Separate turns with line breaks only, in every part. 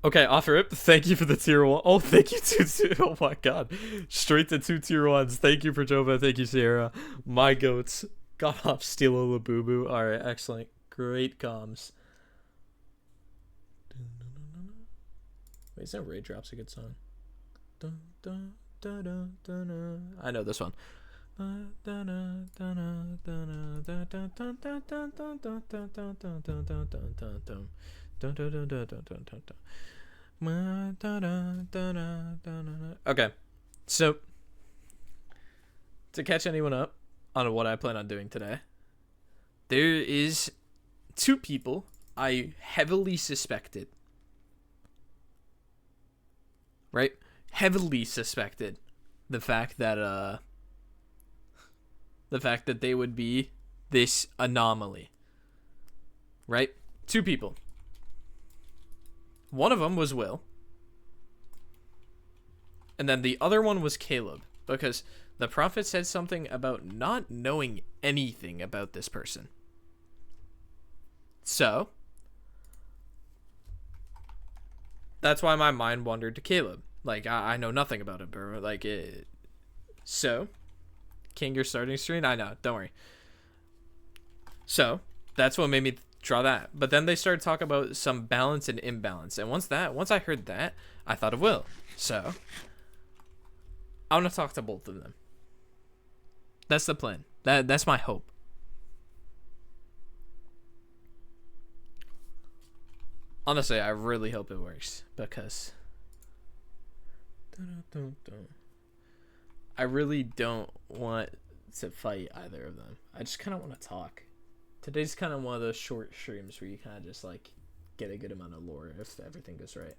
Okay, offer it. Thank you for the tier one. Oh, thank you to oh my god. Straight to two tier ones. Thank you for Jova. Thank you, Sierra. My goats. Got off Steelo Labubu. Alright, excellent. Great comms. Wait, isn't Raindrops a good song? I know this one. Okay, so to catch anyone up on what I plan on doing today, there is two people I heavily suspected. Right? Heavily suspected the fact that they would be this anomaly. Right? Two people. One of them was Will. And then the other one was Caleb. Because the prophet said something about not knowing anything about this person. So, that's why my mind wandered to Caleb. Like, I know nothing about him, bro. Like, so, King, you're starting stream? I know, don't worry. So, that's what made me draw that. But then they started talking about some balance and imbalance. And once I heard that, I thought of Will. So, I want to talk to both of them. That's the plan. That's my hope. Honestly, I really hope it works. Because I really don't want to fight either of them. I just kind of want to talk. Today's kind of one of those short streams where you kind of just like get a good amount of lore if everything goes right.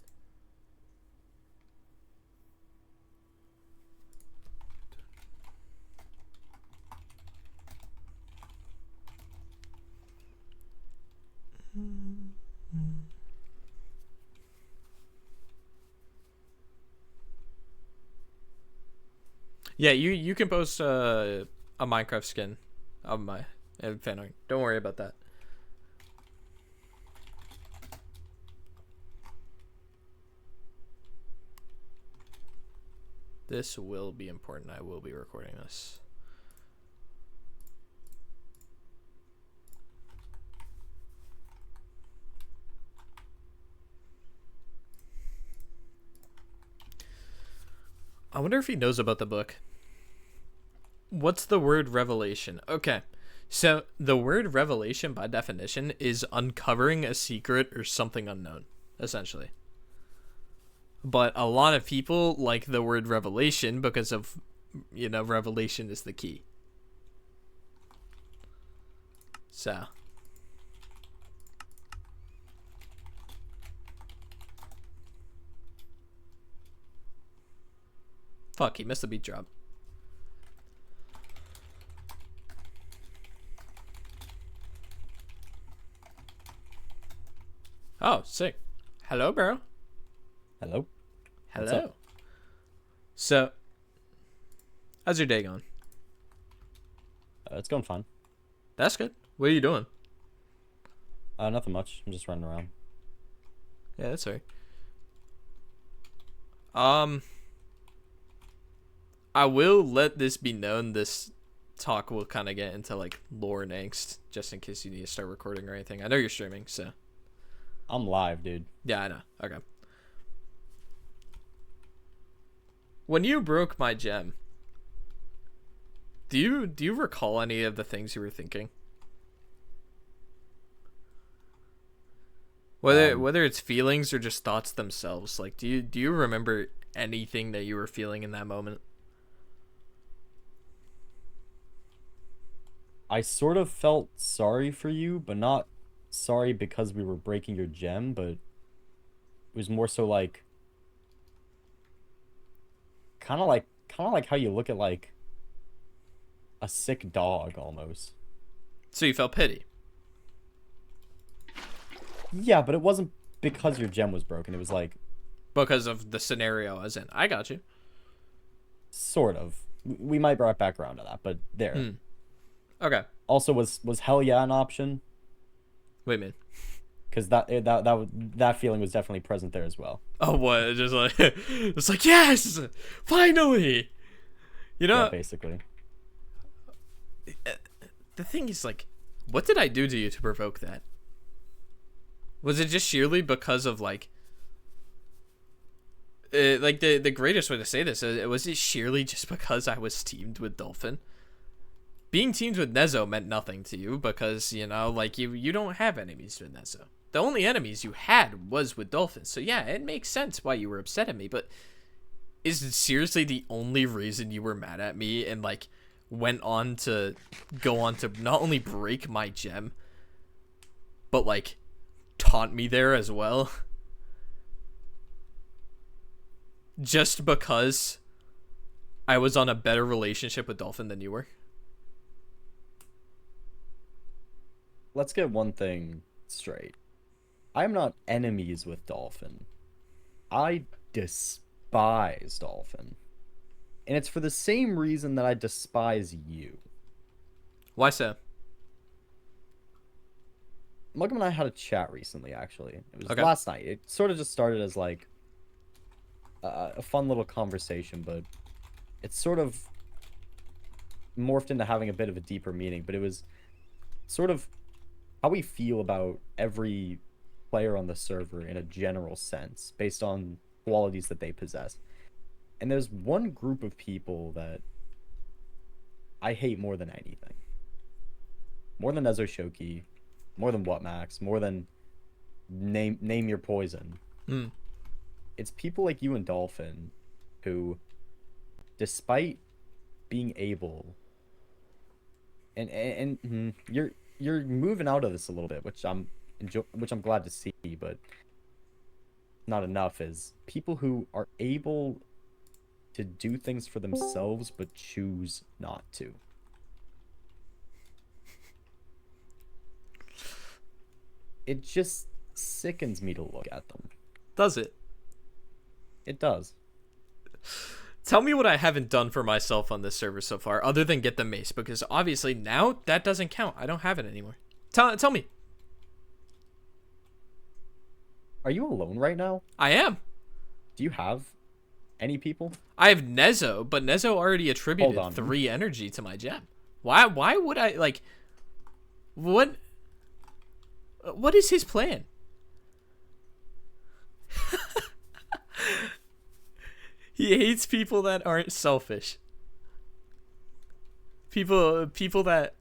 Yeah, you can post a Minecraft skin of my fan art. Don't worry about that. This will be important. I will be recording this. I wonder if he knows about the book. What's the word revelation? Okay, so the word revelation by definition is uncovering a secret or something unknown, essentially. But a lot of people like the word revelation because of, revelation is the key. So. Fuck, he missed the beat drop. Oh, sick. Hello, bro.
Hello.
Hello. So, how's your day going?
It's going fine.
That's good. What are you doing?
Nothing much. I'm just running around.
Yeah, that's right. I will let this be known. This talk will kind of get into like lore and angst, just in case you need to start recording or anything. I know you're streaming, so.
I'm live, dude.
Yeah, I know. Okay. When you broke my gem, do you recall any of the things you were thinking? Whether it's feelings or just thoughts themselves, like do you remember anything that you were feeling in that moment?
I sort of felt sorry for you, but not sorry because we were breaking your gem, but it was more so like kind of like how you look at like a sick dog almost.
So you felt pity.
Yeah, but it wasn't because your gem was broken. It was like
Because of the scenario I was in. I got you.
sort of. We might bring back around to that, but there.
Okay.
Also, was hell yeah an option?
Wait a minute.
because that feeling was definitely present there as well.
Oh, what? Just like it's like yes, finally. You
Yeah,
know,
basically.
the thing is like, what did I do to you to provoke that? Was it just sheerly because of like, like the greatest way to say this? Was it sheerly just because I was teamed with Dolphin? Being teamed with Nezo meant nothing to you because like you don't have enemies with Nezo. The only enemies you had was with Dolphin. So yeah, it makes sense why you were upset at me. But is it seriously the only reason you were mad at me and like went on to go on to not only break my gem, but like taunt me there as well? Just because I was on a better relationship with Dolphin than you were?
Let's get one thing straight. I'm not enemies with Dolphin. I despise Dolphin. And it's for the same reason that I despise you.
Why so?
Mugman and I had a chat recently, actually. It was
Okay.
last night. It sort of just started as like a fun little conversation, but it's sort of morphed into having a bit of a deeper meaning. But it was sort of how we feel about every player on the server in a general sense, based on qualities that they possess. And there's one group of people that I hate more than anything. More than Nezoshoki, more than Whatmax, more than name your poison.
Mm.
It's people like you and Dolphin who, despite being able, and you're moving out of this a little bit, which I'm glad to see, but not enough, is people who are able to do things for themselves but choose not to. It just sickens me to look at them.
Does it?
It does.
Tell me what I haven't done for myself on this server so far, other than get the mace, because obviously now that doesn't count. I don't have it anymore. Tell me.
Are you alone right now?
I am.
Do you have any people?
I have Nezo, but Nezo already attributed 3 energy to my gem. Why would I, like, what is his plan? He hates people that aren't selfish. People that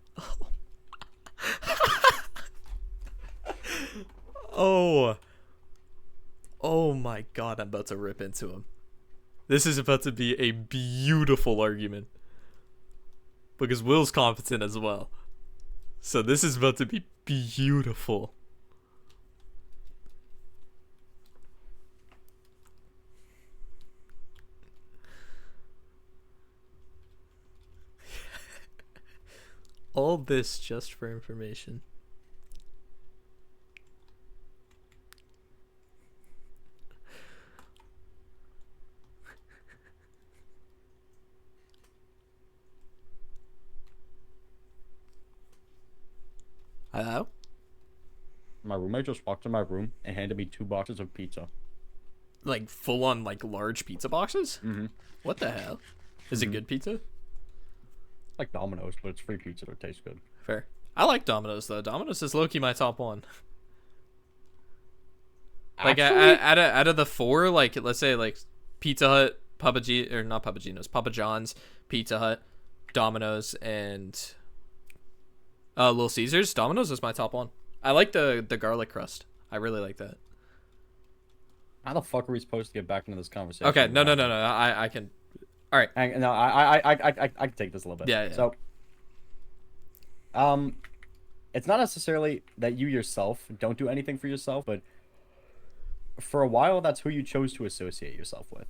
oh my god, I'm about to rip into him. This is about to be a beautiful argument. Because Will's competent as well. So this is about to be beautiful. All this just for information. Hello?
My roommate just walked in my room and handed me 2 boxes of pizza.
Like full on like large pizza boxes?
Mm-hmm.
What the hell? Is it good pizza?
Like Domino's, but it's free pizza that tastes good.
Fair. I like Domino's though. Domino's is low-key my top one. Like out of the 4, like let's say like Pizza Hut, Papa John's, Pizza Hut, Domino's, and Little Caesars. Domino's is my top one. I like the garlic crust. I really like that.
How the fuck are we supposed to get back into this conversation?
Okay, no. I can. All right.
No, I can take this a little bit.
Yeah.
So, it's not necessarily that you yourself don't do anything for yourself, but for a while, that's who you chose to associate yourself with.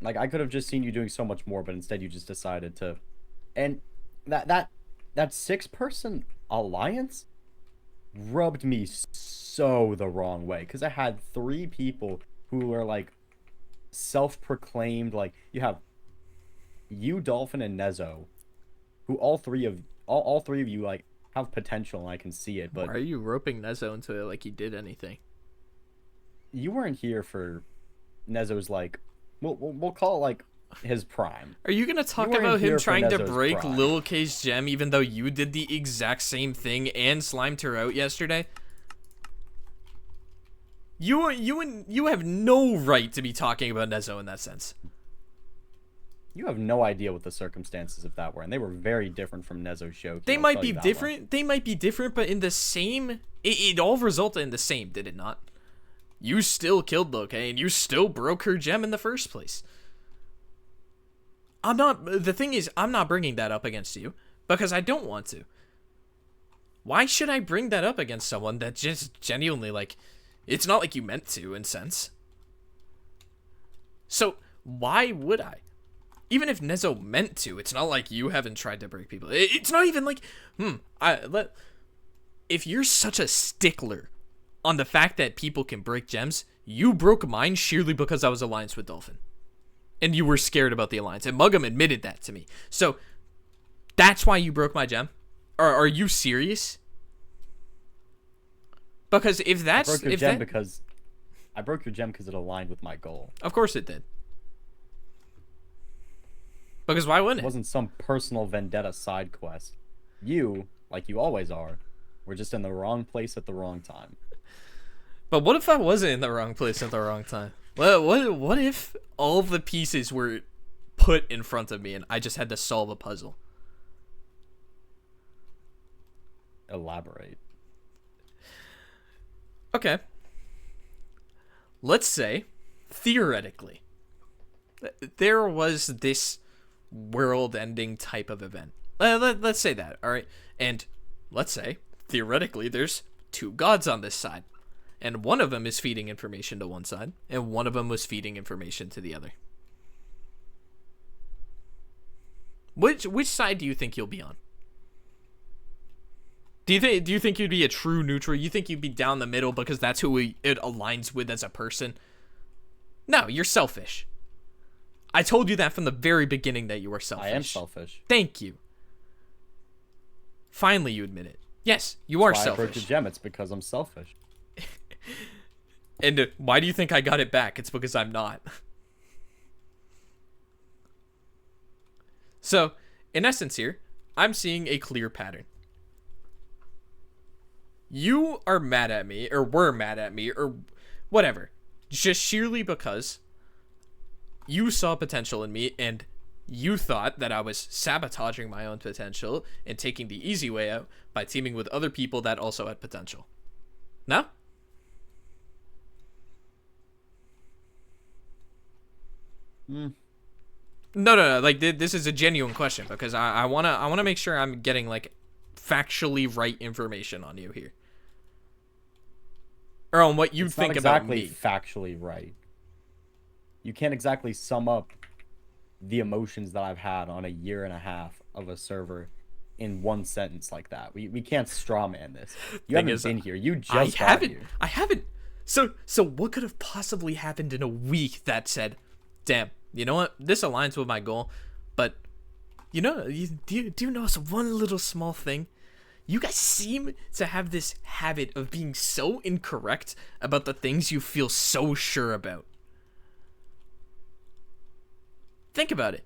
Like, I could have just seen you doing so much more, but instead you just decided to, and that 6-person alliance rubbed me so the wrong way, because I had 3 people who were like self-proclaimed, like you have you, Dolphin, and Nezo, who all three of you like have potential and I can see it,
Why
but
are you roping Nezo into it like he did anything?
you weren't here for Nezo's like, we'll call it like his prime.
Are you gonna
You
talk
weren't
about him
here for
trying to
Nezo's
break
prime.
Lil K's gem even though you did the exact same thing and slimed her out yesterday? You have no right to be talking about Nezo in that sense.
You have no idea what the circumstances of that were, and they were very different from Nezo's show.
They might be different. They might be different, but in the same, it all resulted in the same, did it not? You still killed Lil K, and you still broke her gem in the first place. The thing is, I'm not bringing that up against you, because I don't want to. Why should I bring that up against someone that just genuinely, like, it's not like you meant to, in a sense. So, why would I? Even if Nezo meant to, it's not like you haven't tried to break people. It's not even like, if you're such a stickler on the fact that people can break gems, you broke mine sheerly because I was alliance with Dolphin. And you were scared about the alliance. And Muggum admitted that to me. So, that's why you broke my gem? Are you serious? Because if that's...
I broke your gem because it aligned with my goal.
Of course it did. Because why wouldn't it?
It wasn't some personal vendetta side quest. You, like you always are, were just in the wrong place at the wrong time.
But what if I wasn't in the wrong place at the wrong time? What if all of the pieces were put in front of me and I just had to solve a puzzle?
Elaborate.
Okay. Let's say, theoretically, there was this world-ending type of event. Let's say that, alright? And let's say, theoretically, there's two gods on this side. And one of them is feeding information to one side, and one of them was feeding information to the other. Which side do you think you'll be on? Do you think you'd be a true neutral? You think you'd be down the middle because that's who it aligns with as a person? No, you're selfish. I told you that from the very beginning that you were selfish.
I am selfish.
Thank you. Finally, you admit it. Yes, you are selfish.
I broke your gem. It's because I'm selfish.
And why do you think I got it back? It's because I'm not. So, in essence here, I'm seeing a clear pattern. You are mad at me, or were mad at me, or whatever. Just sheerly because you saw potential in me, and you thought that I was sabotaging my own potential and taking the easy way out by teaming with other people that also had potential. No? No. Like, this is a genuine question because I wanna make sure I'm getting, like, factually right information on you here. Or on what you think about me.
It's not exactly factually right. You can't exactly sum up the emotions that I've had on a year and a half of a server in one sentence like that. We can't straw man this. You haven't been here. You just got here.
I haven't. So what could have possibly happened in a week that said, damn, you know what? This aligns with my goal, but you know, do you notice one little small thing? You guys seem to have this habit of being so incorrect about the things you feel so sure about. Think about it.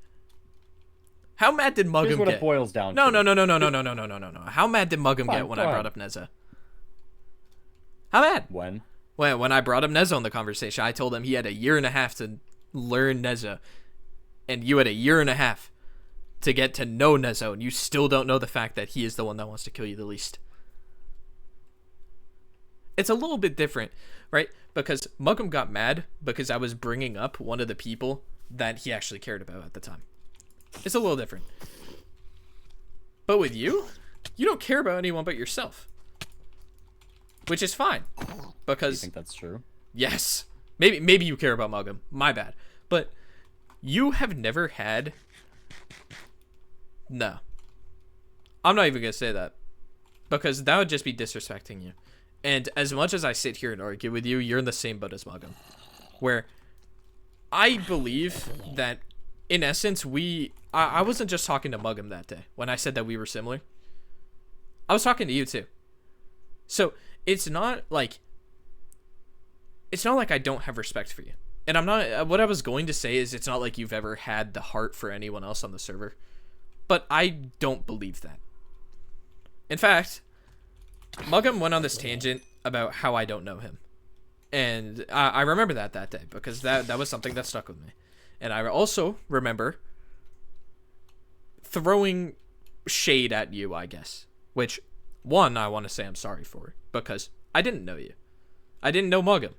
How mad did Muggum get?
Here's what it boils down
to. No. How mad did Muggum get when I brought up Neza? How mad?
When?
When I brought up Neza in the conversation, I told him he had a year and a half to learn Neza, and you had a year and a half to get to know Nezo, and you still don't know the fact that he is the one that wants to kill you the least. It's a little bit different, right? Because Muggum got mad because I was bringing up one of the people that he actually cared about at the time. It's a little different. But with you don't care about anyone but yourself. Which is fine. Because...
You think that's true?
Yes. Maybe you care about Muggum. My bad. But you have never had... No. I'm not even going to say that. Because that would just be disrespecting you. And as much as I sit here and argue with you, you're in the same boat as Muggum. Where I believe that, in essence, I wasn't just talking to Muggum that day when I said that we were similar. I was talking to you too. So it's not like I don't have respect for you. And I'm not, what I was going to say is it's not like you've ever had the heart for anyone else on the server. But I don't believe that. In fact, Muggum went on this tangent about how I don't know him. And I remember that day because that was something that stuck with me. And I also remember throwing shade at you, I guess. Which, one, I want to say I'm sorry for because I didn't know you. I didn't know Muggum.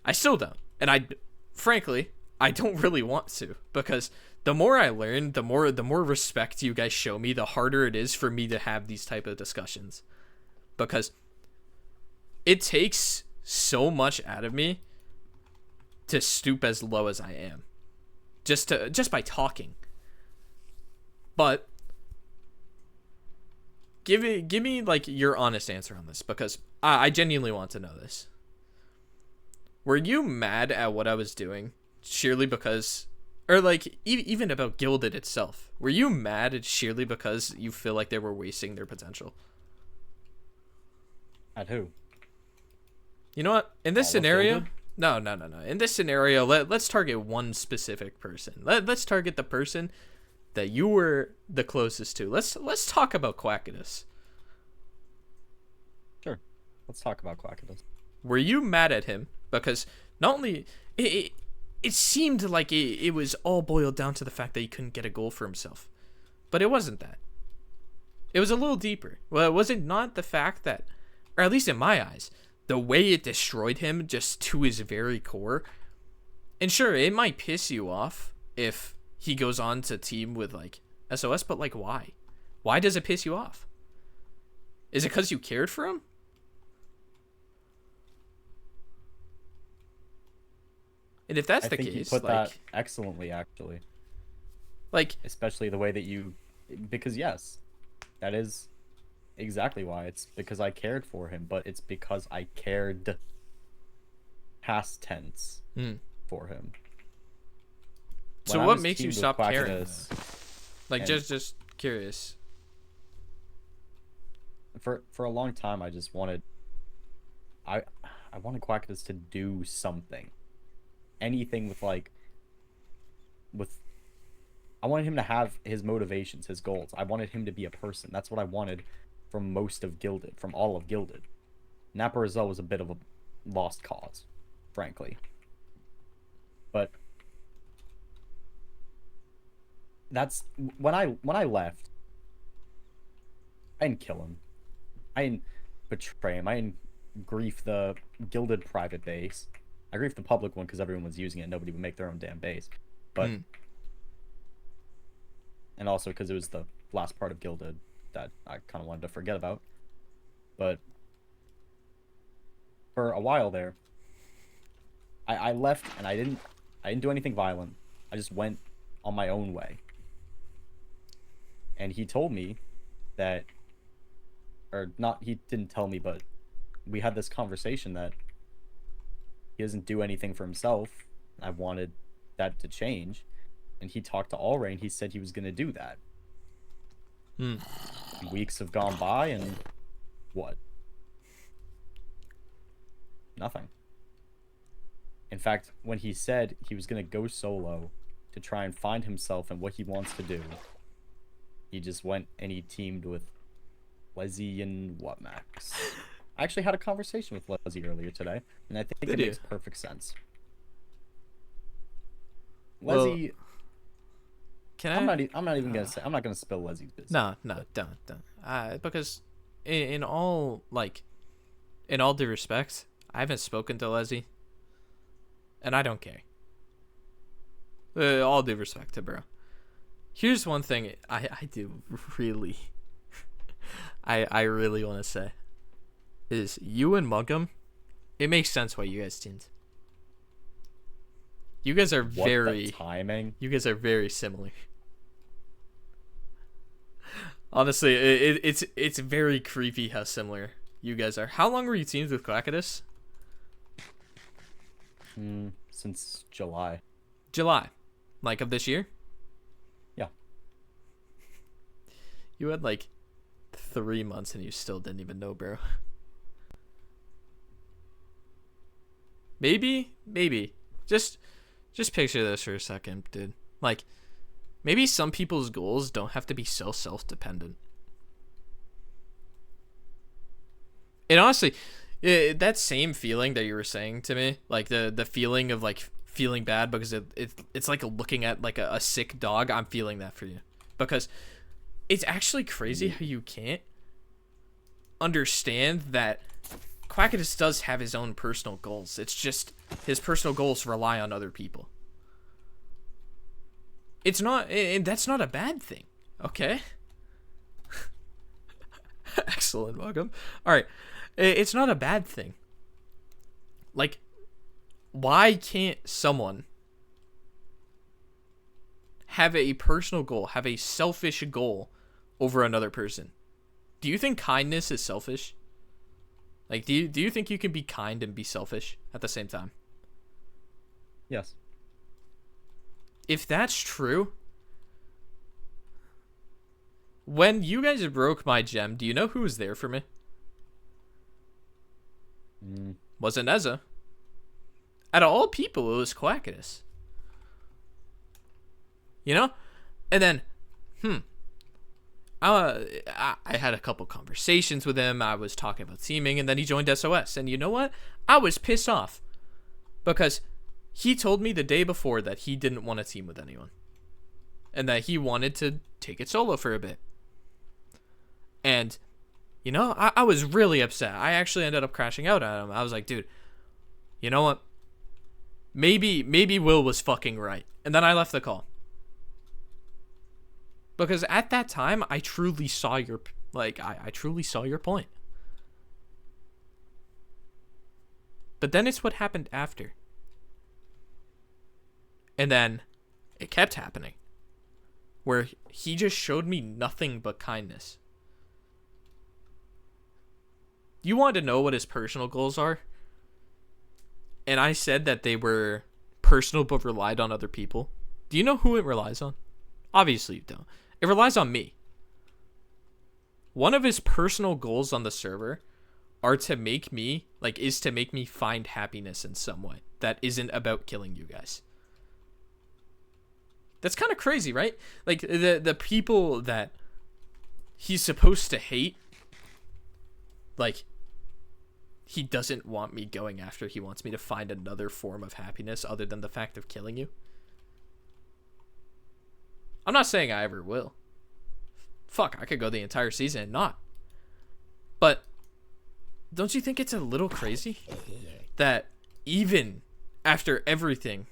I still don't. And frankly, I don't really want to because the more I learn, the more respect you guys show me, the harder it is for me to have these type of discussions. Because it takes so much out of me to stoop as low as I am. Just by talking. But give me like your honest answer on this because I genuinely want to know this. Were you mad at what I was doing sheerly because, or like even about Gilded itself? Were you mad at sheerly because you feel like they were wasting their potential?
At who?
You know what? In this scenario, no. In this scenario, let's target one specific person. Let's target the person that you were the closest to. Let's talk about Quackidus.
Sure. Let's talk about Quackidus.
Were you mad at him because not only it seemed like it was all boiled down to the fact that he couldn't get a goal for himself, but it wasn't that. It was a little deeper. Well, was it not the fact that, or at least in my eyes, the way it destroyed him just to his very core? And sure, it might piss you off if he goes on to team with like SOS, but like why? Why does it piss you off? Is it because you cared for him? And if that's the case,
you put
like,
that excellently, actually.
Like,
especially the way that because yes, that is exactly why. It's because I cared for him, but it's because I cared, past tense, for him.
So what makes you stop caring? Like, just curious.
For a long time, I just wanted, I wanted Quackidus to do something. Anything I wanted him to have his motivations, his goals. I wanted him to be a person. That's what I wanted from most of Gilded, from all of Gilded. Napa Rizal was a bit of a lost cause, frankly. But that's when I left, I didn't kill him. I didn't betray him. I didn't grief the Gilded private base. I griefed the public one because everyone was using it. Nobody would make their own damn base. But and also because it was the last part of Gilded that I kind of wanted to forget about. But for a while there, I left and I didn't do anything violent. I just went on my own way. And he told me that, or not, he didn't tell me, but we had this conversation that he doesn't do anything for himself. I wanted that to change. And he talked to Allray and he said he was going to do that. Weeks have gone by and what? Nothing. In fact, when he said he was going to go solo to try and find himself and what he wants to do, he just went and he teamed with Leslie and what, Max? I actually had a conversation with Leslie earlier today, and I think it makes perfect sense. Leslie, I'm not even gonna say. I'm not gonna spill Leslie's business.
No, don't. Because in all due respect, I haven't spoken to Leslie, and I don't care. All due respect to bro. Here's one thing I do really, I really want to say. Is you and Muggum, it makes sense why you guys teamed. You guys are
timing.
You guys are very similar. Honestly, it's very creepy how similar you guys are. How long were you teamed with Quackidus?
Since July.
July, of this year.
Yeah.
You had 3 months and you still didn't even know, bro. Maybe. Just picture this for a second, dude. Like, maybe some people's goals don't have to be so self-dependent. And honestly, that same feeling that you were saying to me, like the feeling of like feeling bad because it's like looking at like a sick dog. I'm feeling that for you because it's actually crazy how you can't understand that Quackitus does have his own personal goals. It's just his personal goals rely on other people. It's not, and that's not a bad thing, okay? Excellent, welcome. All right, it's not a bad thing. Like, why can't someone have a personal goal, have a selfish goal over another person? Do you think kindness is selfish? Like, do you think you can be kind and be selfish at the same time?
Yes.
If that's true, when you guys broke my gem, do you know who was there for me? Wasn't Eza. Out of all people, it was Quackitus. You know? And then, I had a couple conversations with him. I was talking about teaming, and then he joined SOS. And you know what? I was pissed off because he told me the day before that he didn't want to team with anyone and that he wanted to take it solo for a bit. And, you know, I was really upset. I actually ended up crashing out at him. I was like, dude, you know what? Maybe Will was fucking right. And then I left the call. Because at that time, I truly saw your, like, I truly saw your point. But then it's what happened after. And then it kept happening. Where he just showed me nothing but kindness. You want to know what his personal goals are? And I said that they were personal but relied on other people. Do you know who it relies on? Obviously you don't. It relies on me. One of his personal goals on the server are to make me, like, is to make me find happiness in some way that isn't about killing you guys. That's kind of crazy, right? Like, the people that he's supposed to hate, like, he doesn't want me going after. He wants me to find another form of happiness other than the fact of killing you. I'm not saying I ever will. Fuck, I could go the entire season and not. But don't you think it's a little crazy that even after everything,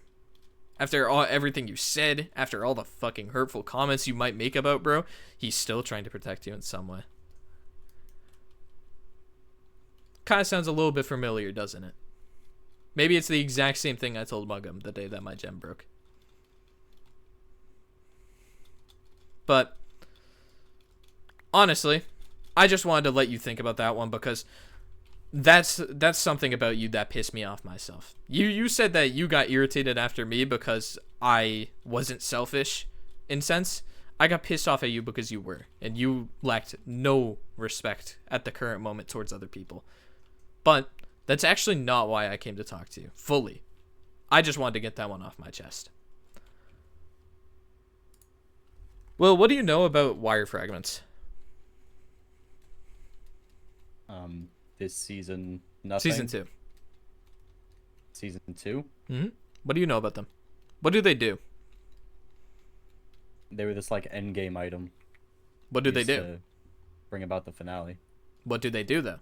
after everything you said, after all the fucking hurtful comments you might make about bro, he's still trying to protect you in some way? Kind of sounds a little bit familiar, doesn't it? Maybe it's the exact same thing I told Muggum the day that my gem broke. But honestly, I just wanted to let you think about that one because that's something about you that pissed me off myself. You said that you got irritated after me because I wasn't selfish in sense. I got pissed off at you because you were, and you lacked no respect at the current moment towards other people. But that's actually not why I came to talk to you fully. I just wanted to get that one off my chest. Well, what do you know about wire fragments?
This season, nothing.
Season 2.
Season 2?
Mm-hmm. What do you know about them? What do they do?
They were this, like, endgame item.
What do they
used
do?
to bring about the finale.
What do they do, though?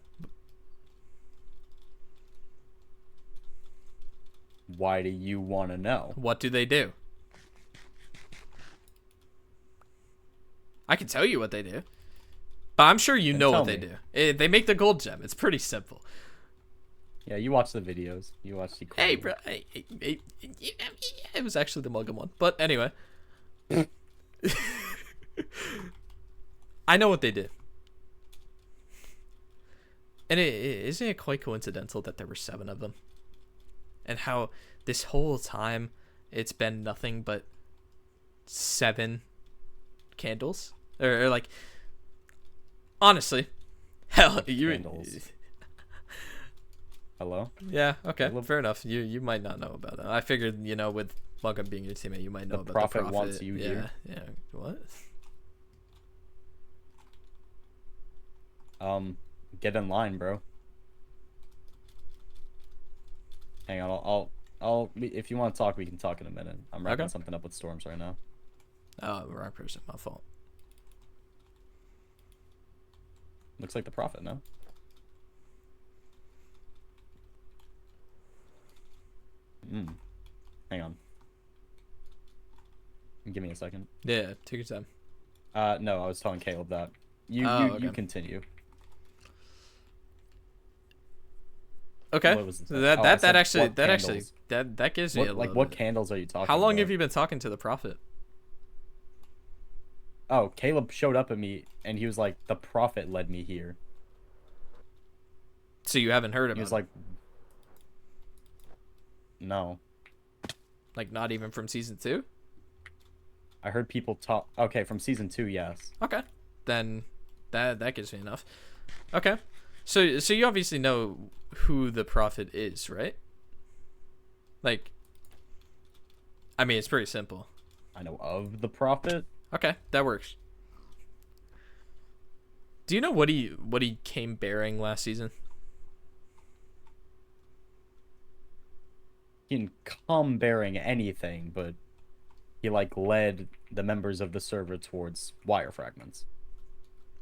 Why do you want to know?
What do they do? I can tell you what they do. But I'm sure you know what they do. They make the gold gem. It's pretty simple.
Yeah, you watch the videos. You watch the...
Hey, bro. It was actually the Muggum one. But anyway. I know what they did. And isn't it quite coincidental that there were 7 of them? And how this whole time it's been nothing but 7 candles? Or like... Honestly, hell, you.
Candles. Hello?
Yeah. Okay.
Caleb?
Fair enough. You might not know about that. I figured, with Lunga being your teammate, you might know
The
about
Prophet
the Prophet.
wants you
yeah.
here?
Yeah. What?
Get in line, bro. Hang on, if you want to talk, we can talk in a minute. I'm wrapping
Okay.
something up with Stormz right now.
Oh, wrong person. My fault.
Looks like the Prophet, no? Hang on. Give me a second.
Yeah. Take your time.
No, I was telling Caleb that. You
Okay.
continue.
Okay.
What was the
That
oh, I
that
said,
that actually
what
that actually
candles?
that gives me a little
What
bit.
candles are you talking
How long
about?
have you been talking to the Prophet?
Oh, Caleb showed up at me and he was like, "The Prophet led me here."
So you haven't heard about
He was
him?
like, "No."
Like not even from season 2?
I heard people talk. Okay, from season 2, yes.
Okay. Then that gives me enough. Okay. So you obviously know who the Prophet is, right? Like, I mean, it's pretty simple.
I know of the Prophet.
Okay, that works. Do you know what he came bearing last season?
He didn't come bearing anything, but he like led the members of the server towards wire fragments.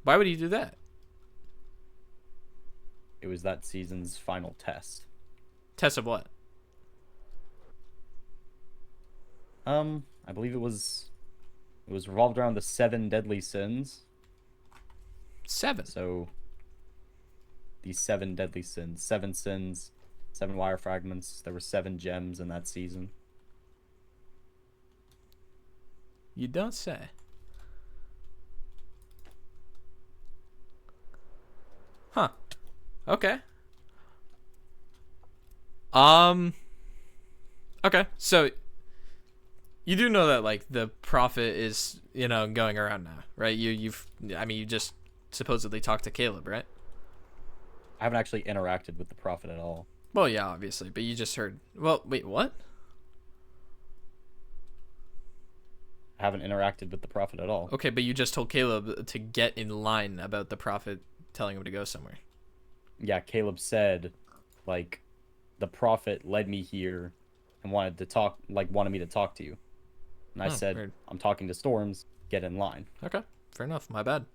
Why would he do that?
It was that season's final test.
Test of what?
I believe it was revolved around the 7 deadly sins.
7.
So these 7 deadly sins, 7 sins, 7 wire fragments. There were 7 gems in that season.
You don't say. Huh. Okay. Okay. So you do know that like the Prophet is, going around now, right? You just supposedly talked to Caleb, right?
I haven't actually interacted with the Prophet at all.
Well, yeah, obviously, but you just heard. Well, wait, what?
I haven't interacted with the Prophet at all.
Okay, but you just told Caleb to get in line about the Prophet telling him to go somewhere.
Yeah, Caleb said, like, the Prophet led me here and wanted me to talk to you. And I said,
weird.
I'm talking to Stormz, get in line.
Okay, fair enough. My bad.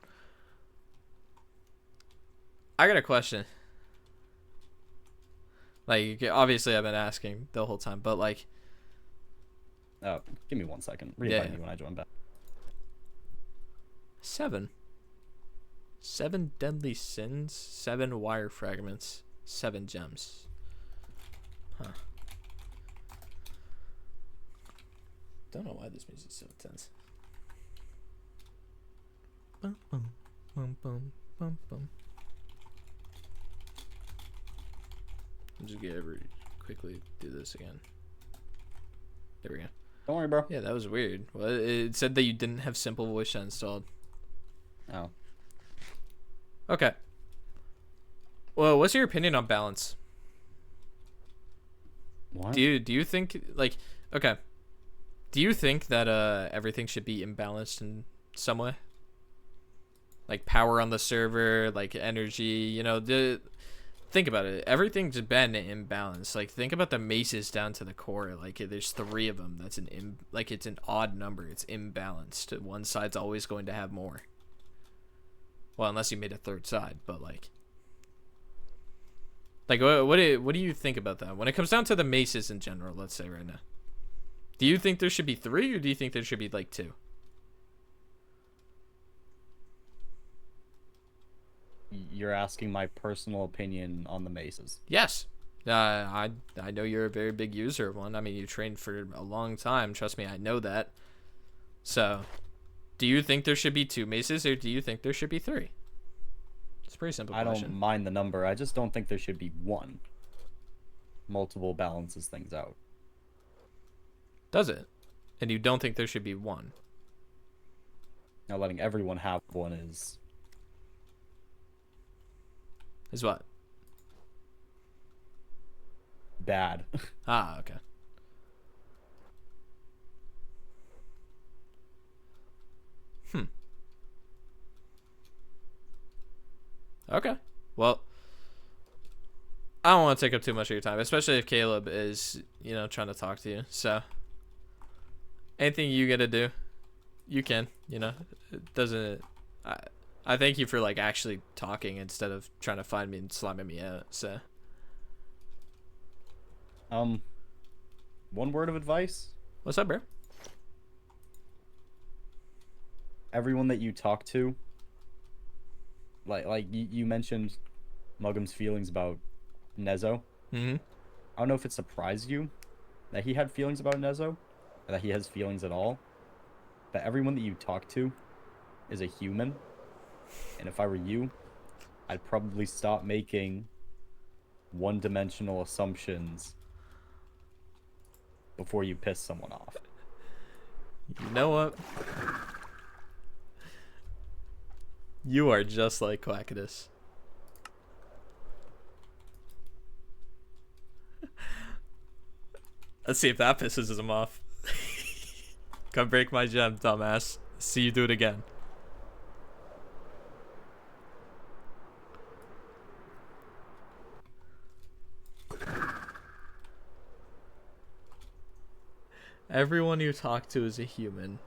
I got a question. Like, obviously, I've been asking the whole time, but like,
Give me 1 second. Reinvite me when I join back.
7 deadly sins, 7 wire fragments, 7 gems. Huh. Don't know why this music's so intense. Bum, bum, bum, bum, bum, bum. I'm just gonna quickly do this again. There we go.
Don't worry, bro.
Yeah, that was weird. Well, it said that you didn't have simple voice chat installed.
Oh.
Okay. Well, what's your opinion on balance?
What?
Do you think like okay? Do you think that everything should be imbalanced in some way? Like power on the server, like energy, think about it. Everything's been imbalanced. Like think about the maces down to the core. Like there's 3 of them. That's it's an odd number. It's imbalanced. One side's always going to have more. Well, unless you made a third side, but like what do you think about that when it comes down to the maces in general? Let's say right now, do you think there should be 3 or do you think there should be like 2?
You're asking my personal opinion on the maces.
Yes. I know you're a very big user of one. I mean, you trained for a long time. Trust me, I know that. So, do you think there should be 2 maces or do you think there should be 3? It's a pretty simple question.
I don't mind the number. I just don't think there should be 1. Multiple balances things out.
Does it? And you don't think there should be 1?
Now letting everyone have 1 is
Is what?
Bad.
Ah, okay. Hmm. Okay. Well, I don't want to take up too much of your time, especially if Caleb is, trying to talk to you. So, anything you gotta do, you can. It doesn't. I thank you for like actually talking instead of trying to find me and slamming me out. So,
One word of advice:
what's up, bro?
everyone that you talk to, like you mentioned Muggum's feelings about Nezo.
Mm-hmm.
I don't know if it surprised you that he had feelings about Nezo, or that he has feelings at all. But everyone that you talk to is a human, and if I were you, I'd probably stop making one-dimensional assumptions before you piss someone off.
You know what? You are just like Quackidus. Let's see if that pisses him off. Come break my gem, dumbass. See you do it again. Everyone you talk to is a human.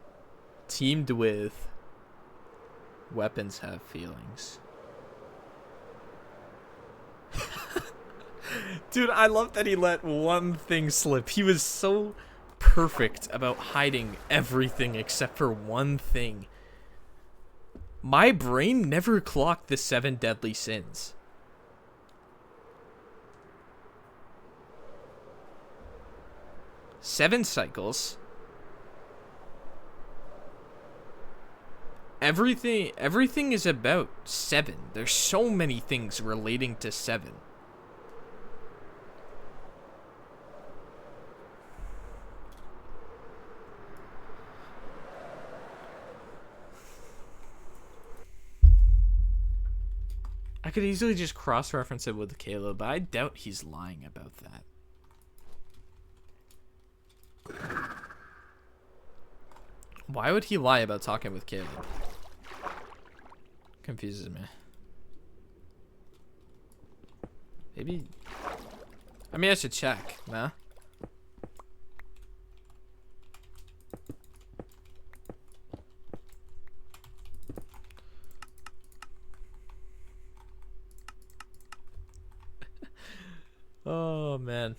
Teamed with weapons have feelings. Dude, I love that he let one thing slip. He was so perfect about hiding everything except for one thing. My brain never clocked the 7 deadly sins. Seven cycles. Everything is about 7. There's so many things relating to 7. I could easily just cross-reference it with Caleb, but I doubt he's lying about that. Why would he lie about talking with Caleb? Confuses me. Maybe... I mean, I should check, nah? Oh, man.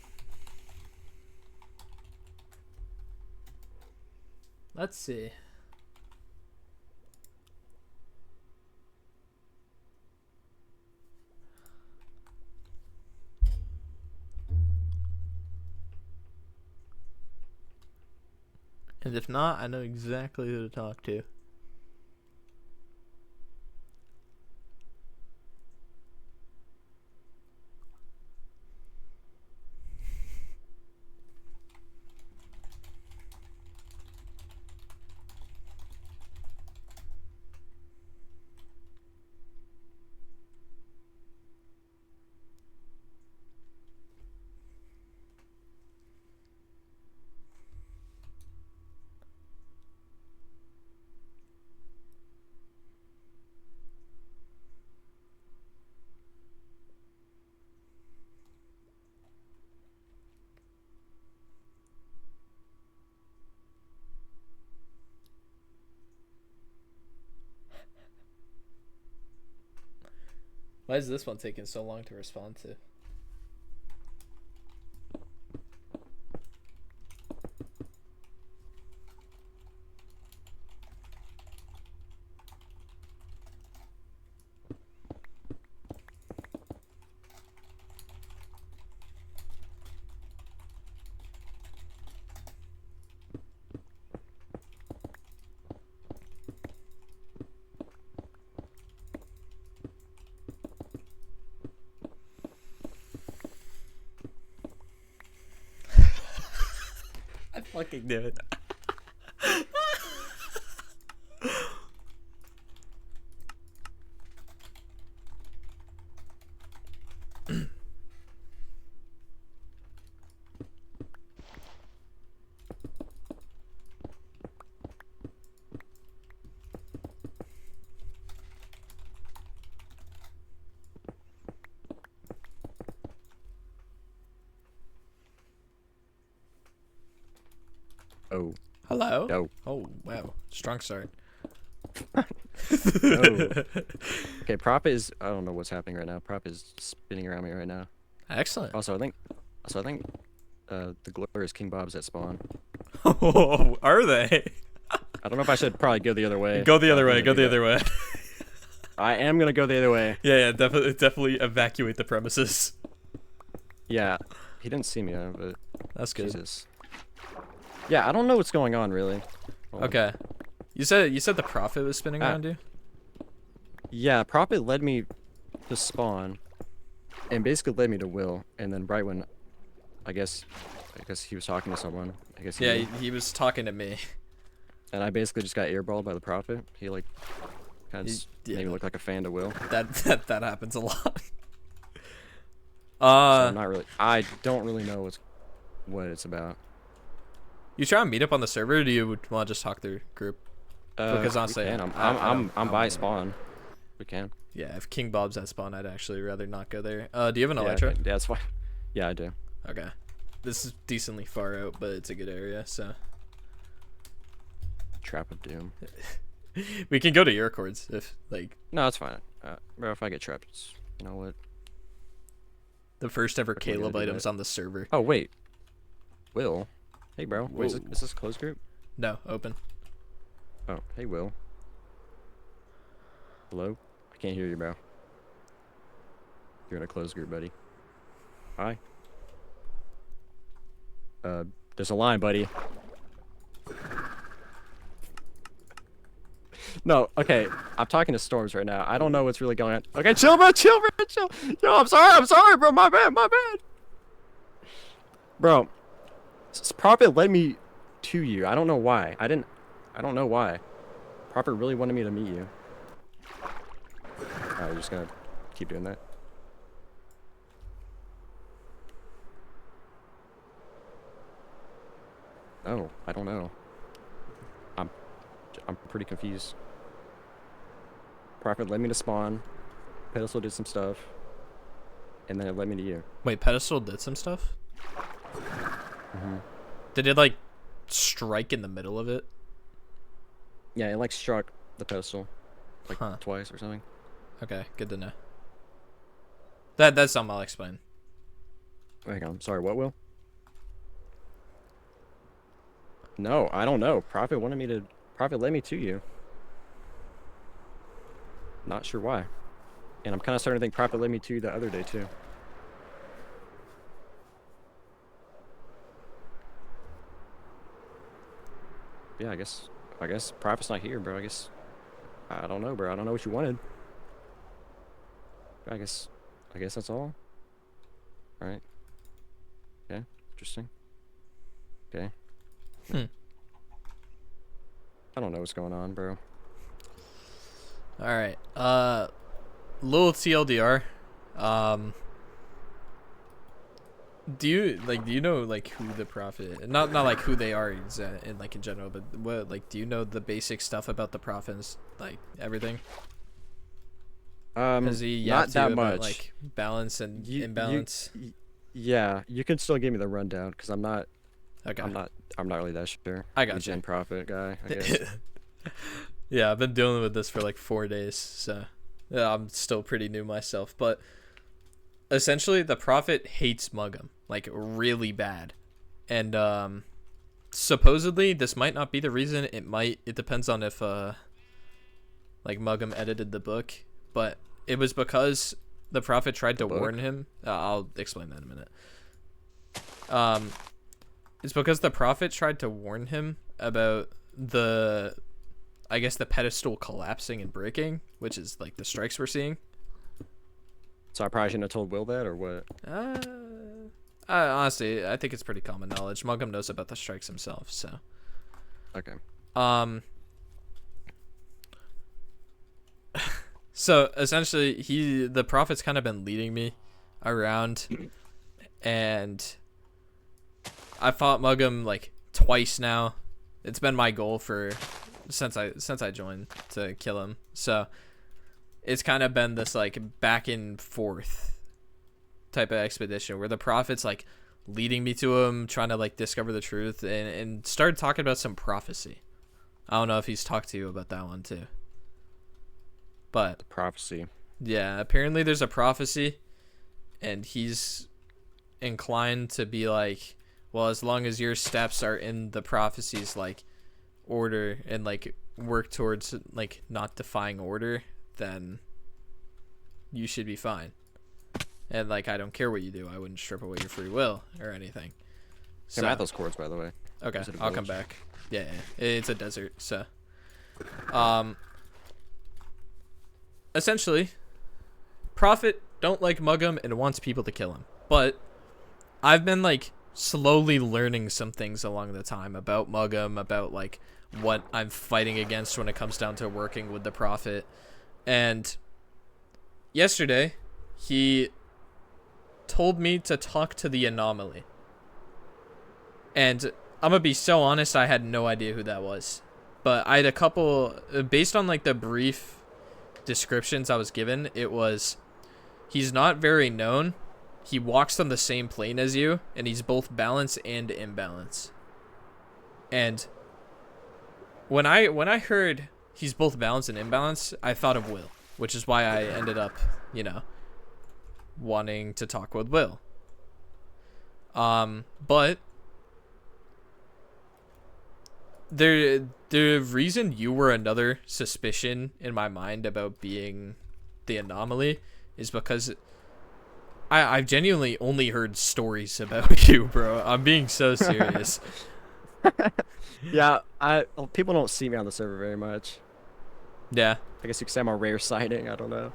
Let's see. And if not, I know exactly who to talk to. Why is this one taking so long to respond to? I fucking knew it.
Oh,
Hello.
no,
Oh wow, strong start.
no. Okay, prop is. I don't know what's happening right now. Prop is spinning around me right now.
Excellent.
Also, I think, the glare is King Bob's at spawn.
Oh, are they?
I don't know if I should probably go the other way.
Go the
but I
other way.
think
Go
it'd be
the other way.
I am gonna go the other way.
Yeah, definitely evacuate the premises.
Yeah, he didn't see me, but
That's good.
Jesus. Yeah, I don't know what's going on really. Hold on.
Okay. You said the prophet was spinning around you?
Yeah, Prophet led me to spawn, and basically led me to Will, and then right when, I guess he was talking to someone. I guess
Yeah, he was talking to me.
and I basically just got airballed by the Prophet. He like kind of
Yeah.
made me look like a fan to Will.
That happens a lot.
So I'm not really. I don't really know what it's about.
You try and meet up on the server, or do you want to just talk through group? Because honestly,
we can. I'm by spawn. We can.
Yeah, if King Bob's at spawn, I'd actually rather not go there. Do you have an
Yeah,
elytra?
yeah, that's fine. Yeah, I do.
Okay. This is decently far out, but it's a good area, so
Trap of Doom.
we can go to your chords if like
No, it's fine. Bro, if I get trapped, you know what?
the first ever
If we're gonna
Caleb
do
items
that.
on the server.
Oh wait, Will. Hey, bro. Wait,
Whoa.
is this closed group?
No, open.
Oh, hey, Will. Hello? I can't hear you, bro. You're in a closed group, buddy. Hi. There's a line, buddy. No, okay. I'm talking to Stormz right now. I don't know what's really going on. Okay, chill, bro. Chill, bro. Chill. Yo, I'm sorry, bro. My bad. Bro, Prophet led me to you. I don't know why. I don't know why. Prophet really wanted me to meet you. Alright, we're just gonna keep doing that. Oh, I don't know. I'm pretty confused. Prophet led me to spawn. Pedestal did some stuff. And then it led me to you.
Wait, pedestal did some stuff? Did it like strike in the middle of it?
Yeah, it like struck the pedestal like
Huh.
twice or something.
Okay, good to know. That's something I'll explain.
Hang on. Sorry, what, Will? No, I don't know. Prophet led me to you. Not sure why. And I'm kind of starting to think Prophet led me to you the other day too. Yeah, I guess Prophet's not here, bro. I don't know, bro. I don't know what you wanted. I guess that's all. Right? Yeah, interesting. Okay. I don't know what's going on, bro.
All right. Little TLDR. Do you know like who the prophet? Not like who they are in like in general, but what like do you know the basic stuff about the prophets, like everything? Has he
Not
yapped
that
you about,
much.
like balance and imbalance?
Yeah, you can still give me the rundown because I'm not
Okay.
I'm not really that sure.
I got
The Gen
you.
Prophet guy, I guess.
Yeah, I've been dealing with this for like 4 days, so yeah, I'm still pretty new myself. But essentially, the prophet hates Mugham like really bad, and supposedly this might not be the reason. It depends on if like Mugham edited the book, but it was because the prophet tried to warn him. I'll explain that in a minute. It's because the prophet tried to warn him about the pedestal collapsing and breaking, which is like the strikes we're seeing.
So I probably shouldn't have told Will that, or what?
Honestly, I think it's pretty common knowledge. Mugham knows about the strikes himself, so.
Okay.
So essentially, the prophet's kind of been leading me around, and I fought Mugham like twice now. It's been my goal since I joined to kill him. So it's kind of been this like back and forth type of expedition where the prophet's like leading me to him, trying to like discover the truth, and started talking about some prophecy. I don't know if he's talked to you about that one too. But
The prophecy.
yeah, apparently there's a prophecy, and he's inclined to be like, well, as long as your steps are in the prophecy's like order and like work towards like not defying order, then you should be fine. And like, I don't care what you do. I wouldn't strip away your free will or anything.
I'm at those chords, by the way.
Okay,
Is it a
I'll come
village?
back. Yeah, it's a desert, so essentially, Prophet don't like mug him and wants people to kill him. But I've been like slowly learning some things along the time about Mugham, about like what I'm fighting against when it comes down to working with the Prophet. And yesterday, he told me to talk to the Anomaly. And I'm gonna be so honest, I had no idea who that was. But I had a couple, based on like the brief descriptions I was given, it was, he's not very known. He walks on the same plane as you, and he's both balance and imbalance. And when I heard he's both balance and imbalance, I thought of Will, which is why I ended up, wanting to talk with Will. But the reason you were another suspicion in my mind about being the Anomaly is because I've genuinely only heard stories about you, bro. I'm being so serious.
Yeah, people don't see me on the server very much.
Yeah.
I guess you could say I'm a rare sighting. I don't know.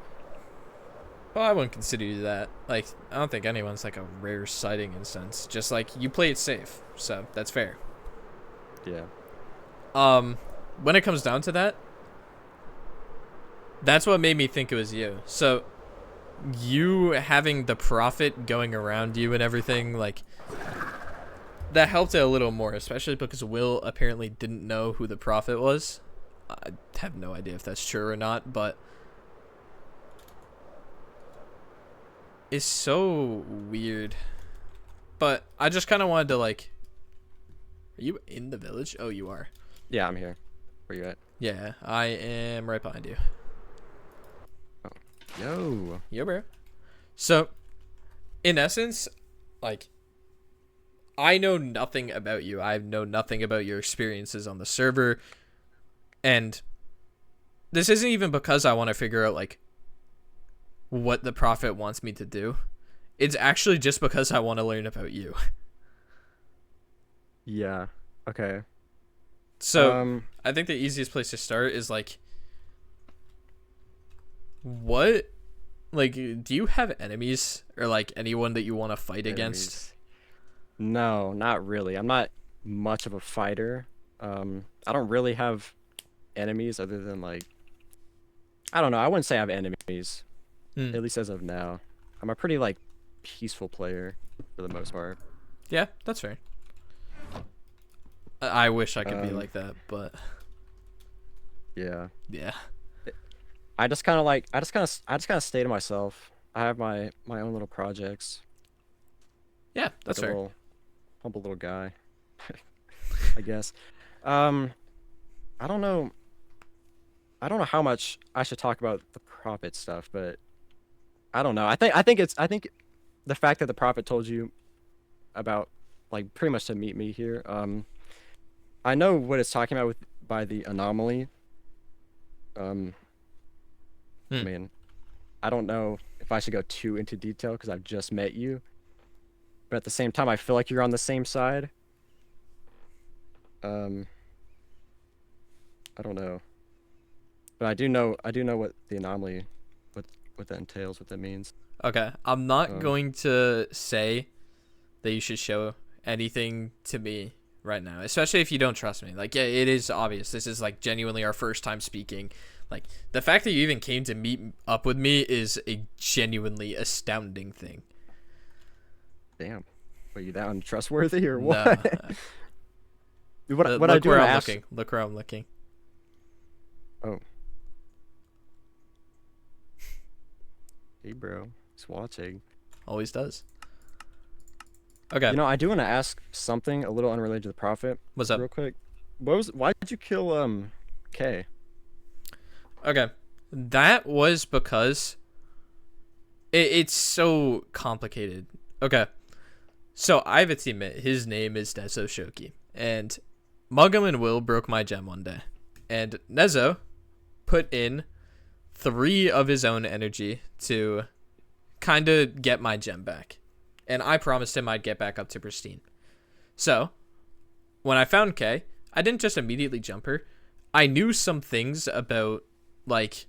Well, I wouldn't consider you that. Like, I don't think anyone's like a rare sighting in a sense. Just like you play it safe, so that's fair.
Yeah.
When it comes down to that, that's what made me think it was you. So, you having the Prophet going around you and everything, like, that helped it a little more, especially because Will apparently didn't know who the Prophet was. I have no idea if that's true or not, but it's so weird. But I just kind of wanted to, like, are you in the village? Oh, you are.
Yeah, I'm here. Where you at?
Yeah, I am right behind you.
Yo.
Yeah, bro. So, in essence, like, I know nothing about you. I know nothing about your experiences on the server. And this isn't even because I want to figure out, like, what the Prophet wants me to do. It's actually just because I want to learn about you.
Yeah. Okay.
So, I think the easiest place to start is, like, what, like, do you have enemies or, like, anyone that you want to fight against?
No, not really. I'm not much of a fighter. I don't really have enemies other than, like, I don't know. I wouldn't say I have enemies, at least as of now. I'm a pretty, like, peaceful player for the most part.
Yeah, that's fair. I wish I could be like that, but
Yeah.
yeah.
I just kind of stay to myself. I have my own little projects.
Yeah, that's
like a
fair.
little humble little guy, I guess. I don't know. I don't know how much I should talk about the Prophet stuff, but I don't know. I think the fact that the Prophet told you about, like, pretty much to meet me here. I know what it's talking about by the Anomaly. I mean, I don't know if I should go too into detail because I've just met you, but at the same time, I feel like you're on the same side. I don't know, but I do know what the Anomaly, what that entails, what that means.
Okay, I'm not going to say that you should show anything to me right now, especially if you don't trust me. Like, yeah, it is obvious. This is, like, genuinely our first time speaking. Like, the fact that you even came to meet up with me is a genuinely astounding thing.
Damn, are you that untrustworthy or what?
No.
what I
look
do
where
wanna
I'm
ask...
looking. Look where I'm looking.
Oh. Hey, bro. He's watching.
Always does. Okay,
I do want to ask something a little unrelated to the prophet,
what's up?
real quick. Why did you kill Kay?
Okay, that was because it's so complicated. Okay, so I have a teammate. His name is Nezo Shoki, and Mugum and Will broke my gem one day, and Nezo put in 3 of his own energy to kind of get my gem back, and I promised him I'd get back up to pristine. So when I found Kay, I didn't just immediately jump her. I knew some things about like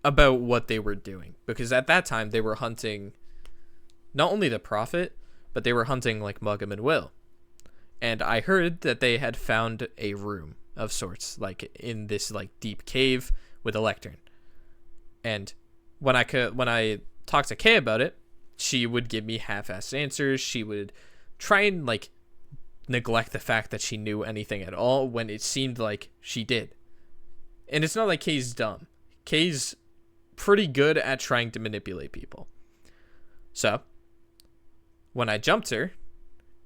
about what they were doing, because at that time they were hunting not only the prophet, but they were hunting like Mugum and Will. And I heard that they had found a room of sorts, like in this like deep cave with a lectern. And when I talked to Kay about it, she would give me half-assed answers. She would try and like neglect the fact that she knew anything at all when it seemed like she did. And it's not like Kay's dumb. Kay's pretty good at trying to manipulate people. So when I jumped her,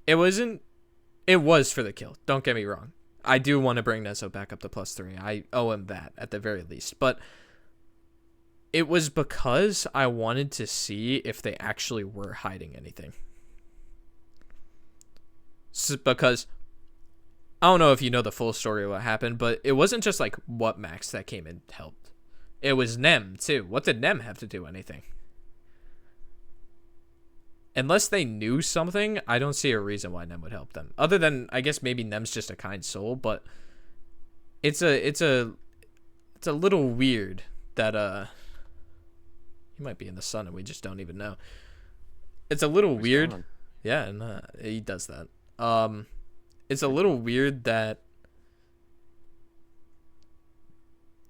it was for the kill. Don't get me wrong. I do want to bring Nezo back up to +3. I owe him that at the very least. But it was because I wanted to see if they actually were hiding anything. Because I don't know if you know the full story of what happened, but it wasn't just like what Max that came and helped. It was Nem too. What did Nem have to do anything? Unless they knew something, I don't see a reason why Nem would help them. Other than, I guess maybe Nem's just a kind soul, but it's a little weird that he might be in the sun and we just don't even know. It's a little weird.
Gone.
Yeah, and he does that. It's a little weird that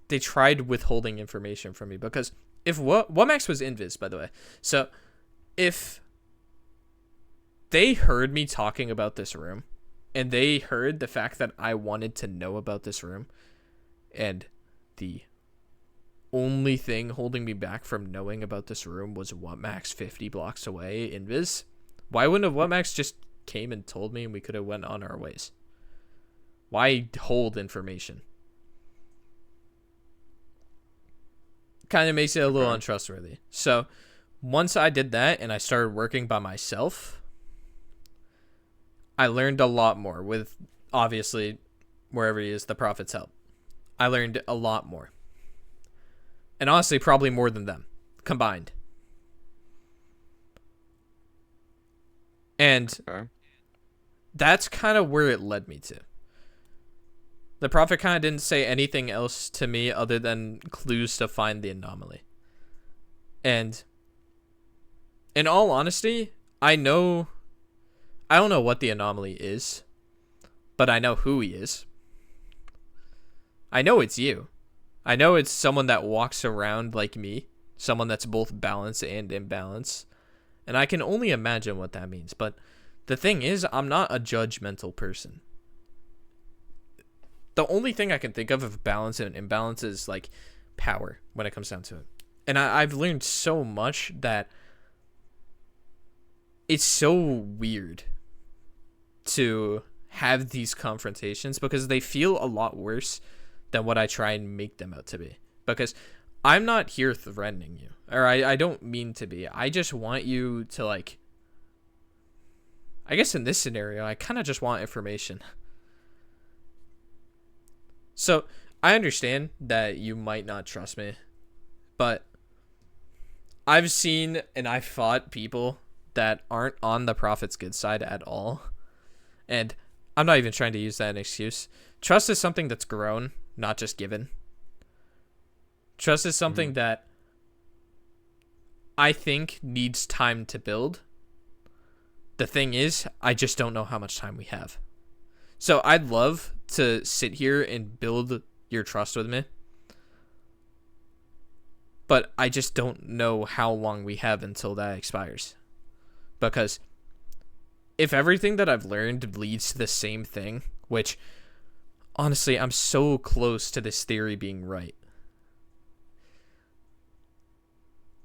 they tried withholding information from me, because if what Max was invis, by the way. So if they heard me talking about this room, and they heard the fact that I wanted to know about this room, and the only thing holding me back from knowing about this room was what Max 50 blocks away invis, why wouldn't have what Max just came and told me and we could have went on our ways? Why hold information? Kind of makes it a little untrustworthy. So once I did that and I started working by myself, I learned a lot more with, obviously, wherever he is, the prophet's help. I learned a lot more. And honestly, probably more than them combined. And that's kind of where it led me to. The prophet kind of didn't say anything else to me other than clues to find the anomaly. And in all honesty, I don't know what the anomaly is, but I know who he is. I know it's you. I know it's someone that walks around like me, someone that's both balanced and imbalanced. And I can only imagine what that means. But the thing is, I'm not a judgmental person. The only thing I can think of balance and imbalance is like power when it comes down to it. And I've learned so much that it's so weird to have these confrontations, because they feel a lot worse than what I try and make them out to be. Because I'm not here threatening you, or I don't mean to be. I just want you to, like, I guess in this scenario, I kind of just want information. So I understand that you might not trust me, but I've seen and I've fought people that aren't on the prophet's good side at all. And I'm not even trying to use that as an excuse. Trust is something that's grown, not just given. Trust is something that I think needs time to build. The thing is, I just don't know how much time we have. So I'd love to sit here and build your trust with me, but I just don't know how long we have until that expires. Because if everything that I've learned leads to the same thing, which honestly, I'm so close to this theory being right.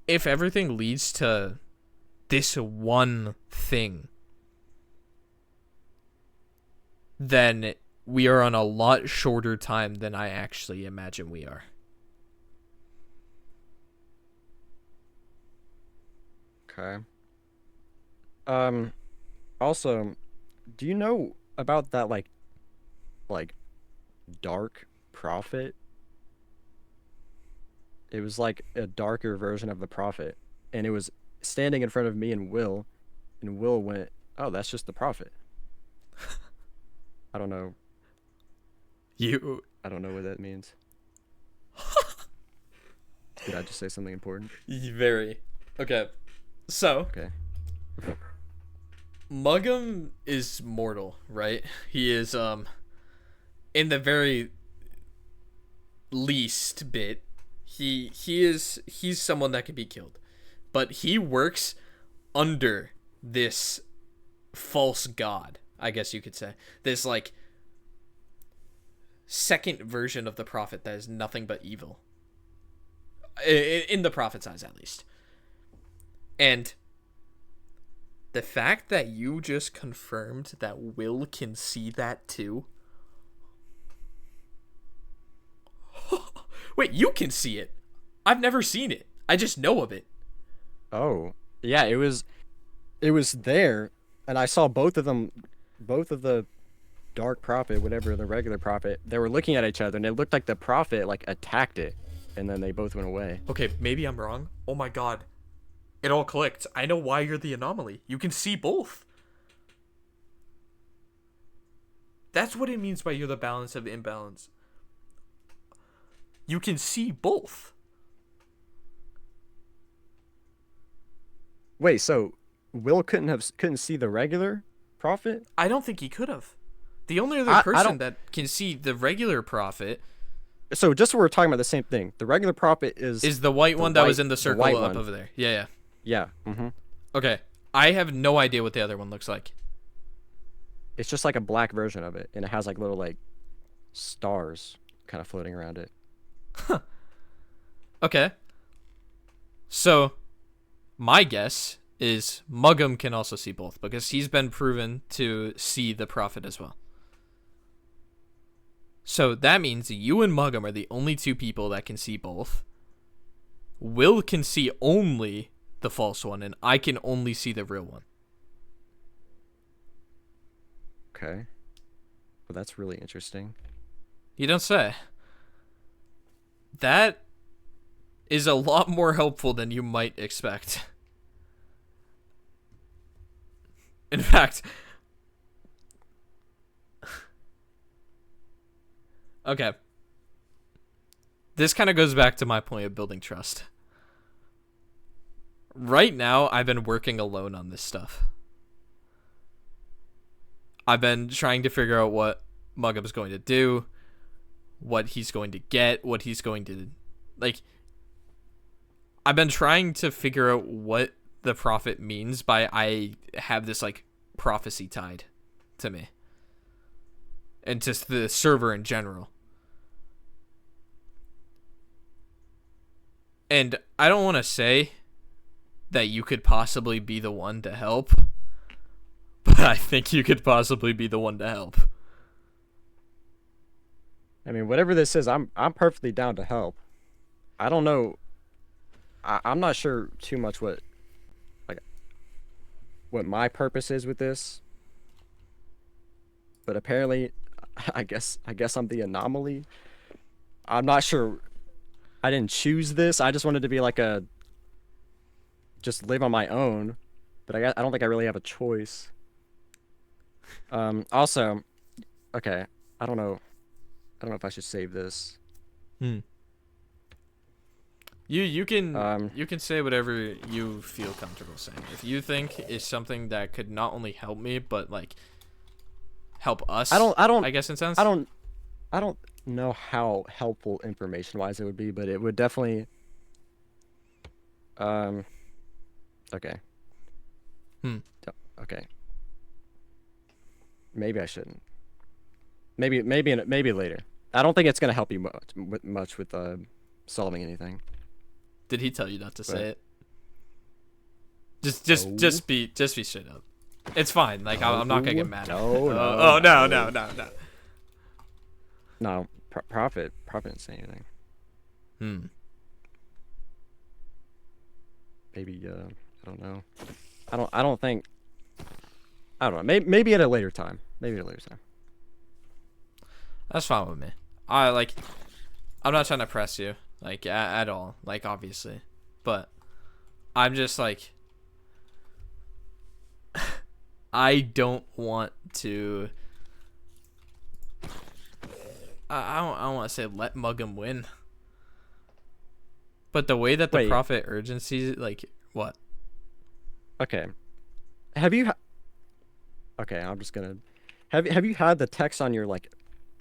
If everything leads to this one thing, then we are on a lot shorter time than I actually imagine we are.
Okay. Also, do you know about that like dark prophet? It was like a darker version of the prophet, and it was standing in front of me and Will went, "Oh, that's just the prophet." I don't know. I don't know what that means. Did I just say something important?
Very. Okay. So,
Okay.
Mugham is mortal, right? He is, in the very least bit, he's someone that can be killed. But he works under this false god, I guess you could say. This, like, second version of the prophet that is nothing but evil. In the prophet's eyes, at least. And the fact that you just confirmed that Will can see that too. Wait, you can see it? I've never seen it. I just know of it.
Oh, yeah, it was there, and I saw both of them, both of the dark prophet, whatever, the regular prophet. They were looking at each other, and it looked like the prophet like attacked it, and then they both went away.
Okay, maybe I'm wrong. Oh my god. It all clicked. I know why you're the anomaly. You can see both. That's what it means by you're the balance of imbalance. You can see both.
Wait, so Will couldn't see the regular prophet?
I don't think he could have. The only other
I
person
don't-
that can see the regular prophet
So just so we're talking about the same thing. The regular prophet
is the white one that was in the circle
white
up
one.
over there. Yeah.
Yeah. Mm-hmm.
Okay. I have no idea what the other one looks like.
It's just like a black version of it, and it has like little like stars kind of floating around it.
Okay. So, my guess is Mugham can also see both because he's been proven to see the prophet as well. So that means you and Mugham are the only two people that can see both. Will can see only the false one, and I can only see the real one.
Okay. Well, that's really interesting.
You don't say. That is a lot more helpful than you might expect. In fact, okay. This kind of goes back to my point of building trust. Right now, I've been working alone on this stuff. I've been trying to figure out what Mugham's going to do, what he's going to get, what he's going to... Like, I've been trying to figure out what the prophet means by I have this, like, prophecy tied to me. And just the server in general. And I don't want to say that you could possibly be the one to help, but I think you could possibly be the one to help.
I mean, whatever this is, I'm perfectly down to help. I don't know. I'm not sure too much what my purpose is with this. But apparently, I guess I'm the anomaly. I'm not sure. I didn't choose this. I just wanted to be like just live on my own. But I don't think I really have a choice. Also, okay, I don't know if I should save this.
You can say whatever you feel comfortable saying. If you think it's something that could not only help me but like help us, I guess in sense.
I don't know how helpful information wise it would be, but it would definitely okay. Okay. Maybe I shouldn't. Maybe later. I don't think it's gonna help you much with solving anything.
Did he tell you not to say it?
No.
Just be straight up. It's fine. Like I'm not gonna get mad.
No,
Oh no.
No, Prophet didn't say anything.
Hmm.
Maybe I don't know. I don't think. I don't know. Maybe at a later time. Maybe at a later time.
That's fine with me. I'm not trying to press you like at all. Like obviously, but I'm just like I don't want to. I don't want to say let Muggum win. But the way that the
Wait.
Prophet urgency, like what?
Okay. Have you? Okay, I'm just gonna. Have you had the text on your like,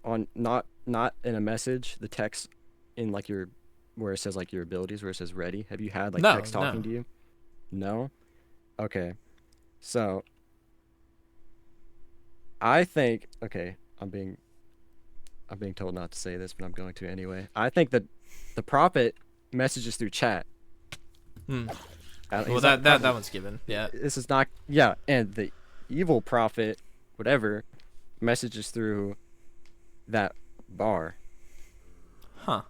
on not in a message, the text in like your, where it says like your abilities, where it says ready? Have you had like
No,
text talking
no.
to you? No. Okay. So. I think I'm being told not to say this, but I'm going to anyway. I think that the Prophet messages through chat.
Hmm.
He's
Well,
not
that one's given. Yeah.
This is not, yeah, and the evil Prophet, whatever, messages through that bar.
Huh.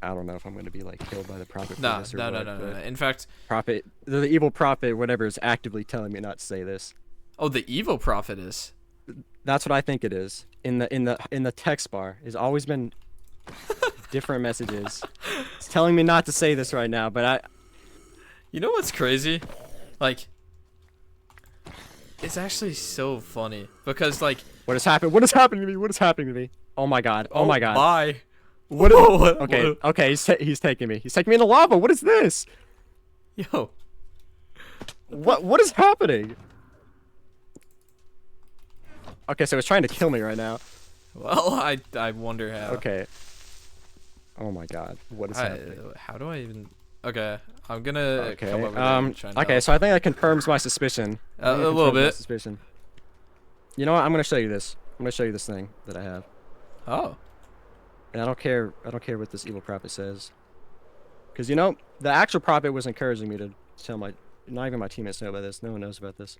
I don't know if I'm going to be like killed by the Prophet for
No.
this or what,
No.
but
In fact,
Prophet, the evil Prophet, whatever, is actively telling me not to say this.
oh, the evil Prophet is.
That's what I think it is. In the text bar, has always been different messages. It's telling me not to say this right now, but
You know what's crazy? Like, it's actually so funny because like.
what has happened? What is happening to me? What is happening to me? Oh my god! Oh my god!
Bye.
What?
Whoa,
Okay,
what-
okay. He's taking me. He's taking me into lava. What is this?
Yo.
What is happening? Okay, so it's trying to kill me right now.
Well, I wonder how.
Okay. Oh my god, what is happening?
How do I even? Okay, I'm gonna
Okay.
come over there and try and
Okay,
help.
so I think that confirms my suspicion. I
A
think it
little
confirms my
bit.
suspicion. You know what? I'm gonna show you this. I'm gonna show you this thing that I have,
Oh.
and I don't care. I don't care what this evil prophet says, because you know the actual prophet was encouraging me to tell my. Not even my teammates know about this. No one knows about this.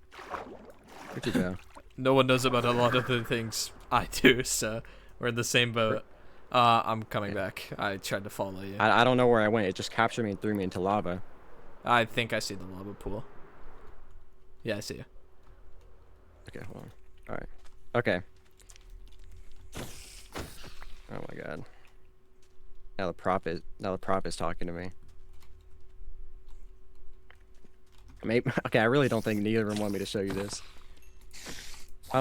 Where'd you go?
No one knows about a lot of the things I do, so we're in the same boat. I'm coming back. I tried to follow you.
I don't know where I went. It just captured me and threw me into lava.
I think I see the lava pool. Yeah, I see you.
Okay, hold on. All right. Okay. Oh my god. Now the prophet's talking to me. Maybe. Okay, I really don't think neither of them want me to show you this. I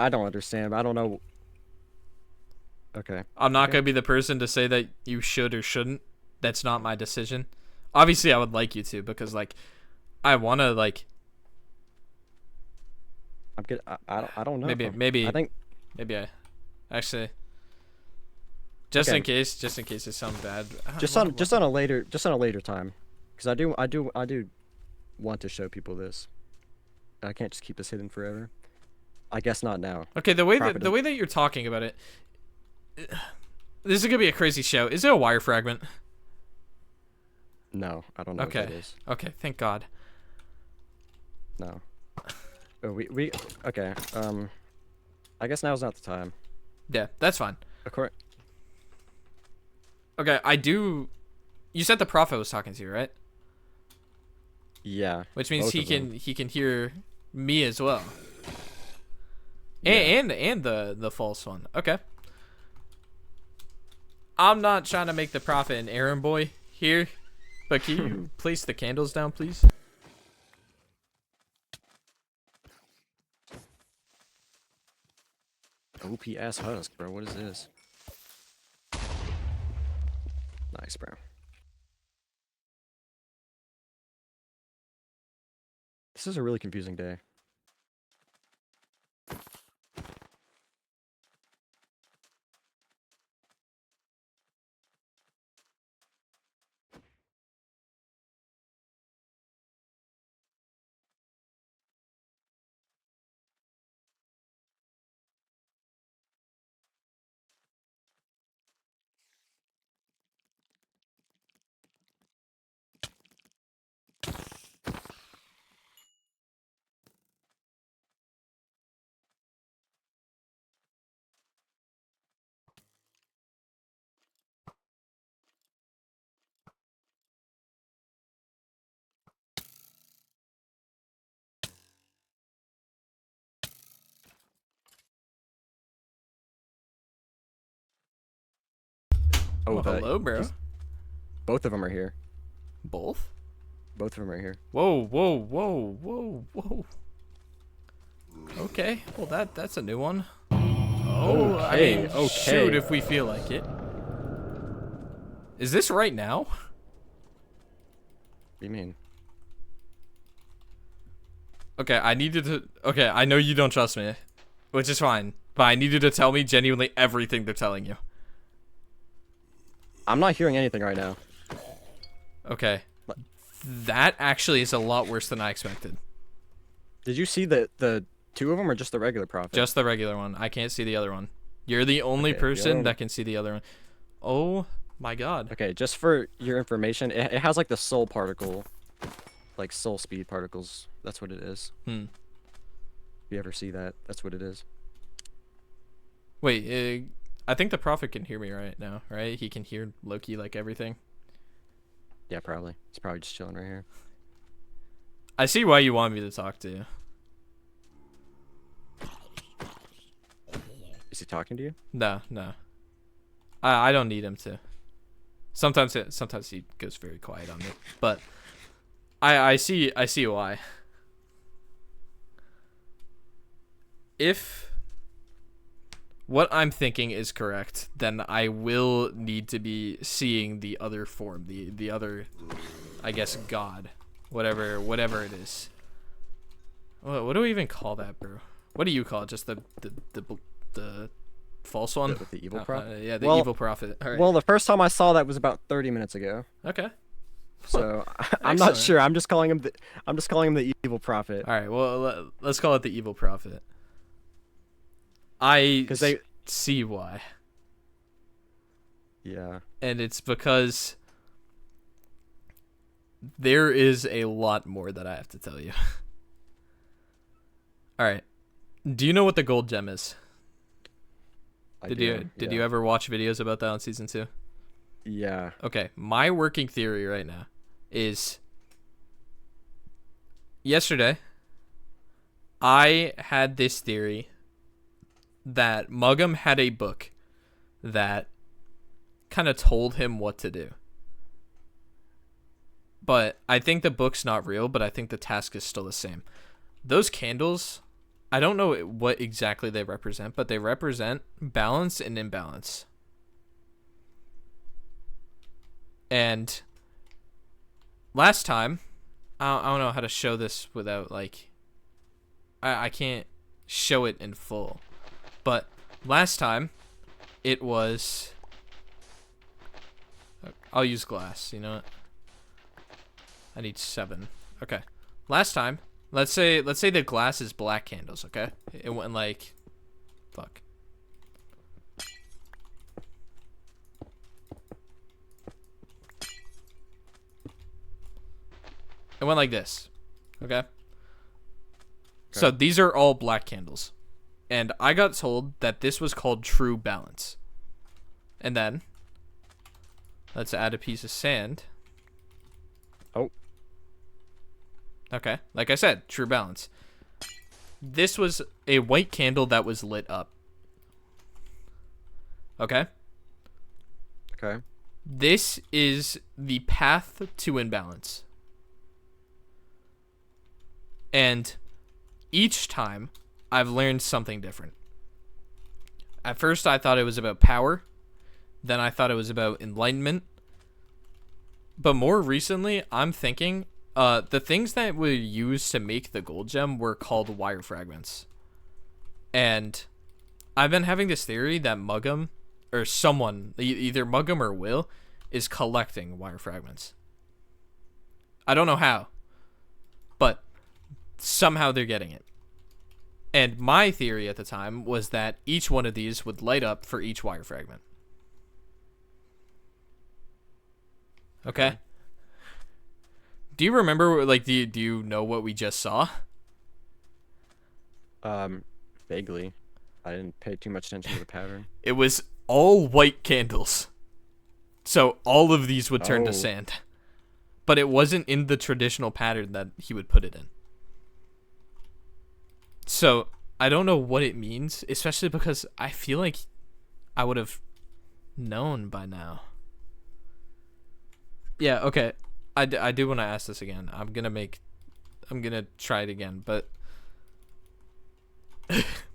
don't understand. I don't know. Okay.
I'm not
Okay.
gonna be the person to say that you should or shouldn't. That's not my decision. Obviously, I would like you to because like, I wanna like
I'm good. I don't know.
maybe
I think.
maybe I actually just
Okay.
in case it sounds bad.
Just on a later time, because I do want to show people this. I can't just keep this hidden forever. I guess not now.
Okay, the way
Prophet
that you're talking about it, this is gonna be a crazy show. Is it a wire fragment?
No, I don't know what
Okay.
that is.
Okay, thank God.
No. Oh, we okay. I guess now's not the time.
Yeah, that's fine.
Of course.
Okay, I do. You said the prophet was talking to you, right?
Yeah.
Which means
both
he
of them.
can hear me as well.
Yeah.
And the false one. Okay. I'm not trying to make the prophet an errand boy here, but can you place the candles down, please?
OPS husk, bro. What is this? Nice, bro. This is a really confusing day. Oh,
Oh, hello, bro.
Both of them are here.
Both?
Both of them are here.
Whoa, whoa, whoa, whoa, whoa. Okay, well that's a new one. Oh, I mean,
Okay,
shoot
okay.
if we feel like it. Is this right now?
What do you mean?
Okay, I needed to. Okay, I know you don't trust me, which is fine. But I need you to tell me genuinely everything they're telling you.
I'm not hearing anything right now.
Okay. That actually is a lot worse than I expected.
Did you see the two of them or just the regular prophet?
Just the regular one. I can't see the other one. You're the only
Okay, the
person
other one-
that can see the other one. Oh my god.
Okay, just for your information, it has like the soul particle, like soul speed particles. That's what it is.
Hmm.
If you ever see that, that's what it is.
Wait, I think the prophet can hear me right now, right? He can hear Loki like everything.
Yeah, probably. It's probably just chilling right here.
I see why you want me to talk to you.
Is he talking to you?
No, no. I don't need him to. Sometimes he goes very quiet on me, but I see why. If what I'm thinking is correct, then I will need to be seeing the other form, the other, I guess, god, whatever it is. What do we even call that, bro? What do you call it? Just the false one?
The evil prophet?
Yeah, the
Well-
evil prophet. All right.
Well, the first time I saw that was about 30 minutes ago.
Okay.
So I'm not
Excellent.
sure. I'm just calling him the evil prophet.
All right. Well, let's call it the evil prophet. I
'Cause they-
see why,
Yeah.
and it's because there is a lot more that I have to tell you. All right. Do you know what the gold gem is?
I
Did
do,
you ever watch videos about that on season 2?
Yeah.
Okay, my working theory right now is yesterday I had this theory that Mugham had a book that kind of told him what to do. But I think the book's not real, but I think the task is still the same. Those candles, I don't know what exactly they represent, but they represent balance and imbalance. And last time, I don't know how to show this without, like, I can't show it in full. But last time, it was, I'll use glass, you know what? I need 7. Okay. Last time, let's say the glass is black candles, okay? It went like, fuck. It went like this, okay? So these are all black candles. And I got told that this was called true balance. And then, let's add a piece of sand.
Oh.
Okay, like I said, true balance. This was a white candle that was lit up. Okay?
Okay.
This is the path to imbalance. And each time, I've learned something different. At first, I thought it was about power. Then I thought it was about enlightenment. But more recently, I'm thinking the things that were used to make the gold gem were called wire fragments. And I've been having this theory that Mugham, or someone, either Mugham or Will, is collecting wire fragments. I don't know how, but somehow they're getting it. And my theory at the time was that each one of these would light up for each wire fragment. Okay? Do you remember, like, do you know what we just saw?
Vaguely. I didn't pay too much attention to the pattern.
It was all white candles. So all of these would turn to
Oh.
sand. But it wasn't in the traditional pattern that he would put it in. So I don't know what it means, especially because I feel like I would have known by now. Yeah, okay. I do want to ask this again. I'm gonna try it again, but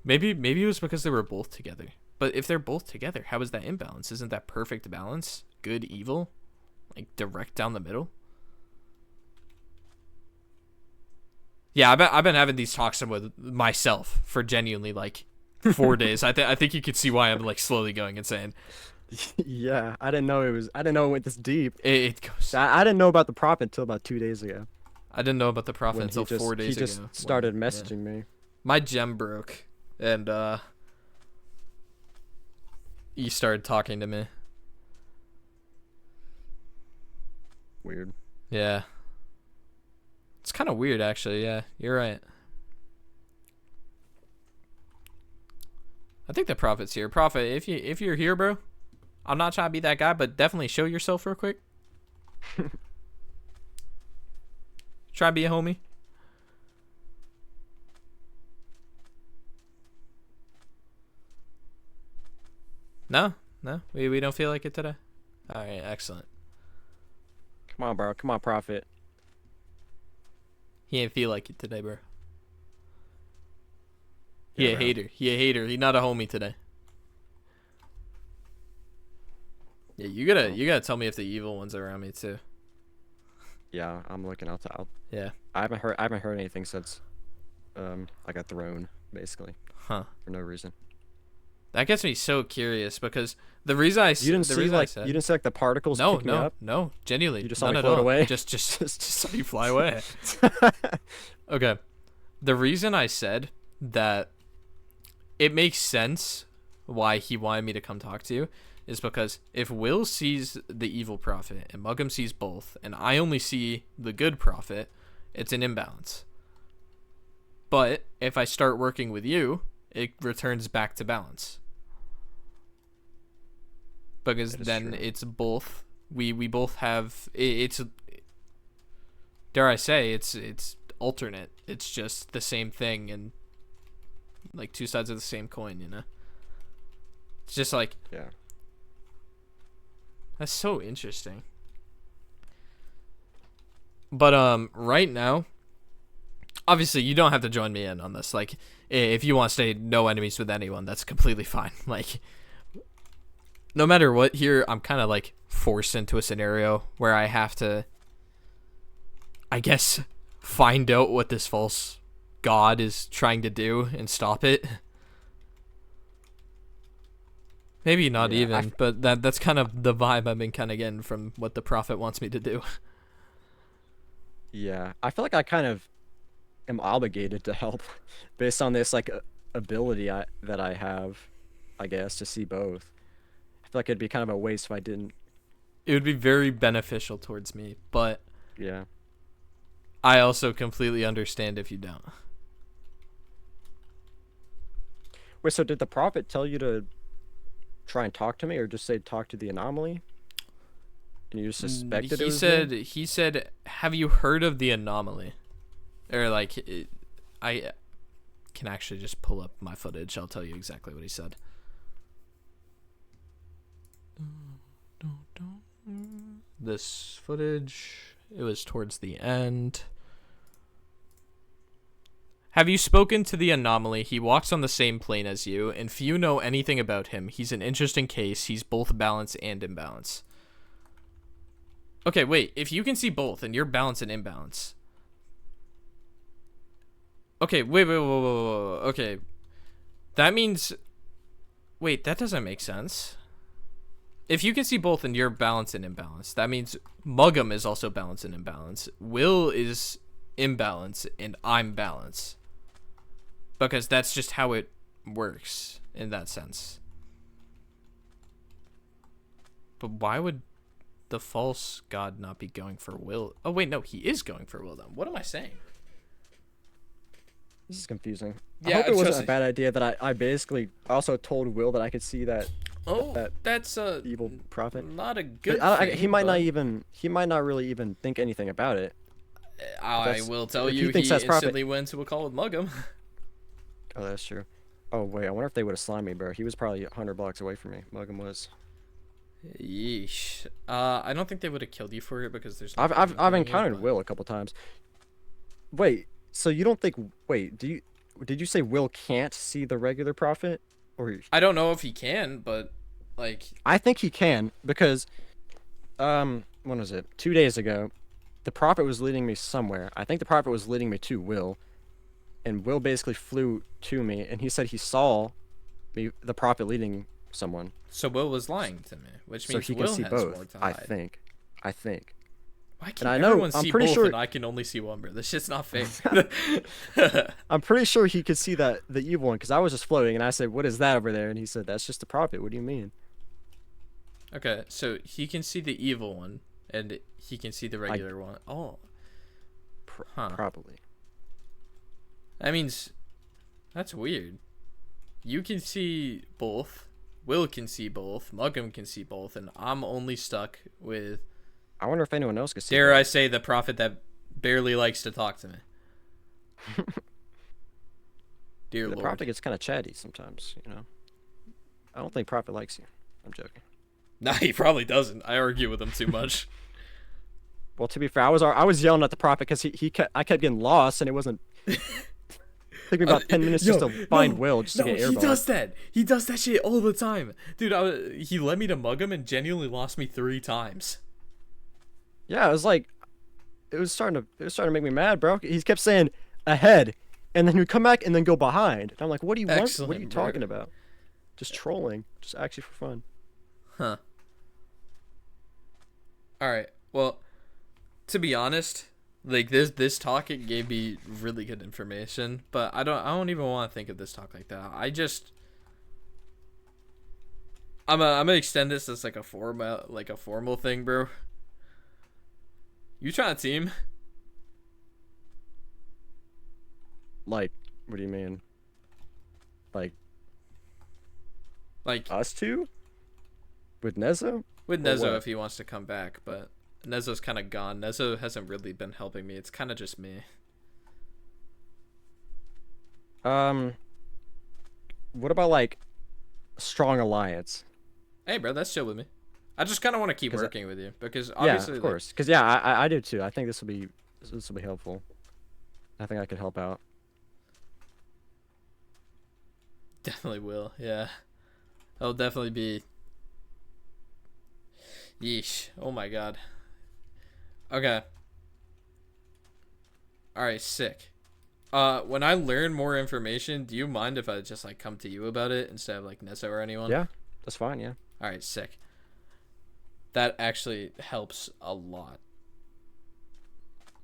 maybe it was because they were both together. But if they're both together, how is that imbalance? Isn't that perfect balance? Good, evil, like direct down the middle. Yeah, I've been having these talks with myself for genuinely like 4 days. I think you could see why I'm like slowly going insane.
Yeah, I didn't know it went this deep.
It goes.
I didn't know about the prophet until about 2 days ago.
I didn't know about the prophet
When
until 4 days
he just
ago.
started
Yeah.
messaging me.
My gem broke, and he started talking to me.
Weird.
Yeah. It's kind of weird, actually. Yeah, you're right. I think the prophet's here. Prophet, if you're here, bro, I'm not trying to be that guy, but definitely show yourself real quick. Try to be a homie. No, we don't feel like it today. All right, excellent.
Come on, bro. Come on, prophet.
He ain't feel like it today, bro.
Yeah,
He a
bro.
hater. He a hater. He not a homie today. Yeah, you gotta tell me if the evil ones are around me too.
Yeah, I'm looking out.
Yeah.
I haven't heard anything since I got thrown basically
Huh.
for no reason.
That gets me so curious because the reason I
You didn't see like the particles pick me up.
no, genuinely,
You just saw
none
me
at
float
all.
away?
Just saw you fly away. Okay, the reason I said that it makes sense why he wanted me to come talk to you is because if Will sees the evil prophet and Muggum sees both, and I only see the good prophet, it's an imbalance. But if I start working with you, it returns back to balance. Because
That is
then
true.
it's both. We both have. It's. Dare I say it's alternate. It's just the same thing and like two sides of the same coin. You know. It's just like
Yeah.
that's so interesting. But right now, obviously you don't have to join me in on this. Like, if you want to stay no enemies with anyone, that's completely fine. Like, no matter what, here I'm kind of like forced into a scenario where I have to, I guess, find out what this false god is trying to do and stop it. Maybe not
Yeah,
even, but that's kind of the vibe I've been kind of getting from what the prophet wants me to do.
Yeah. I feel like I kind of am obligated to help based on this like ability that I have, I guess, to see both. I feel like it'd be kind of a waste if I didn't.
It would be very beneficial towards me, but
Yeah.
I also completely understand if you don't.
Wait, so did the prophet tell you to try and talk to me, or just say talk to the anomaly? And you just suspected it was me?
He said, have you heard of the anomaly? Or like, I can actually just pull up my footage. I'll tell you exactly what he said. This footage, it was towards the end. Have you spoken to the anomaly? He walks on the same plane as you, and if you know anything about him, he's an interesting case. He's both balance and imbalance. Okay, wait. If you can see both, and you're balance and imbalance. Okay, wait. Okay. That means... Wait, that doesn't make sense. If you can see both and you're balance and imbalance, that means Muggum is also balance and imbalance. Will is imbalance, and I'm balance. Because that's just how it works in that sense. But why would the false god not be going for Will? Oh, wait, no, he is going for Will, then. What am I saying?
This is confusing.
Yeah,
I hope it
trust
wasn't
me.
a bad idea that I basically also told Will that I could see that
Oh,
that
that's
evil prophet.
not a good
But
thing.
he might not
but
even he might not really even think anything about it.
I
that's-
will tell
if he
you, he
thinks that's prophet-
instantly went to a call with Muggum.
Oh, that's true. Oh wait, I wonder if they would have slimed me, bro. He was probably 100 blocks away from me. Muggum was.
Yeesh. I don't think they would have killed you for it because there's. no
I've
point
I've
in
I've
killing you,
encountered
but-
Will a couple times. Wait, so you don't think? Wait, did you say Will can't see the regular prophet? Or
I don't know if he can, but like,
I think he can because, when was it? 2 days ago, the prophet was leading me somewhere. I think the prophet was leading me to Will, and Will basically flew to me, and he said he saw me, the prophet leading someone.
so Will was lying to me, which
So
means
he can
Will
see
has
both.
more to
I
hide.
think.
Why can't
I know-
everyone
I'm
see
pretty
both
sure-
and I can only see one, bro? This shit's not fair.
I'm pretty sure he could see the evil one because I was just floating, and I said, "What is that over there?" And he said, "That's just the prophet." What do you mean?
Okay, so he can see the evil one, and he can see the regular one. Oh, Huh.
Probably.
that means that's weird. You can see both. Will can see both. Mugham can see both, and I'm only stuck with,
I wonder if anyone else could see.
dare
that.
I say, the prophet that barely likes to talk to me. Dear
The
Lord.
prophet gets kind of chatty sometimes, you know. I don't think prophet likes you. I'm joking.
Nah, he probably doesn't. I argue with him too much.
Well, to be fair, I was yelling at the prophet because I kept getting lost, and it wasn't. Took me about 10 minutes just to find Will just to get
he
airball.
does that. He does that shit all the time, dude. He led me to Mugham and genuinely lost me 3 times.
Yeah, it was like, it was starting to make me mad, bro. He kept saying ahead, and then he'd come back and then go behind. And I'm like, what do you want? What are
Excellent,
you
bro.
talking about? Just trolling, just actually for fun.
Huh. All right. Well, to be honest, like this talk, it gave me really good information, but I don't even want to think of this talk like that. I'm gonna extend this as like a formal thing, bro. You trying to team?
Like, what do you mean? Like
Like
us two? With Nezo?
with
or
Nezo
what?
if he wants to come back, but Nezo's kind of gone. Nezo hasn't really been helping me. It's kind of just me.
What about like a strong alliance?
Hey, bro, that's chill with me. I just kind of want to keep
'Cause
working with you because obviously,
Yeah, of
like,
course. Because yeah, I do too. I think this will be helpful. I think I could help out.
definitely will. Yeah, that'll definitely be. Yeesh. Oh my god. Okay. Alright, sick. When I learn more information, do you mind if I just like come to you about it instead of like Nesso or anyone?
Yeah, that's fine. Yeah.
Alright, sick. That actually helps a lot.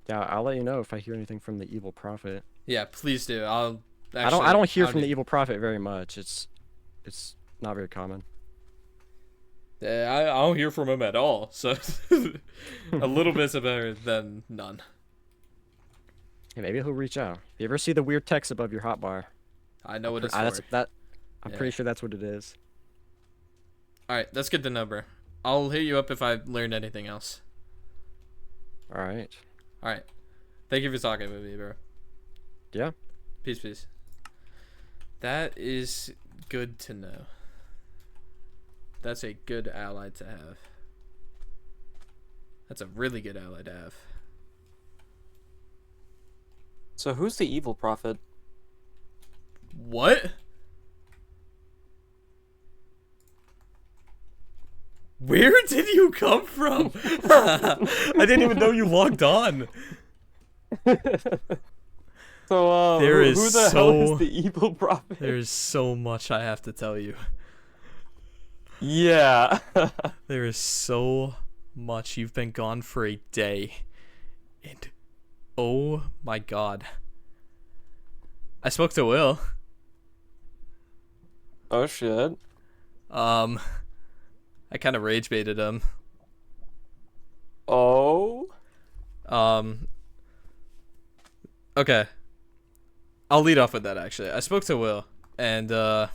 Yeah, I'll let you know if I hear anything from the evil prophet.
Yeah, please do. I'll
I
actually,
don't hear
I'll
from
do-
the evil prophet very much. It's not very common.
I don't hear from him at all, so a little bit's better than none.
Yeah, maybe he'll reach out. If you ever see the weird text above your hotbar,
I know what it's
that's
for.
that. I'm
Yeah.
pretty sure that's what it is.
Alright, that's good to know, bro. I'll hit you up if I learned anything else.
All right.
Alright. Thank you for talking with me, bro.
Yeah.
Peace, peace. That is good to know. That's a good ally to have. That's a really good ally to have.
So who's the evil prophet?
What? Where did you come from? I didn't even know you logged on.
So
There
who
is
the hell
so-
is the evil prophet?
There's so much I have to tell you.
Yeah.
There is so much. You've been gone for a day. And oh my god. I spoke to Will.
Oh shit.
I kind of rage baited him.
Oh.
Okay. I'll lead off with that actually. I spoke to Will and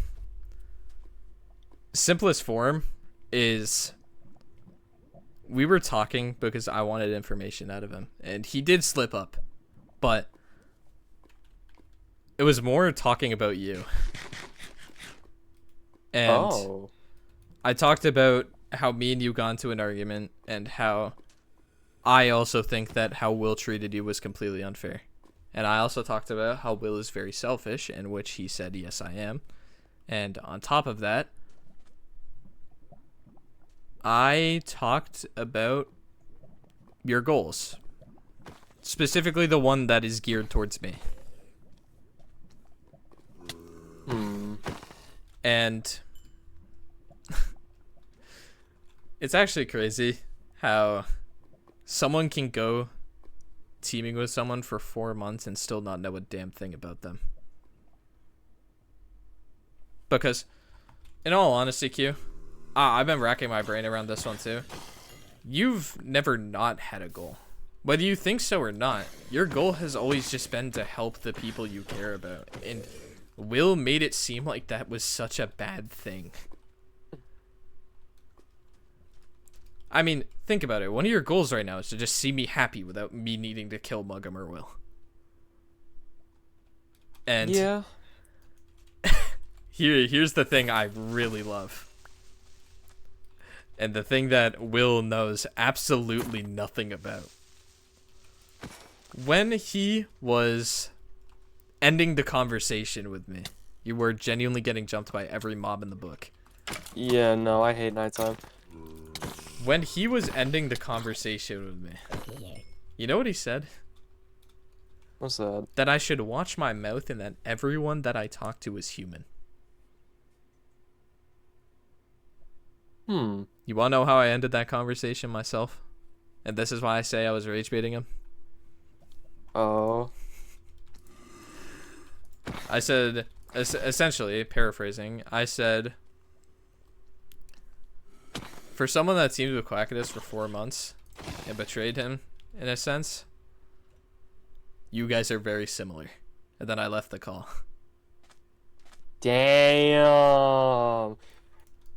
simplest form is we were talking because I wanted information out of him and he did slip up. But it was more talking about you. And
Oh.
I talked about how me and you got into an argument, and how I also think that how Will treated you was completely unfair. And I also talked about how Will is very selfish, in which he said, yes, I am. And on top of that, I talked about your goals. Specifically the one that is geared towards me. And it's actually crazy how someone can go teaming with someone for 4 months and still not know a damn thing about them. Because, in all honesty, Q, I've been racking my brain around this one too. You've never not had a goal. Whether you think so or not, your goal has always just been to help the people you care about. And Will made it seem like that was such a bad thing. I mean, think about it. One of your goals right now is to just see me happy without me needing to kill Muggum or Will. And
Yeah.
here's the thing I really love. And the thing that Will knows absolutely nothing about. When he was ending the conversation with me, you were genuinely getting jumped by every mob in the book.
Yeah, no, I hate nighttime.
When he was ending the conversation with me, you know what he said?
What's that?
That I should watch my mouth and that everyone that I talk to is human. You want to know how I ended that conversation myself? And this is why I say I was rage baiting him.
Oh.
I said, essentially, paraphrasing, I said, for someone that teamed with Quackidus for 4 months and betrayed him, in a sense, you guys are very similar. And then I left the call.
Damn.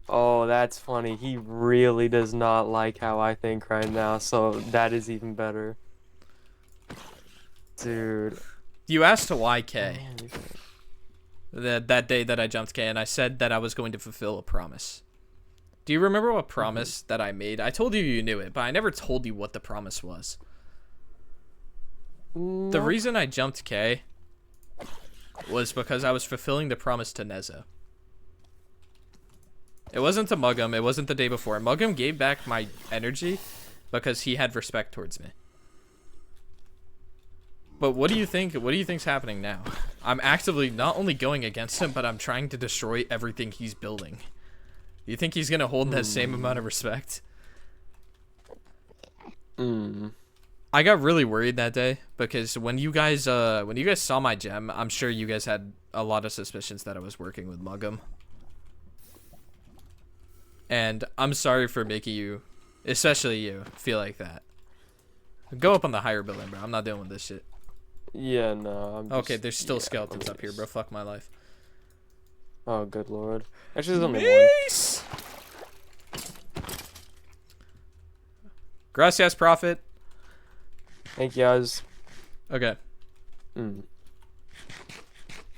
Oh, that's funny. He really does not like how I think right now, so that is even better. Dude.
You asked to why K. That day that I jumped K, and I said that I was going to fulfill a promise. Do you remember what promise that I made? I told you knew it, but I never told you what the promise was.
No.
The reason I jumped K was because I was fulfilling the promise to Nezo. It wasn't to Muggum. It wasn't the day before. Muggum gave back my energy because he had respect towards me. But what do you think? What do you think's happening now? I'm actively not only going against him, but I'm trying to destroy everything he's building. Do you think he's gonna hold that same amount of respect? I got really worried that day because when you guys saw my gem, I'm sure you guys had a lot of suspicions that I was working with Muggum. And I'm sorry for making you, especially you, feel like that. Go up on the higher building, bro. I'm not dealing with this shit.
Yeah, no. I'm just,
Okay, there's still skeletons up here, bro. Fuck my life.
Oh, good lord. Actually, there's only one.
Peace! Gracias, Prophet.
Thank you, guys.
Okay.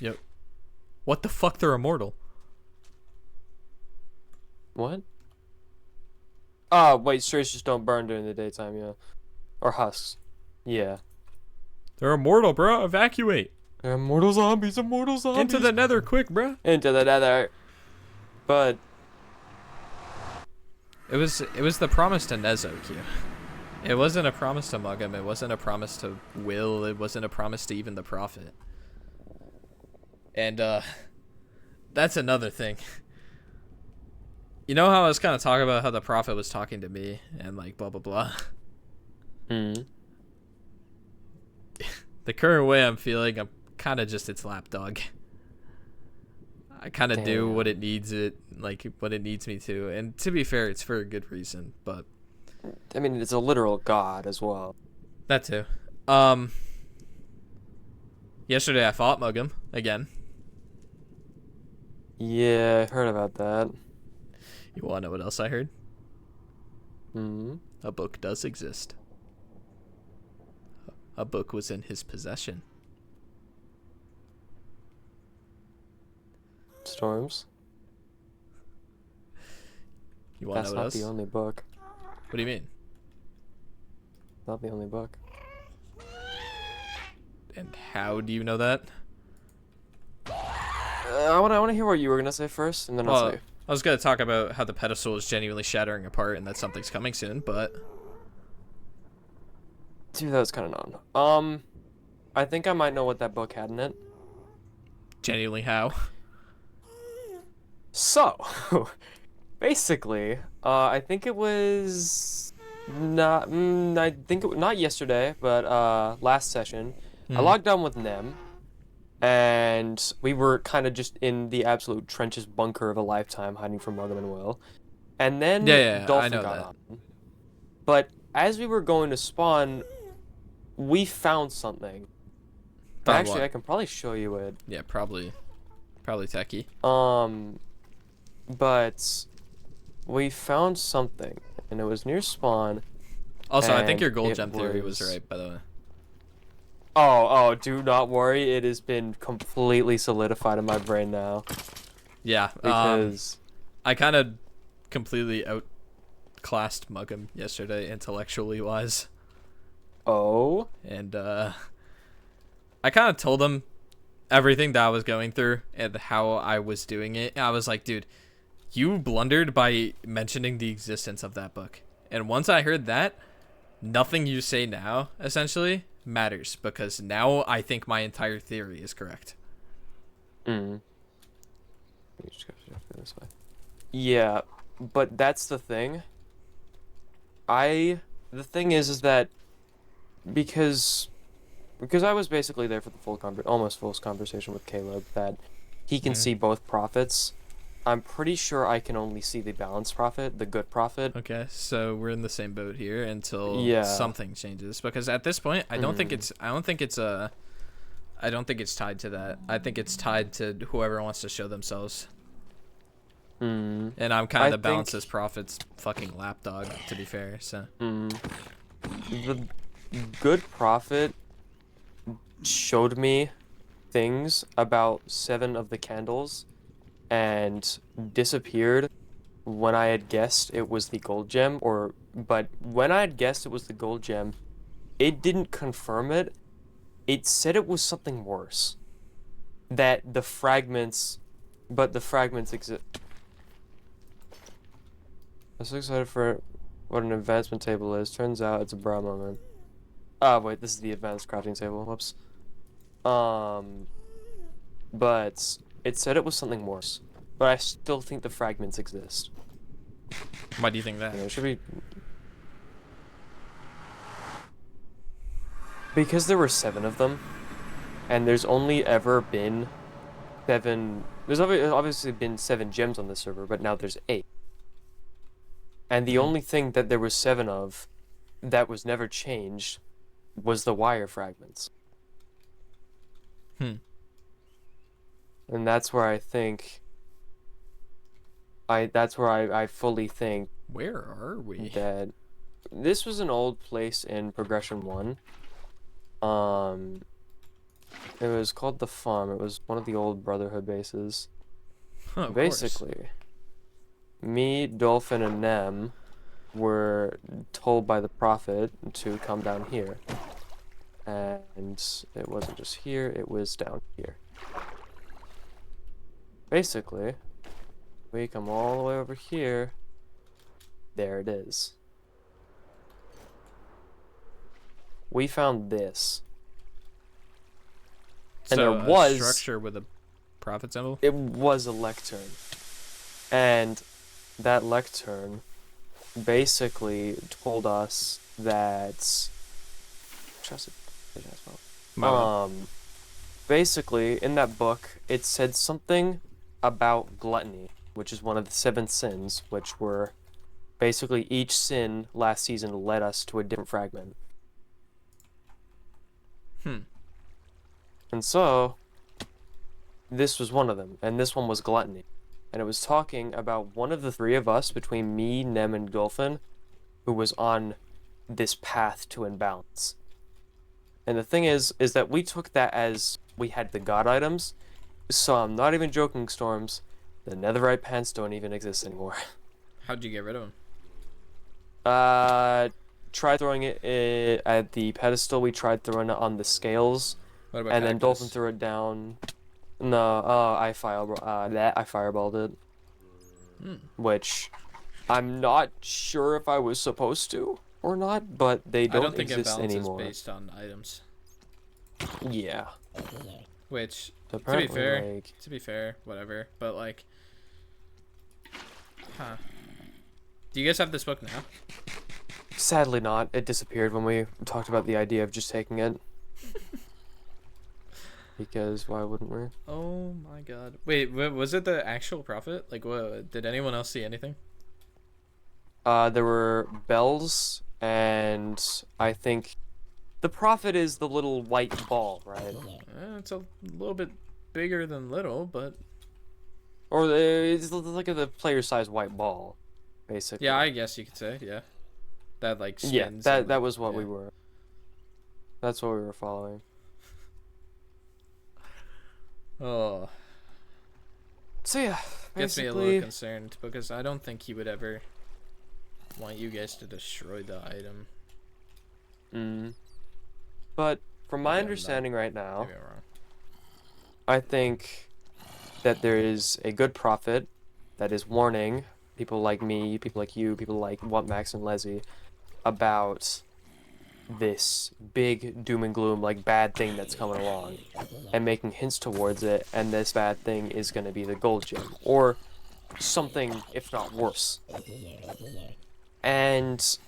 Yep. What the fuck? They're immortal.
What? Oh, wait, strays just don't burn during the daytime, yeah. Or husks. Yeah.
They're immortal, bro. Evacuate.
They're immortal zombies, immortal zombies.
Into the nether, quick, bro.
Into the nether. But
It was the promise to Nezo, Q. It wasn't a promise to Muggum. It wasn't a promise to Will. It wasn't a promise to even the Prophet. And, that's another thing. You know how I was kind of talking about how the Prophet was talking to me and, like, blah, blah, blah? The current way I'm feeling, I'm kind of just its lapdog. I kind of do what it needs what it needs me to. And to be fair, it's for a good reason, but
I mean, it's a literal god as well.
that too. Yesterday I fought Muggum again.
Yeah, I heard about that.
You want to know what else I heard? A book does exist. A book was in his possession.
Stormz?
You want to
That's
know what
not the
else?
only book.
What do you mean?
Not the only book.
And how do you know that?
I want to hear what you were gonna say first, and then I'll
Well,
say.
I was gonna talk about how the pedestal is genuinely shattering apart and that something's coming soon, but
Dude, that was kind of known. I think I might know what that book had in it.
genuinely how?
So, basically, I think it was not. I think not yesterday, but last session, I logged on with Nem, and we were kind of just in the absolute trenches bunker of a lifetime, hiding from Mugam and Will, and then
Yeah, I
Dolphin
know
got
that.
on. But as we were going to spawn, we found something.
Found
Actually,
what?
I can probably show you it.
Yeah, probably techie.
But we found something, and it was near spawn.
Also, I think
and
your gold
it
gem theory was
was-
right, by the way.
Oh, do not worry. It has been completely solidified in my brain now.
Yeah,
Because,
I kind of completely outclassed Mugam yesterday, intellectually wise,
oh,
and I kind of told him everything that I was going through and how I was doing it. I was like, dude, you blundered by mentioning the existence of that book. And once I heard that, nothing you say now, essentially, matters. Because now I think my entire theory is correct.
You just gotta go this way. Yeah, but that's the thing. The thing is that because I was basically there for the almost full conversation with Caleb, that he can see both prophets. I'm pretty sure I can only see the balanced prophet, the good prophet.
Okay, so we're in the same boat here until
Yeah.
something changes. Because at this point, I don't think it's tied to that. I think it's tied to whoever wants to show themselves. And I'm kind
I
of the balance
think-
as prophet's fucking lapdog, to be fair. So
The good prophet showed me things about 7 of the candles and disappeared when I had guessed it was the gold gem, but when I had guessed it was the gold gem, it didn't confirm it. It said it was something worse. That the fragments exist. I'm so excited for what an advancement table is. Turns out it's a bra moment. Ah, wait, this is the advanced crafting table. Whoops. But it said it was something worse. But I still think the fragments exist.
why do you think that?
You know, it should be... Because there were 7 of them, and there's only ever been 7... There's obviously been 7 gems on the server, but now there's 8. And the only thing that there was 7 of that was never changed was the wire fragments. And that's where I think... That's where I fully think
Where are we?
that this was an old place in Progression 1. It was called the Farm. It was one of the old Brotherhood bases.
Huh, of course.
Basically, me, Dolphin, and Nem were told by the Prophet to come down here. And it wasn't just here, it was down here. Basically, we come all the way over here. There it is. We found this. And
So
there was
a structure with a prophet symbol.
it was a lectern. And that lectern basically told us that
My bad.
basically in that book it said something about gluttony, which is one of the 7 sins, which were basically each sin last season led us to a different fragment. And so this was one of them, and this one was gluttony. And it was talking about one of the 3 of us, between me, Nem, and Dolphin, who was on this path to imbalance. And the thing is that we took that as we had the god items, so I'm not even joking, Stormz, the netherite pants don't even exist anymore.
How'd you get rid of him?
Tried throwing it at the pedestal. We tried throwing it on the scales,
What about
and then Dolphin
Cactus?
threw it down. No, I fireballed it, which I'm not sure if I was supposed to or not, but they
I
don't
don't think
exist
imbalance
anymore.
is based on items.
Yeah.
Which,
So
to be
apparently,
fair,
like,
whatever. But like, huh? Do you guys have this book now?
sadly not. It disappeared when we talked about the idea of just taking it. Because why wouldn't we?
Oh my god! Wait, was it the actual prophet? Like, what? Did anyone else see anything?
There were bells, and I think the prophet is the little white ball, right?
It's a little bit bigger than little, but
Or it's like the player-size white ball, basically.
yeah, I guess you could say, yeah. That like spins.
Yeah,
and,
that
like,
was what we
yeah.
were. That's what we were following.
Oh,
So yeah,
gets me a little
basically,
concerned because I don't think he would ever want you guys to destroy the item.
But from my
Maybe I'm not-
understanding right now,
Maybe I'm wrong.
I think that there is a good prophet that is warning people like me, people like you, people like Max and Leslie about this big doom and gloom, like bad thing that's coming along, and making hints towards it. And this bad thing is going to be the gold gem, or something, if not worse. And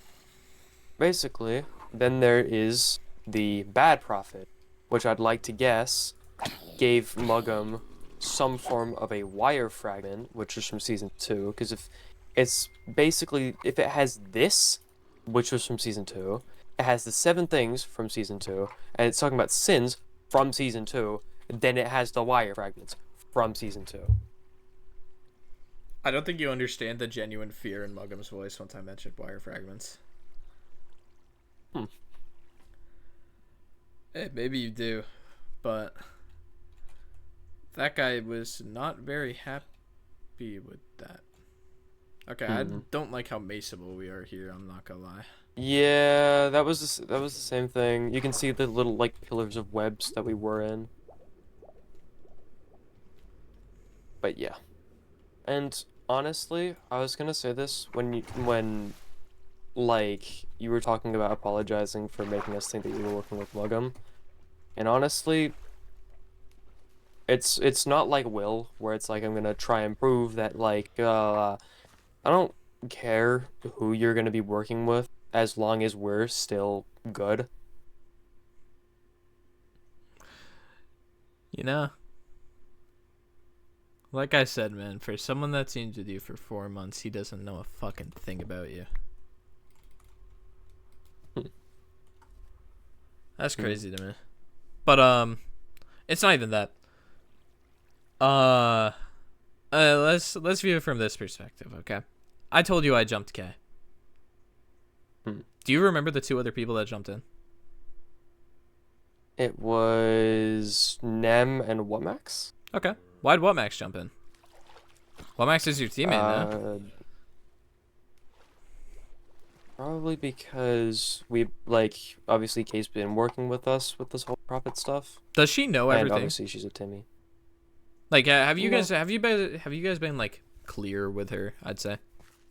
basically, then there is the bad prophet, which I'd like to guess gave Mugham some form of a wire fragment, which is from season 2. Because if it's basically, if it has this, which was from season 2, it has the 7 things from season 2, and it's talking about sins from season 2, then it has the wire fragments from season 2.
I don't think you understand the genuine fear in Mugham's voice once I mentioned wire fragments. Hey, maybe you do, but that guy was not very happy with that. Okay, I don't like how maceable we are here, I'm not gonna lie.
Yeah, that was the same thing. You can see the little like pillars of webs that we were in. But yeah. And honestly, I was gonna say this when like you were talking about apologizing for making us think that you were working with Mugham. And honestly, it's not like Will, where it's like I'm gonna try and prove that like I don't care who you're gonna be working with as long as we're still good.
You know, like I said, man, for someone that teamed with you for 4 months, he doesn't know a fucking thing about you. That's crazy to me. But it's not even that. Let's view it from this perspective, okay? I told you I jumped K. Do you remember the 2 other people that jumped in?
It was Nem and Whatmax?
Okay. Why'd Whatmax jump in? Whatmax is your teammate now.
Probably because we, like, obviously Kay's been working with us with this whole prophet stuff.
Does she know
And
everything?
obviously she's a Timmy.
Like, have you
No.
guys been like clear with her? I'd say.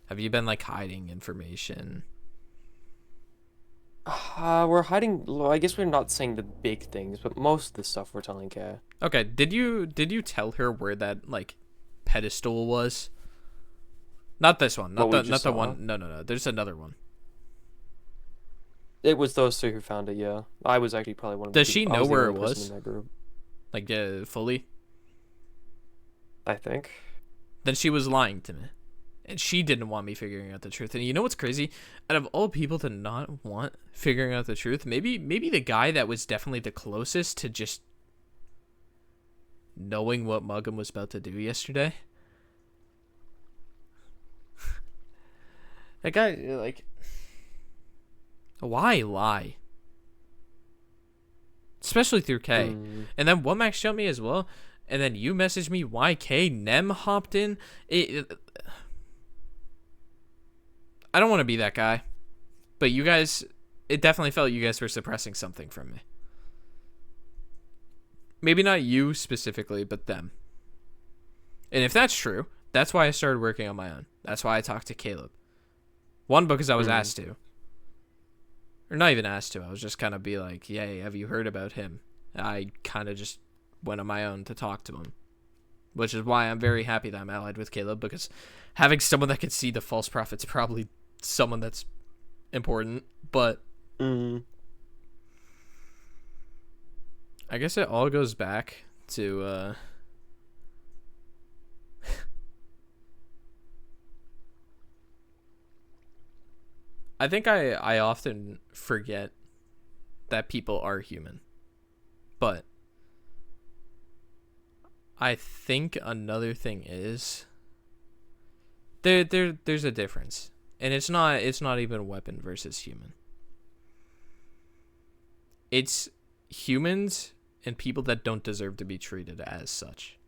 Have you been like hiding information?
We're hiding, well, I guess we're not saying the big things, but most of the stuff we're telling Kay.
Okay. Did you tell her where that like pedestal was? Not this one.
What
Not
we
the
just
one. No. There's another one.
It was those 3 who found it, yeah. I was actually probably one of the
Does she
people- I
know
was the
where
only
it
person
was?
in that group,
Like fully?
I think.
Then she was lying to me. And she didn't want me figuring out the truth. And you know what's crazy? Out of all people to not want figuring out the truth, maybe the guy that was definitely the closest to just knowing what Mugham was about to do yesterday. That guy, like, why lie? Especially through K. And then Womack showed me as well. And then you messaged me why K Nem hopped in. I don't want to be that guy, but you guys, it definitely felt you guys were suppressing something from me. Maybe not you specifically, but them. And if that's true, that's why I started working on my own. That's why I talked to Caleb. One, because I was asked to. Or not even asked to. I was just kind of be like, yay, have you heard about him? I kind of just went on my own to talk to him. Which is why I'm very happy that I'm allied with Caleb, because having someone that can see the false prophet's probably someone that's important. But I guess it all goes back to I think I often forget that people are human. But I think another thing is there's a difference. And it's not even weapon versus human. It's humans and people that don't deserve to be treated as such.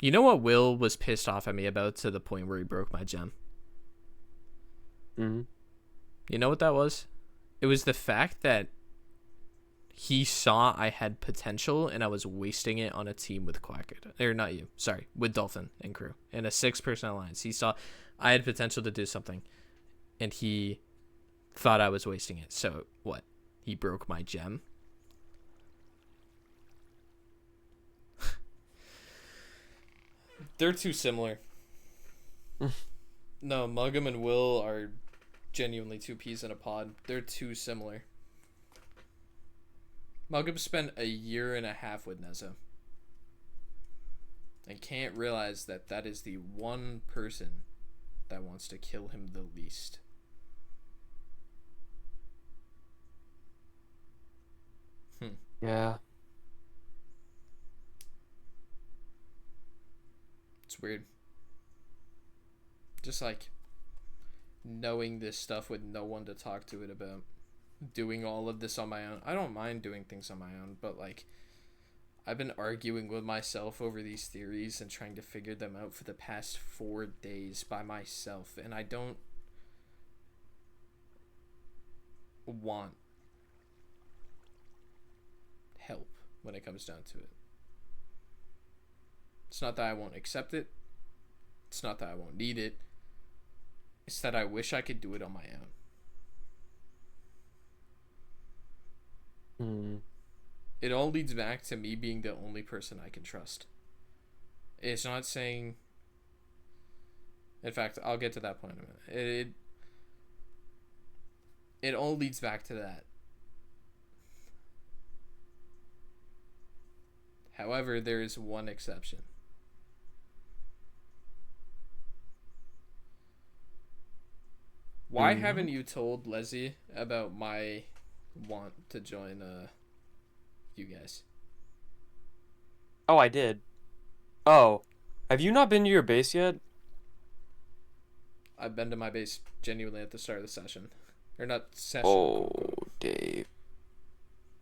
You know what Will was pissed off at me about to the point where he broke my gem?
Mm-hmm.
You know what that was? It was the fact that he saw I had potential and I was wasting it on a team with Quacker. Or not you, sorry, with Dolphin and crew. In a 6-person alliance. He saw I had potential to do something and he thought I was wasting it. So what? He broke my gem? They're too similar. No, Muggum and Will are genuinely two peas in a pod. They're too similar. Muggum spent a year and a half with Nezzo. And can't realize that that is the one person that wants to kill him the least.
Yeah.
It's weird. Just like knowing this stuff with no one to talk to it about. Doing all of this on my own. I don't mind doing things on my own, but like I've been arguing with myself over these theories and trying to figure them out for the past 4 days by myself, and I don't want help when it comes down to it. It's not that I won't accept it. It's not that I won't need it. It's that I wish I could do it on my own. It all leads back to me being the only person I can trust. It's not saying... In fact, I'll get to that point in a minute. It all leads back to that. However, there is one exception. Why haven't you told Leslie about my want to join you guys?
Oh, I did. Oh, have you not been to your base yet?
I've been to my base genuinely at the start of the session. Or not session.
Oh, Dave.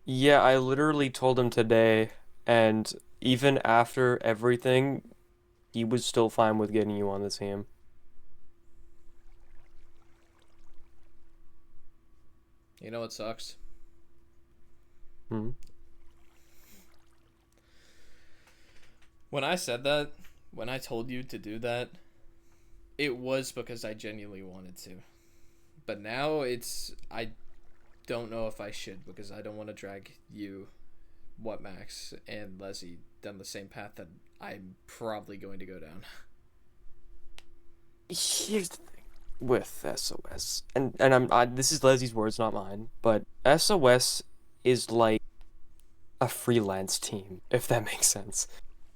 Yeah, I literally told him today, and even after everything, he was still fine with getting you on the team.
You know what sucks? When I said that, when I told you to do that, it was because I genuinely wanted to. But now I don't know if I should, because I don't want to drag you, Max, and Leslie down the same path that I'm probably going to go down.
Here's the thing with SOS, and this is Leslie's words, not mine, but SOS is like a freelance team, if that makes sense.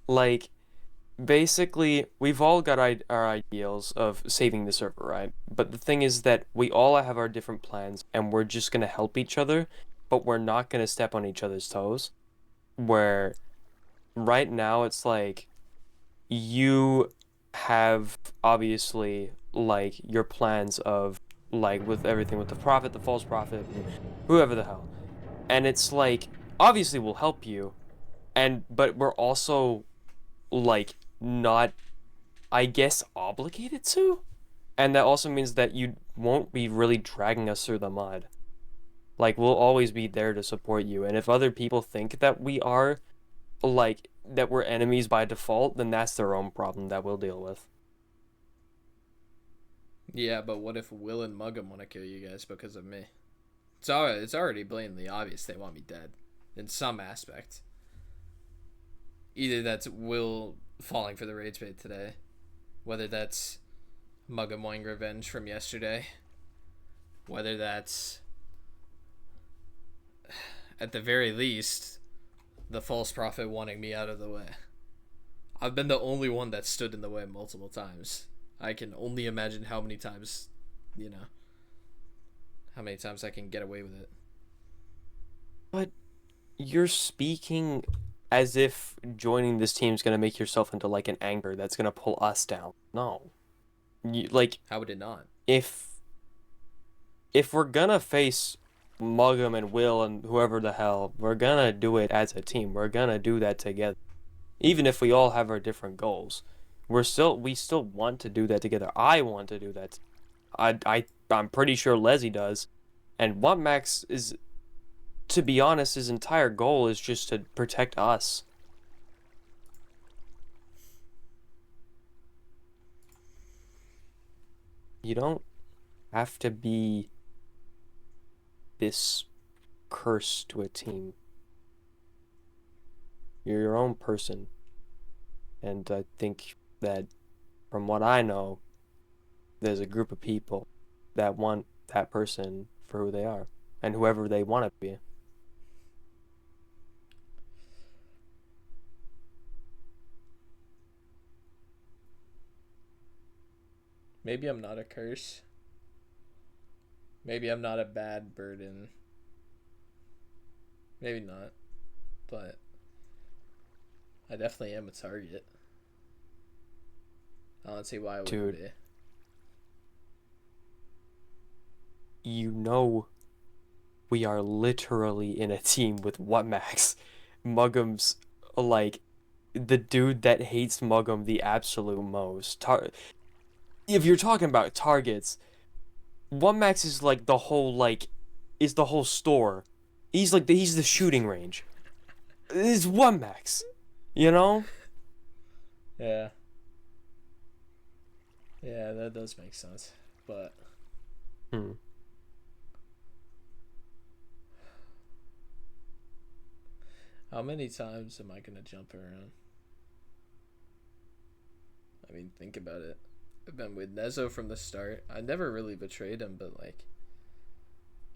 Like, basically, we've all got our ideals of saving the server, right? But the thing is that we all have our different plans, and we're just gonna help each other, but we're not gonna step on each other's toes. Where right now it's like you have obviously like your plans of like with everything with the prophet, the false prophet, and whoever the hell. And it's like obviously we'll help you, but we're also like not I guess, obligated to. And that also means that you won't be really dragging us through the mud. Like, we'll always be there to support you. And if other people think that we are, like, that we're enemies by default, then that's their own problem that we'll deal with.
Yeah, but what if Will and Muggum want to kill you guys because of me? It's already blatantly obvious they want me dead, in some aspect. Either that's Will falling for the rage bait today, whether that's Muggum wanting revenge from yesterday, whether that's, at the very least, the false prophet wanting me out of the way. I've been the only one that stood in the way multiple times. I can only imagine how many times, how many times I can get away with it.
But you're speaking as if joining this team is going to make yourself into, like, an anchor that's going to pull us down. No. Like,
How would it not?
if we're going to face Muggum and Will and whoever the hell, we're going to do it as a team. We're going to do that together. Even if we all have our different goals. We still want to do that together. I want to do that. I'm pretty sure Leslie does. And what Max is, to be honest, his entire goal is just to protect us. You don't have to be this curse to a team. You're your own person. And I think that, from what I know, there's a group of people that want that person for who they are and whoever they want to be.
Maybe I'm not a curse. Maybe I'm not a bad burden. Maybe not. But I definitely am a target. I don't see why I wouldn't
Dude.
be.
You know, we are literally in a team with what Max? Muggum's, like, the dude that hates Muggum the absolute most. If you're talking about targets, what Max is like the whole, is the whole store. He's the shooting range. It's one Max, you know?
Yeah. Yeah, that does make sense. But how many times am I gonna jump around? I mean, think about it. I've been with Nezo from the start. I never really betrayed him, but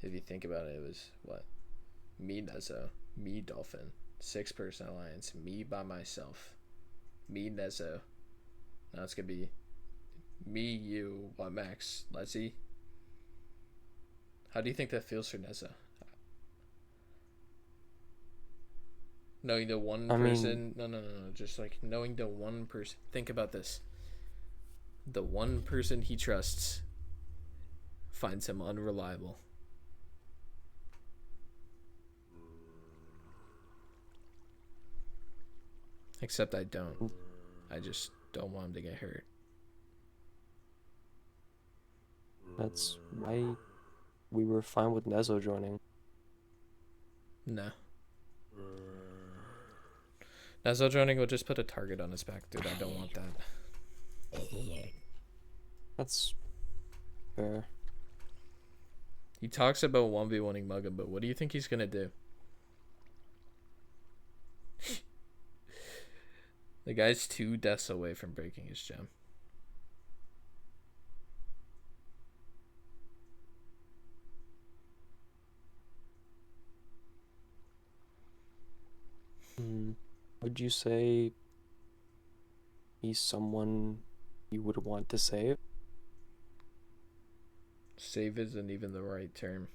if you think about it, it was what? Me, Nezo, me, Dolphin, 6-person alliance, me by myself, me, Nezo. Now it's gonna be me, you, what, Max, Leslie. How do you think that feels for Nezo? Knowing the one person. No. Just knowing the one person. Think about this. The one person he trusts finds him unreliable. Except I don't. I just don't want him to get hurt.
That's why we were fine with Nezo joining.
No. Nezo joining will just put a target on his back, dude. I don't want that.
That's fair.
He talks about 1v1ing Muggum, but what do you think he's gonna do? The guy's 2 deaths away from breaking his gem.
Would you say he's someone you would want to save?
Save isn't even the right term.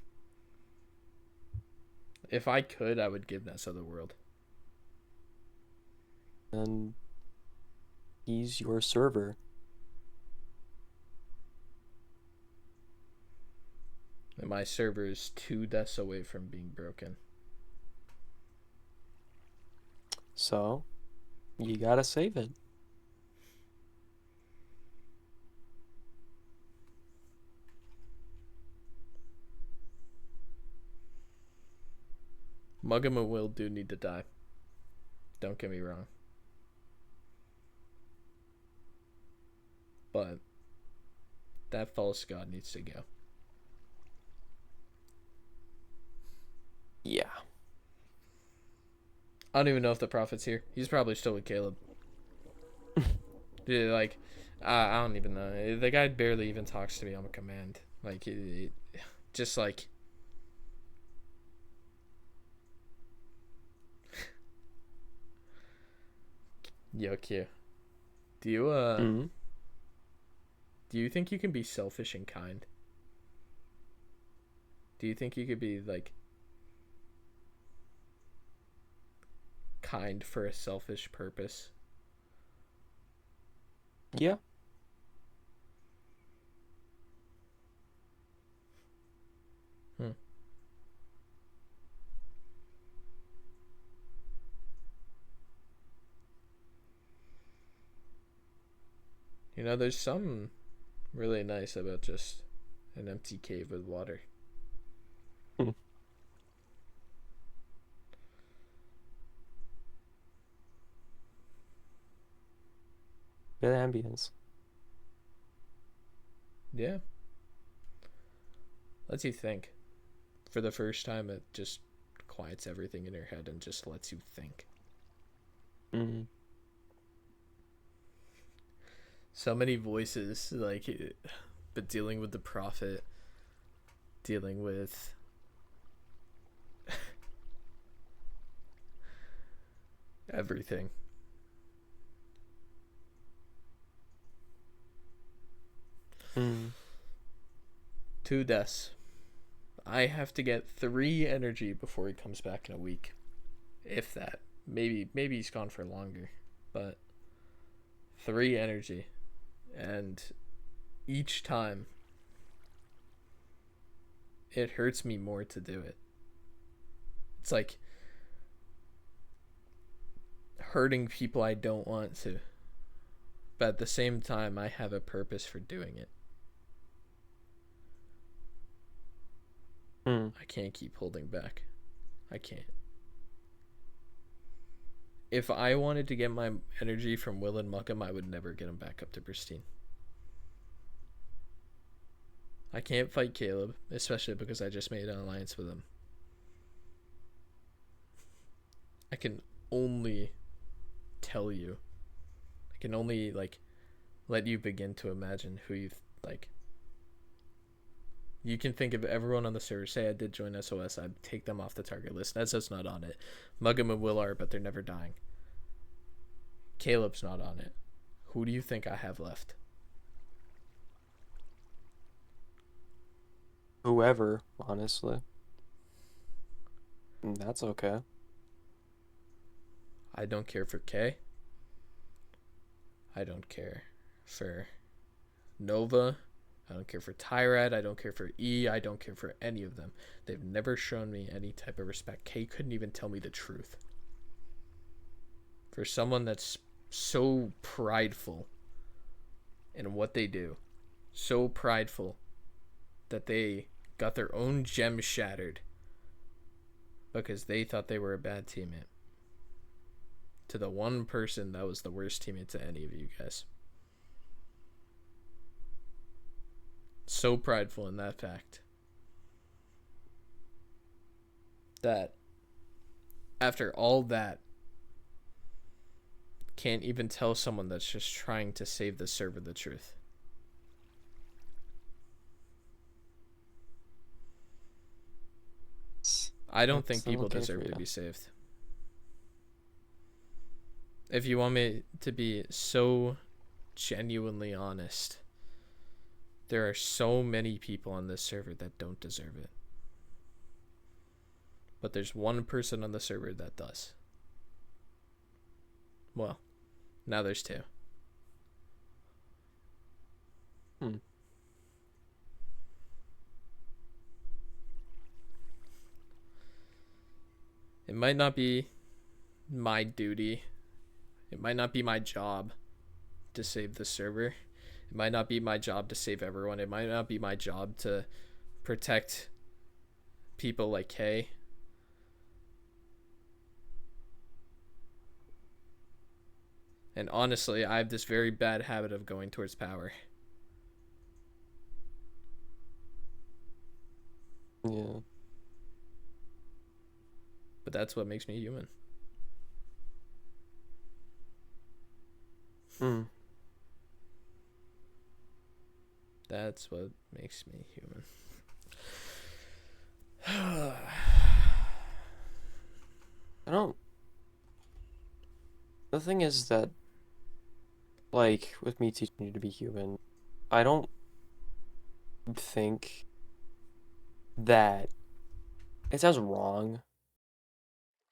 If I could, I would give Nessa the world.
And he's your server.
And my server is 2 deaths away from being broken.
So, you gotta save it.
Muggum and Will do need to die. Don't get me wrong. But that false god needs to go.
Yeah.
I don't even know if the prophet's here. He's probably still with Caleb. Dude, like, I don't even know. The guy barely even talks to me on command. Like, just like. Yo, Q. Do you
Mhm.
do you think you can be selfish and kind? Do you think you could be like kind for a selfish purpose?
Yeah.
Hmm. You know, there's something really nice about just an empty cave with water.
Hmm. Good ambience.
Yeah. Lets you think. For the first time, it just quiets everything in your head and just lets you think.
Mm-hmm.
So many voices, like, but dealing with the prophet, dealing with everything.
Mm.
2 deaths. I have to get 3 energy before he comes back in a week. If that. Maybe he's gone for longer. But 3 energy. And each time it hurts me more to do it. It's like hurting people I don't want to. But at the same time, I have a purpose for doing it.
Mm.
I can't keep holding back. I can't. If I wanted to get my energy from Will and Muckham, I would never get him back up to pristine. I can't fight Caleb, especially because I just made an alliance with him. I can only tell you. I can only, like, let you begin to imagine who you, like. You can think of everyone on the server. Say I did join SOS, I'd take them off the target list. That's not on it. Muggum and Will are, but they're never dying. Caleb's not on it. Who do you think I have left?
Whoever, honestly. And that's okay.
I don't care for K. I don't care for Nova. I don't care for Tyrad. I don't care for E. I don't care for any of them. They've never shown me any type of respect. K couldn't even tell me the truth. For someone that's so prideful in what they do, so prideful that they got their own gem shattered because they thought they were a bad teammate, to the one person that was the worst teammate to any of you guys. So prideful in that fact that after all that can't even tell someone that's just trying to save the server the truth. I don't think
That's
people
okay
deserve
for
to
you.
be saved. If you want me to be so genuinely honest, there are so many people on this server that don't deserve it. But there's one person on the server that does. Well, now there's 2.
Hmm.
It might not be my duty. It might not be my job to save the server. It might not be my job to save everyone. It might not be my job to protect people like Kay. And honestly, I have this very bad habit of going towards power.
Yeah.
But that's what makes me human.
Hmm.
That's what makes me human.
I don't. The thing is that, like, with me teaching you to be human, I don't think that it sounds wrong,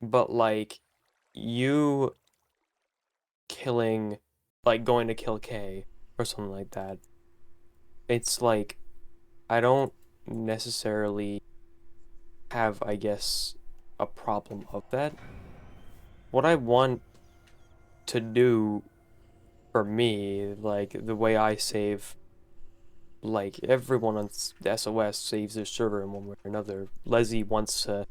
but like, you killing, like, going to kill Kay or something like that, it's like, I don't necessarily have, I guess, a problem of that. What I want to do for me, like the way I save, like everyone on the SOS saves their server in one way or another. Leslie wants to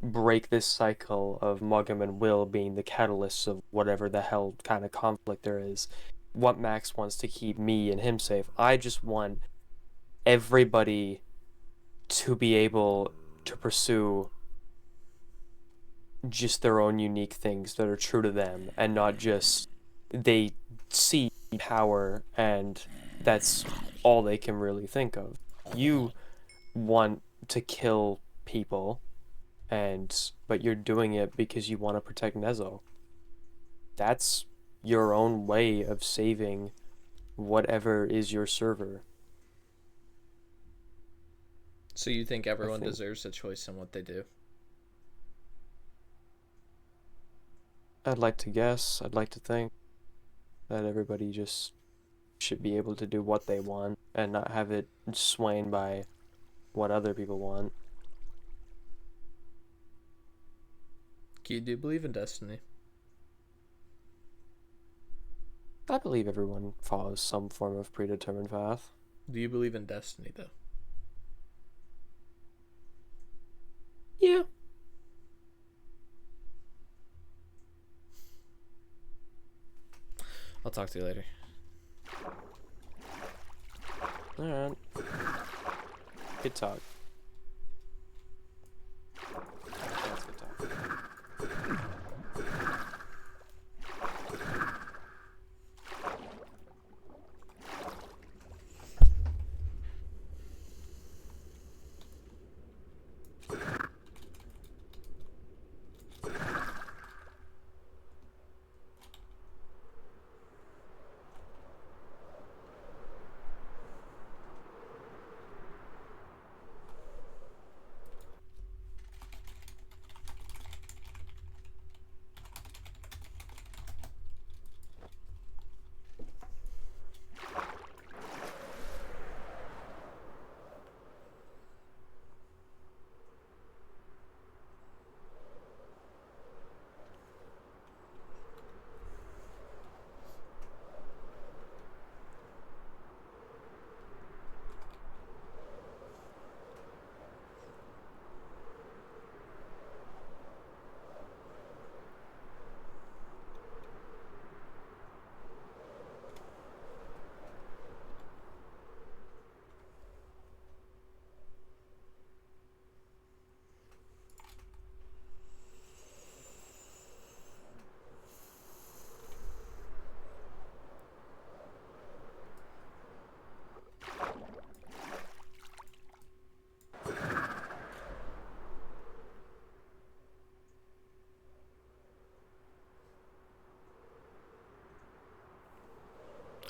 break this cycle of Mug'em and Will being the catalysts of whatever the hell kind of conflict there is. What Max wants to keep me and him safe. I just want everybody to be able to pursue just their own unique things that are true to them and not just they see power and that's all they can really think of. You want to kill people but you're doing it because you want to protect Nezo. That's your own way of saving whatever is your server.
So you think everyone
think-
deserves a choice in what they do?
I'd like to guess, I'd like to think that everybody just should be able to do what they want and not have it swayed by what other people want.
Do you do believe in destiny?
I believe everyone follows some form of predetermined path.
Do you believe in destiny, though?
Yeah.
I'll talk to you later.
Alright. Good talk. That's good talk.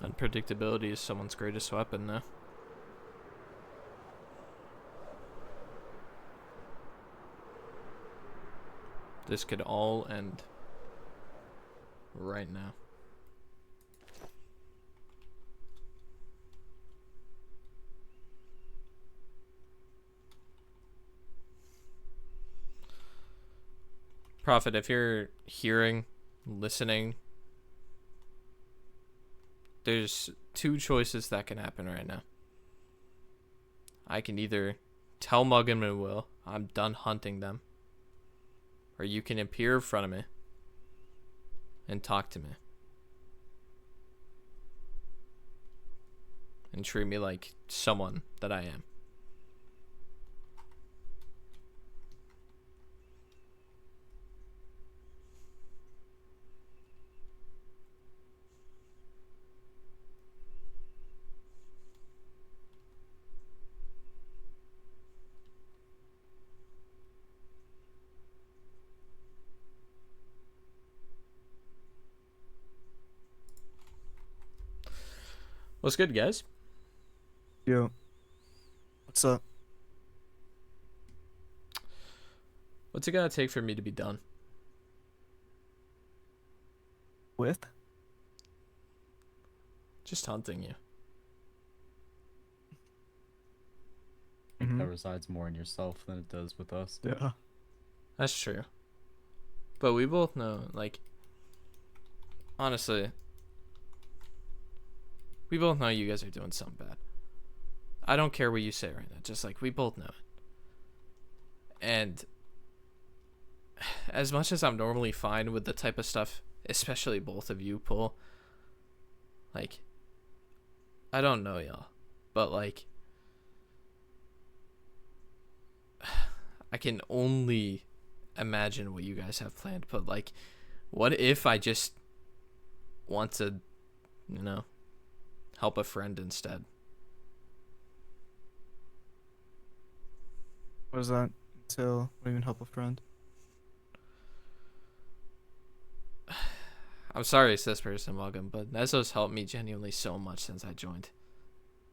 Unpredictability is someone's greatest weapon, though. This could all end right now. Prophet, if you're hearing, listening, there's two choices that can happen right now. I can either tell Muggin and Will I'm done hunting them, or you can appear in front of me and talk to me. and treat me like someone that I am. What's good, guys?
Yo, what's up?
What's it gotta take for me to be done?
With?
Just hunting you.
Mhm.
That resides more in yourself than it does with us.
Yeah.
That's true. But we both know, like, honestly, we both know you guys are doing something bad. I don't care what you say right now. Just like, we both know it. And as much as I'm normally fine with the type of stuff, especially both of you pull, like, I don't know y'all, but like, I can only imagine what you guys have planned. But like, what if I just want to, you know, help a friend instead?
What does that entail? What do you mean help a friend?
I'm sorry it's this person, Welcome, but Nezo's helped me genuinely so much since I joined.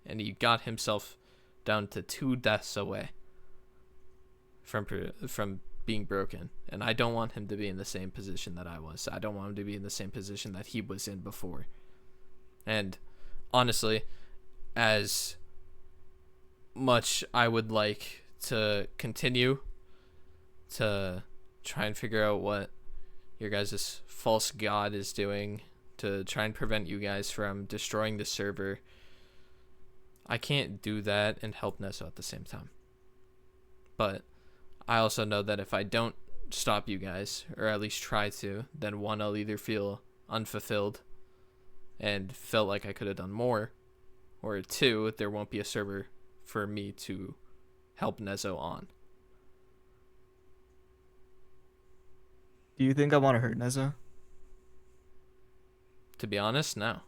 And he got himself down to 2 deaths away from being broken. And I don't want him to be in the same position that I was. I don't want him to be in the same position that he was in before. And honestly, as much I would like to continue to try and figure out what your guys' false god is doing to try and prevent you guys from destroying the server, I can't do that and help Nesso at the same time. But I also know that if I don't stop you guys, or at least try to, then one, I'll either feel unfulfilled and felt like I could have done more, or two, there won't be a server for me to help Nezo on.
Do you think I want to hurt Neza?
To be honest, no.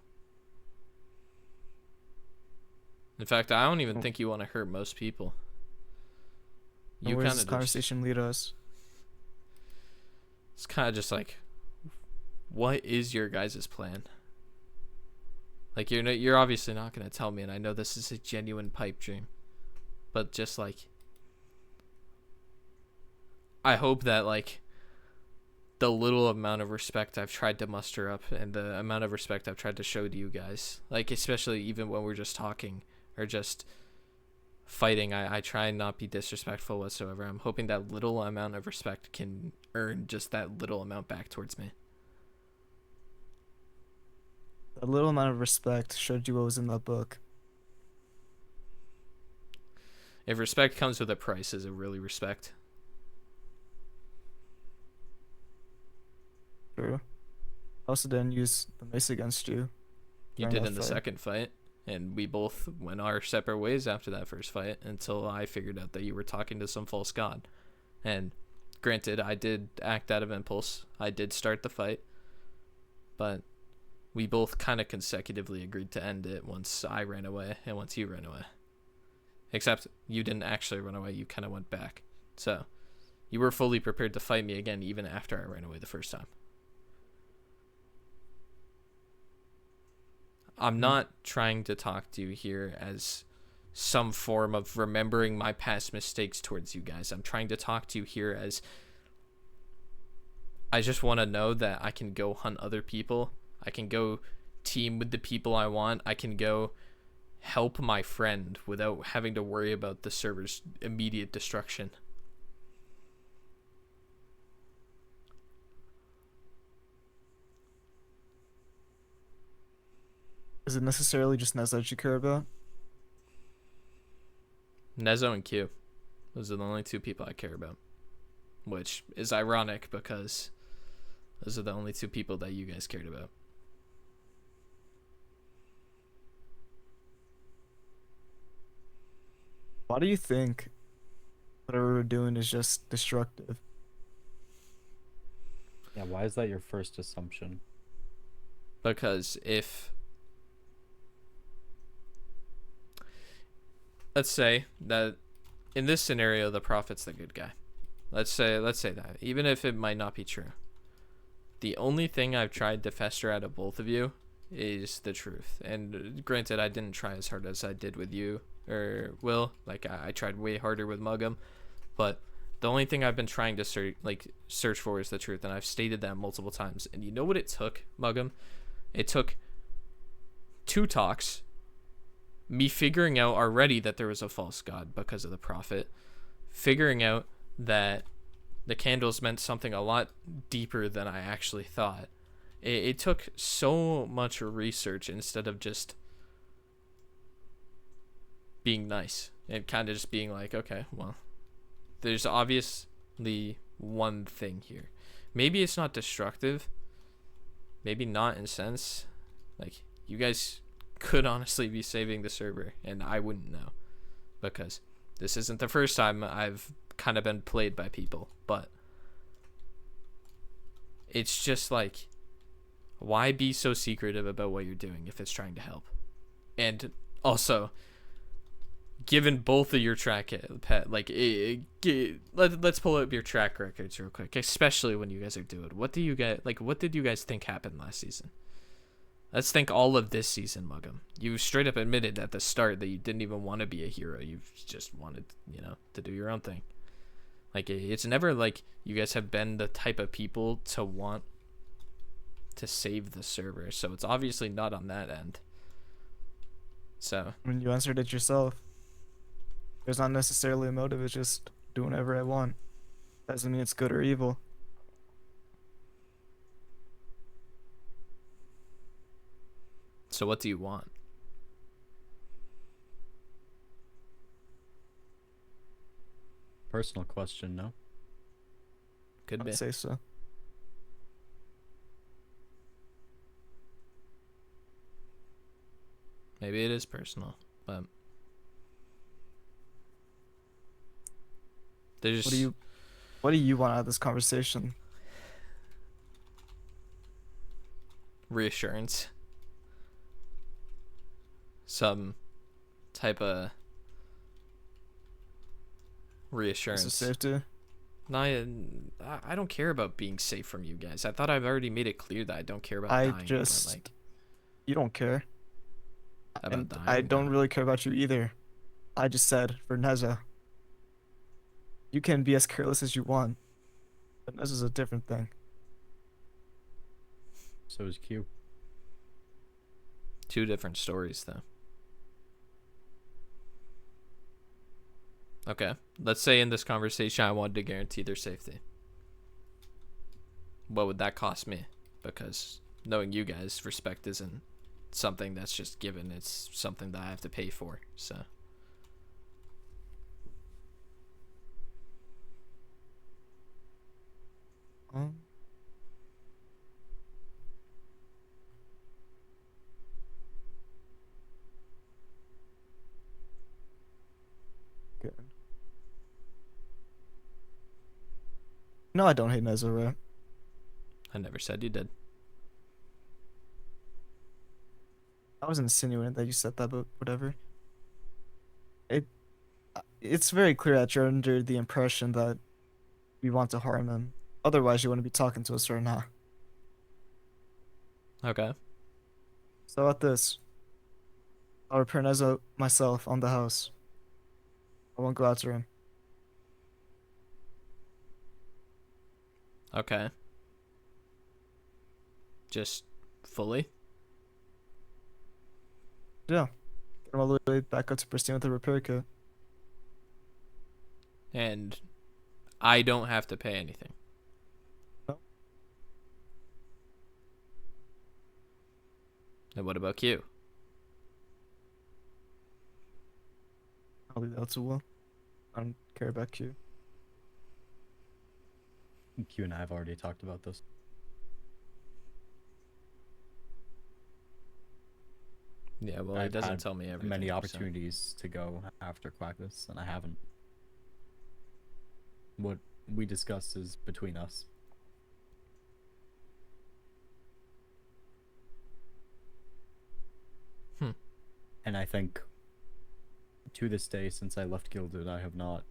In fact, I don't even think you want to hurt most people. You
Where
kind
does this
of
conversation lead us?
It's kind of just like, what is your guys' plan? Like, you're obviously not gonna tell me, and I know this is a genuine pipe dream, but just like, I hope that like the little amount of respect I've tried to muster up and the amount of respect I've tried to show to you guys, like especially even when we're just talking or just fighting, I try and not be disrespectful whatsoever. I'm hoping that little amount of respect can earn just that little amount back towards me.
A little amount of respect showed you what was in that book.
If respect comes with a price, is it really respect?
True. I also didn't use the mace against you.
You
during
did
that
in the
fight.
second fight, and we both went our separate ways after that first fight until I figured out that you were talking to some false god. And granted, I did act out of impulse. I did start the fight, but we both kind of consecutively agreed to end it once I ran away and once you ran away. Except you didn't actually run away, you kind of went back. So you were fully prepared to fight me again even after I ran away the first time. I'm not trying to talk to you here as some form of remembering my past mistakes towards you guys. I'm trying to talk to you here as I just want to know that I can go hunt other people. I can go team with the people I want. I can go help my friend without having to worry about the server's immediate destruction.
Is it necessarily just Neza that you care about?
Nezo and Q. Those are the only 2 people I care about. Which is ironic because those are the only 2 people that you guys cared about.
Why do you think whatever we're doing is just destructive?
Yeah, why is that your first assumption?
Because if, let's say that in this scenario the prophet's the good guy. Let's say that, even if it might not be true. The only thing I've tried to fester out of both of you is the truth. And granted, I didn't try as hard as I did with you or Will. Like I tried way harder with Muggum, but the only thing I've been trying to search for is the truth, and I've stated that multiple times. And you know what it took, Muggum? It took 2 talks, me figuring out already that there was a false god because of the prophet, figuring out that the candles meant something a lot deeper than I actually thought. It took so much research instead of just being nice and kind of just being like, okay, well, there's obviously one thing here. Maybe it's not destructive. Maybe not in sense. Like, you guys could honestly be saving the server, and I wouldn't know. Because this isn't the first time I've kind of been played by people, but it's just like, why be so secretive about what you're doing if it's trying to help? And also, given both of your track let's pull up your track records real quick, especially when you guys are doing, what did you guys think happened last season? Let's think all of this season, Muggum. You straight up admitted at the start that you didn't even want to be a hero. You just wanted, to do your own thing. Like, it's never like you guys have been the type of people to want to save the server. So it's obviously not on that end. So,
I mean, you answered it yourself. There's not necessarily a motive, it's just doing whatever I want. Doesn't mean it's good or evil.
so what do you want?
Personal question, no?
Could be.
I'd say so.
Maybe it is personal, but there's
What do you want out of this conversation?
reassurance. Some type of reassurance.
Is it safety?
No, I don't care about being safe from you guys. I thought I've already made it clear that I don't care about
I
dying.
just-
but, like,
You don't care.
about
And
dying.
I don't really care about you either. I just said for Neza, you can be as careless as you want, but Neza's a different thing.
So is Q.
2 different stories, though. Okay, let's say in this conversation I wanted to guarantee their safety. What would that cost me? Because knowing you guys, respect isn't something that's just given. It's something that I have to pay for. So
Good. No, I don't hate Neza, right?
I never said you did.
I was insinuating that you said that, but whatever. It's very clear that you're under the impression that we want to harm him. Otherwise, you wouldn't be talking to us right now.
Okay.
So about this, I'll repair Neza myself on the house. I won't go after him.
Okay. Just fully?
Yeah. Get him all the way back up to pristine with the repair kit.
And I don't have to pay anything.
No.
And what about Q?
I'll leave that to Will. I don't care about Q.
Q and I have already talked about this.
Yeah, well, he
I've
doesn't
had
tell me everything.
many
so-
opportunities to go after Quackus, and I haven't. What we discussed is between us.
Hmm.
And I think to this day, since I left Gilded, I have not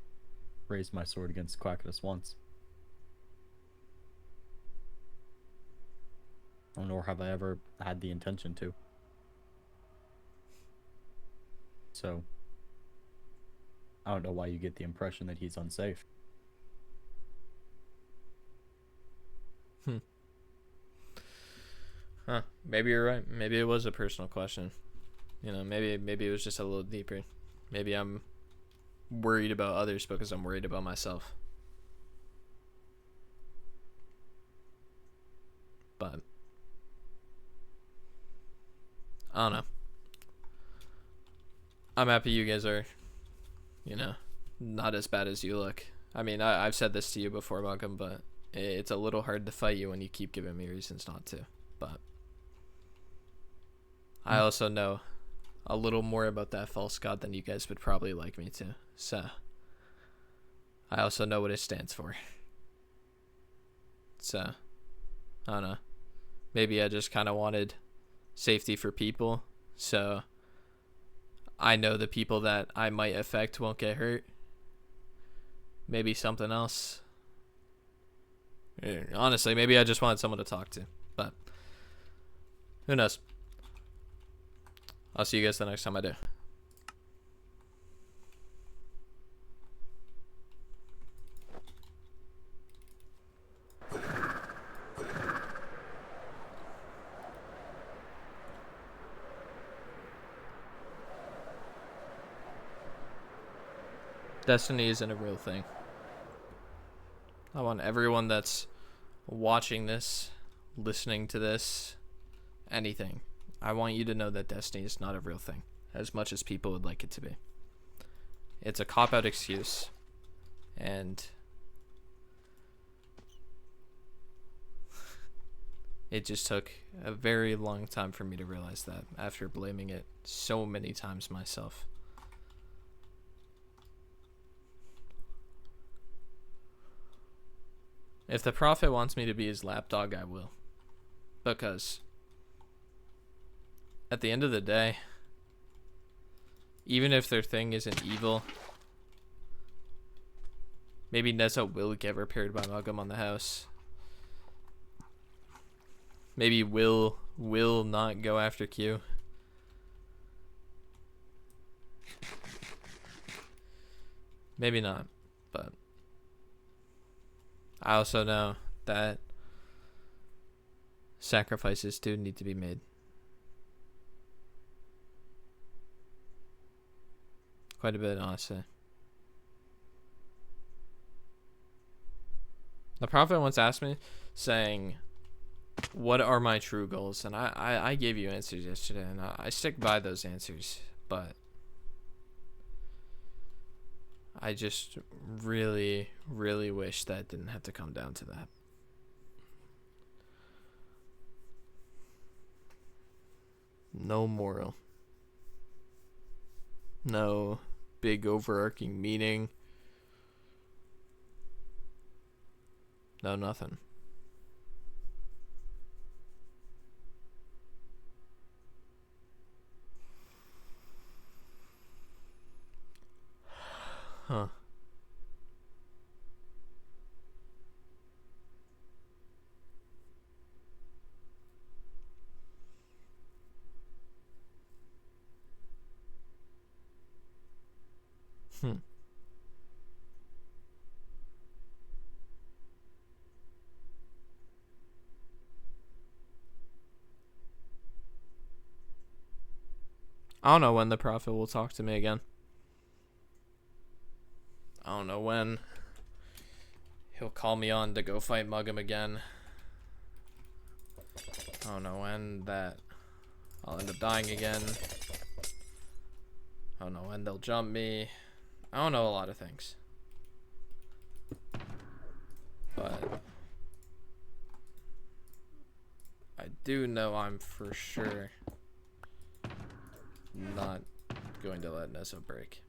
raised my sword against Quackus once. Nor have I ever had the intention to. So, I don't know why you get the impression that he's unsafe.
Huh. Maybe you're right. Maybe it was a personal question. You know, maybe it was just a little deeper. Maybe I'm worried about others because I'm worried about myself. But I don't know. I'm happy you guys are, you know, not as bad as you look. I mean, I've said this to you before, Malcolm, but it's a little hard to fight you when you keep giving me reasons not to. But I also know a little more about that false god than you guys would probably like me to. So I also know what it stands for. So I don't know. Maybe I just kind of wanted safety for people. So I know the people that I might affect won't get hurt. Maybe something else. Honestly, maybe I just wanted someone to talk to. But who knows? I'll see you guys the next time I do. Destiny isn't a real thing. I want everyone that's watching this, listening to this, anything. I want you to know that destiny is not a real thing, as much as people would like it to be. It's a cop-out excuse, and it just took a very long time for me to realize that after blaming it so many times myself. If the prophet wants me to be his lapdog, I will. Because at the end of the day, even if their thing isn't evil, maybe Neza will get repaired by Mugam on the house. Maybe will not go after Q. Maybe not, but I also know that sacrifices do need to be made. Quite a bit, honestly. The prophet once asked me, saying, what are my true goals? And I gave you answers yesterday, and I stick by those answers, but I just really, really wish that didn't have to come down to that. No moral. No big overarching meaning. No nothing. Huh. I don't know when the prophet will talk to me again. I don't know when he'll call me on to go fight Mugam again. I don't know when that I'll end up dying again. I don't know when they'll jump me. I don't know a lot of things. But I do know I'm for sure not going to let Nessa break.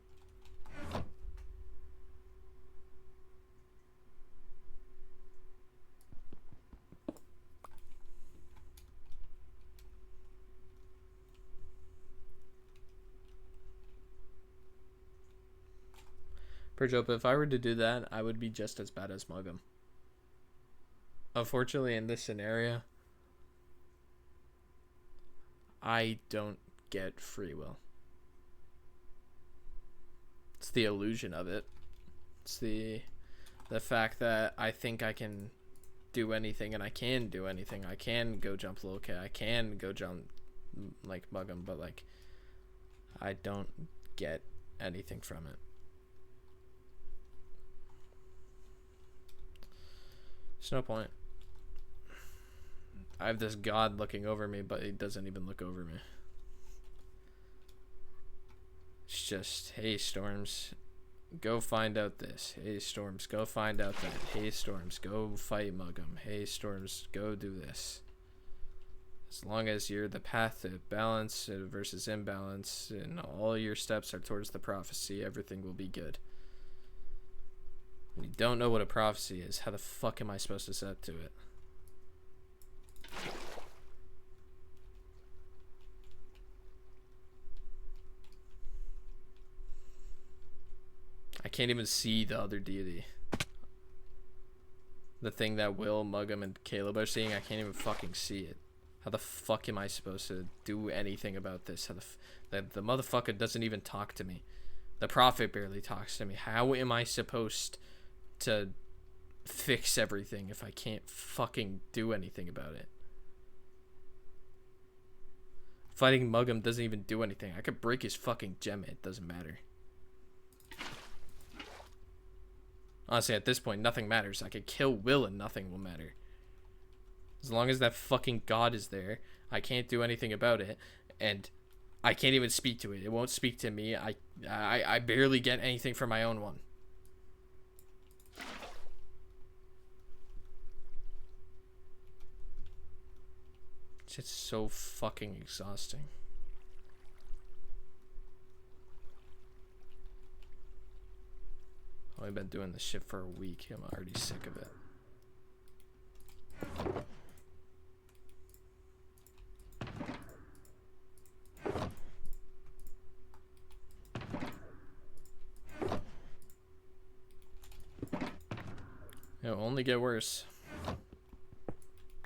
Perjopa, if I were to do that, I would be just as bad as Muggum. Unfortunately, in this scenario, I don't get free will. It's the illusion of it. It's the fact that I think I can do anything, and I can do anything. I can go jump Loke. I can go jump like Muggum, but like I don't get anything from it. There's no point. I have this god looking over me, but he doesn't even look over me. It's just, hey, Stormz, go find out this. Hey, Stormz, go find out that. Hey, Stormz, go fight Muggum. Hey, Stormz, go do this. As long as you're the path to balance versus imbalance, and all your steps are towards the prophecy, everything will be good. When you don't know what a prophecy is, how the fuck am I supposed to set to it? I can't even see the other deity. The thing that Will, Muggum, and Caleb are seeing, I can't even fucking see it. How the fuck am I supposed to do anything about this? How the motherfucker doesn't even talk to me. The prophet barely talks to me. How am I supposed to fix everything if I can't fucking do anything about it? Fighting Muggum doesn't even do anything. I could break his fucking gem. It doesn't matter. Honestly, at this point, nothing matters. I could kill Will and nothing will matter. As long as that fucking god is there, I can't do anything about it, and I can't even speak to it. It won't speak to me. I barely get anything from my own one. It's just so fucking exhausting. I've been doing this shit for a week. I'm already sick of it. It'll only get worse.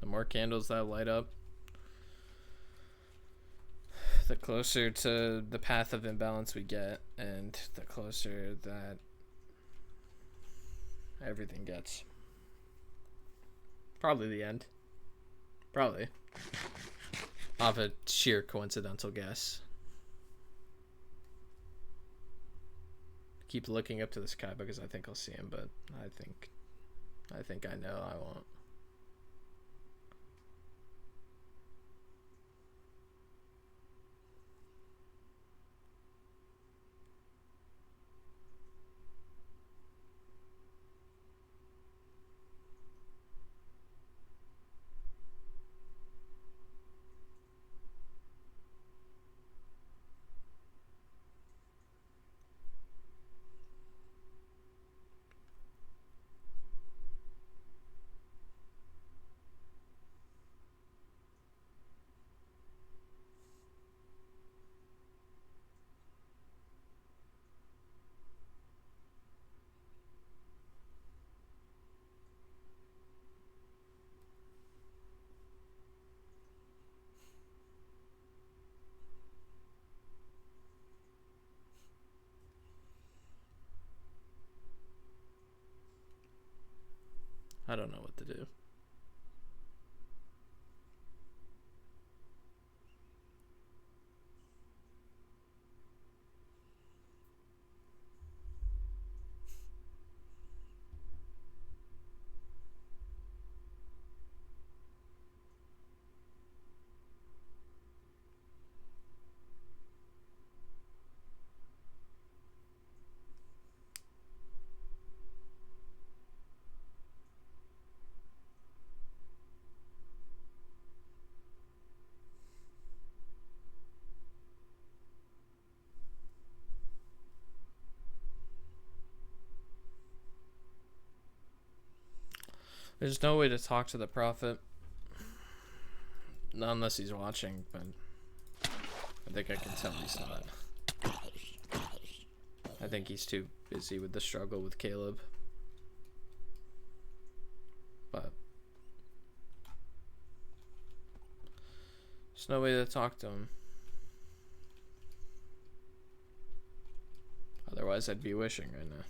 The more candles that light up, the closer to the path of imbalance we get, and the closer that everything gets. Probably the end. Probably. Off a sheer coincidental guess. Keep looking up to the sky because I think I'll see him, but I think I know I won't. I don't know what to do. There's no way to talk to the prophet. Not unless he's watching, but I think I can tell he's not. I think he's too busy with the struggle with Caleb. But there's no way to talk to him. Otherwise, I'd be wishing right now.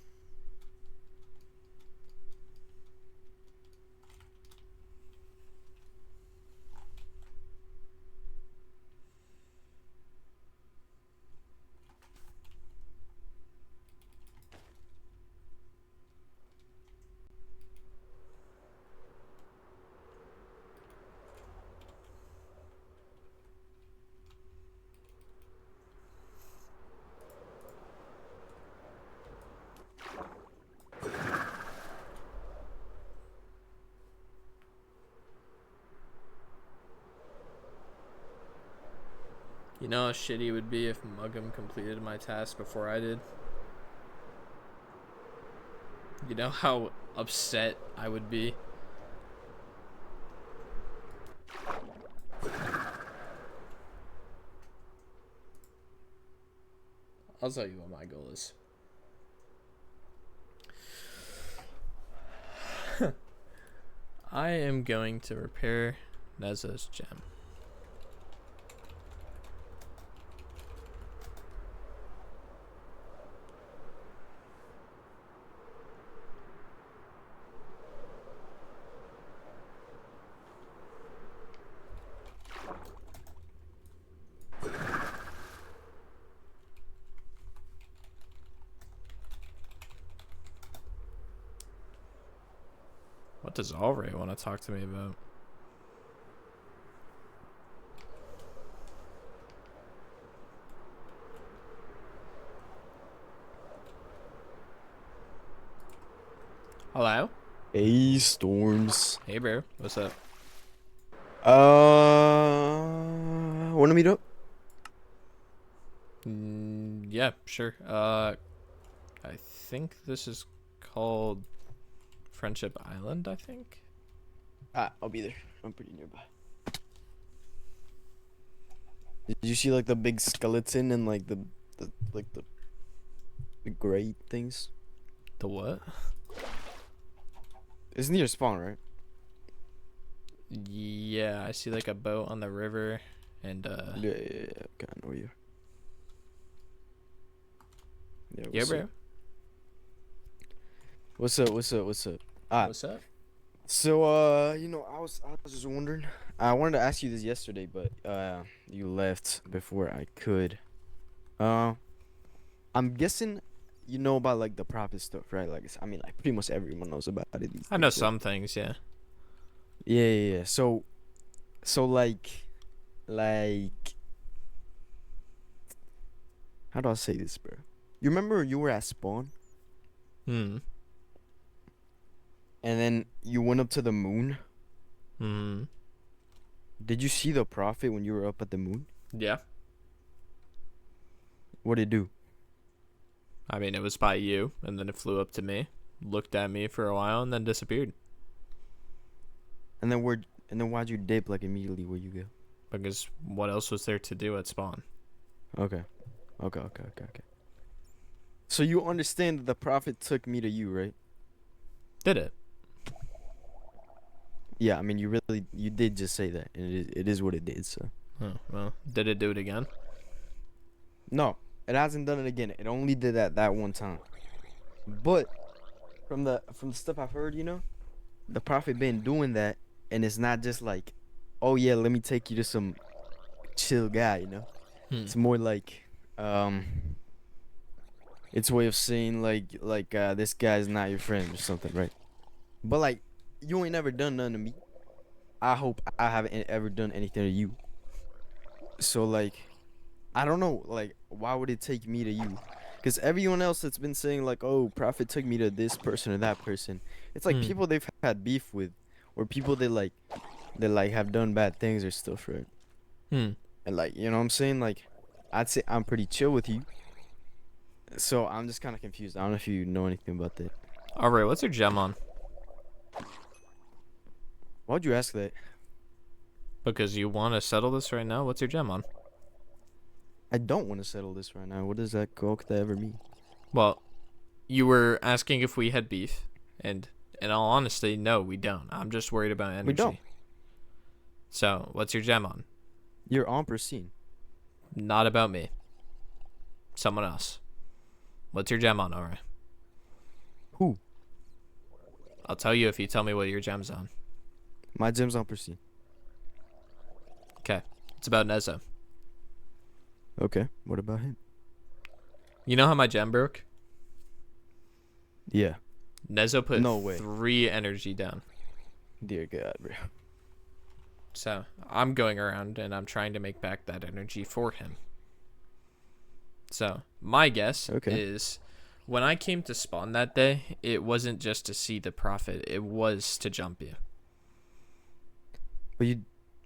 You know how shitty it would be if Muggum completed my task before I did? You know how upset I would be? I'll tell you what my goal is. I am going to repair Neza's gem. What does Alray want to talk to me about? Hello?
Hey, Stormz.
Hey, bro. What's up?
Want to meet up?
Yeah, sure. I think this is called Friendship Island, I think.
I'll be there. I'm pretty nearby. Did you see like the big skeleton and like the gray things?
The what?
It's near spawn, right?
Yeah, I see like a boat on the river and
Yeah. Okay, I know you.
yeah,
what's
bro.
up? What's up? What's up?
What's up?
So I was just wondering. I wanted to ask you this yesterday, but you left before I could. I'm guessing you know about like the prophet stuff, right? Like I mean, like pretty much everyone knows about it.
I know some things, yeah.
Yeah. So like, how do I say this, bro? You remember you were at spawn,
Hmm.
and then you went up to the moon.
Hmm.
Did you see the prophet when you were up at the moon?
Yeah.
What'd it do?
I mean, it was by you, and then it flew up to me, looked at me for a while, and then disappeared.
And then why'd you dip like immediately where you go?
Because what else was there to do at spawn?
Okay. So you understand that the prophet took me to you, right?
Did it?
Yeah, I mean you did just say that, and it is what it did. So
Oh, well, did it do it again?
no, it hasn't done it again. It only did that one time. But from the stuff I've heard, the prophet been doing that, and it's not just like, oh yeah, let me take you to some chill guy, It's more like it's a way of saying like this guy's not your friend or something, right? But like you ain't never done nothing to me. I hope I haven't ever done anything to you. So like I don't know, like why would it take me to you? Because everyone else that's been saying like, oh, prophet took me to this person or that person, it's like people they've had beef with, or people that have done bad things or stuff, right?
Hmm.
And like, you know what I'm saying? Like, I'd say I'm pretty chill with you. So I'm just kind of confused. I don't know if you know anything about that.
Alright, what's your gem on?
Why'd you ask that?
Because you want to settle this right now? What's your gem on?
I don't want to settle this right now. What does that could that ever mean?
Well, you were asking if we had beef, and in all honesty, no, we don't. I'm just worried about energy.
We don't.
So, what's your gem on?
You're on pristine.
Not about me. Someone else. What's your gem on, alright?
Who?
I'll tell you if you tell me what your gem's on.
My gem's on pristine.
Okay. It's about Nezo.
Okay. What about him?
You know how my gem broke?
Yeah.
Nezo put
No way.
3 energy down.
Dear God, bro.
So, I'm going around and I'm trying to make back that energy for him. So, my guess is when I came to spawn that day, it wasn't just to see the prophet, it was to jump you.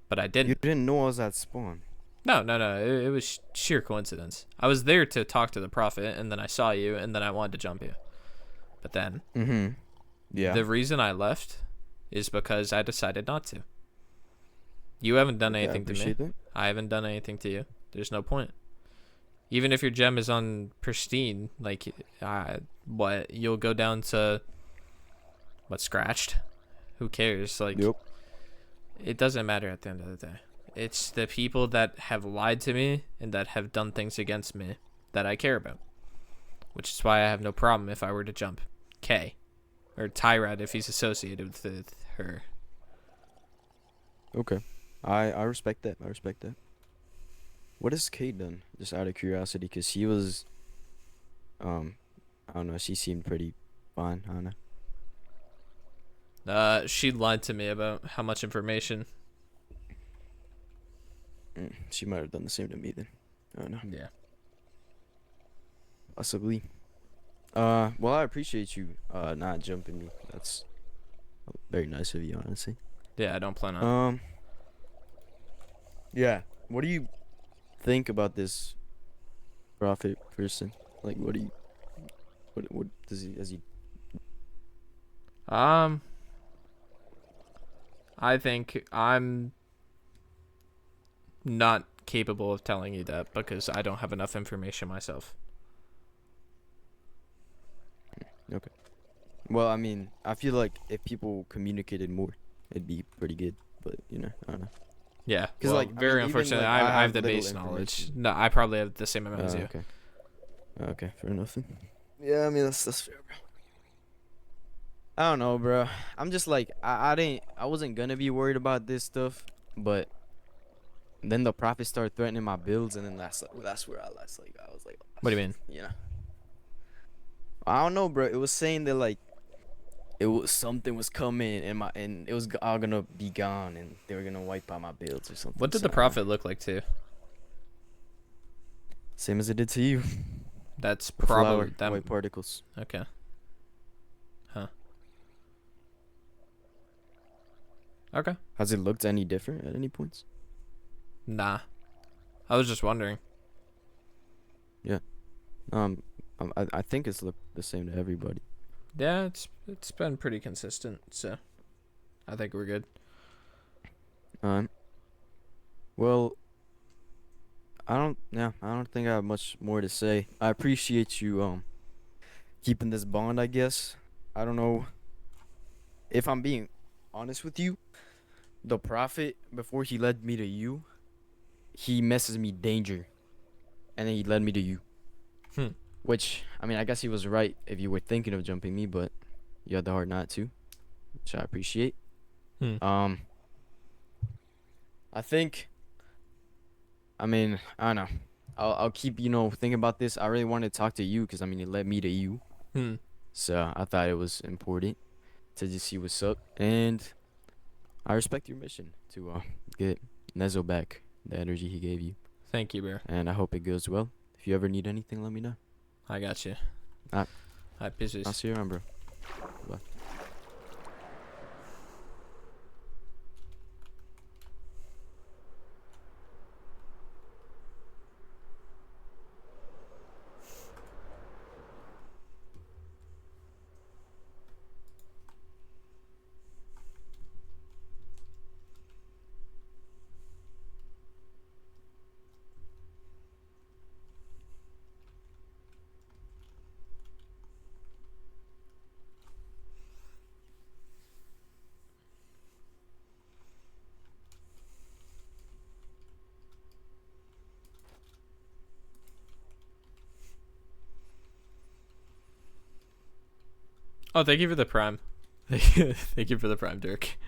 But I didn't.
You didn't know I was at spawn.
No. It was sheer coincidence. I was there to talk to the prophet, and then I saw you, and then I wanted to jump you. But then,
Yeah.
the reason I left is because I decided not to. You haven't done anything to me.
That.
I haven't done anything to you. There's no point. Even if your gem is on pristine, like, what, you'll go down to, what, scratched? Who cares? Like,
Yep.
it doesn't matter at the end of the day. It's the people that have lied to me and that have done things against me that I care about. Which is why I have no problem if I were to jump K. Or Tyrad if he's associated with her.
Okay. I respect that. I respect that. What has K done? Just out of curiosity, because he was, I don't know, she seemed pretty fine. I don't know.
She lied to me about how much information.
She might have done the same to me then. I don't know.
Yeah.
Possibly. Well, I appreciate you not jumping me. That's very nice of you, honestly.
Yeah, I don't plan on.
Yeah. What do you think about this prophet person? Like, what do you? What does he? Has he?
I think I'm not capable of telling you that because I don't have enough information myself.
Okay. Well, I mean, I feel like if people communicated more, it'd be pretty good. But I don't know.
Yeah,
'Cause,
well,
like, I mean,
very
even,
unfortunately,
like,
I
I
have the
have little
base knowledge.
information.
No, I probably have the same amount as you.
Okay. Okay, fair enough. Then. Yeah, I mean that's fair, bro. I don't know, bro. I'm just like I wasn't gonna be worried about this stuff, but then the prophet started threatening my builds, and then that's where I was like,
What do you mean?
I don't know, bro. It was saying that like something was coming, and it was all gonna be gone, and they were gonna wipe out my builds or something.
What did the prophet look like to you?
Same as it did to you.
That's
A flower,
probably
white particles.
Okay. Huh. Okay.
Has it looked any different at any points?
Nah. I was just wondering.
I think it's looked the same to everybody.
Yeah, it's been pretty consistent, so I think we're good.
Well, I don't think I have much more to say. I appreciate you keeping this bond, I guess. I don't know if I'm being honest with you. The prophet, before he led me to you, he messes me danger, and then he led me to you. Which, I mean, I guess he was right if you were thinking of jumping me, but you had the heart not to, which I appreciate. I think, I mean, I don't know. I'll keep, thinking about this. I really wanted to talk to you because, I mean, it led me to you. So I thought it was important to just see what's up. And I respect your mission to get Nezo back, the energy he gave you.
Thank you, bro.
And I hope it goes well. If you ever need anything, let me know.
I got you.
Alright.
Alright, peace.
I'll see you around, bro. Bye.
Oh, thank you for the prime. Thank you for the prime, Dirk.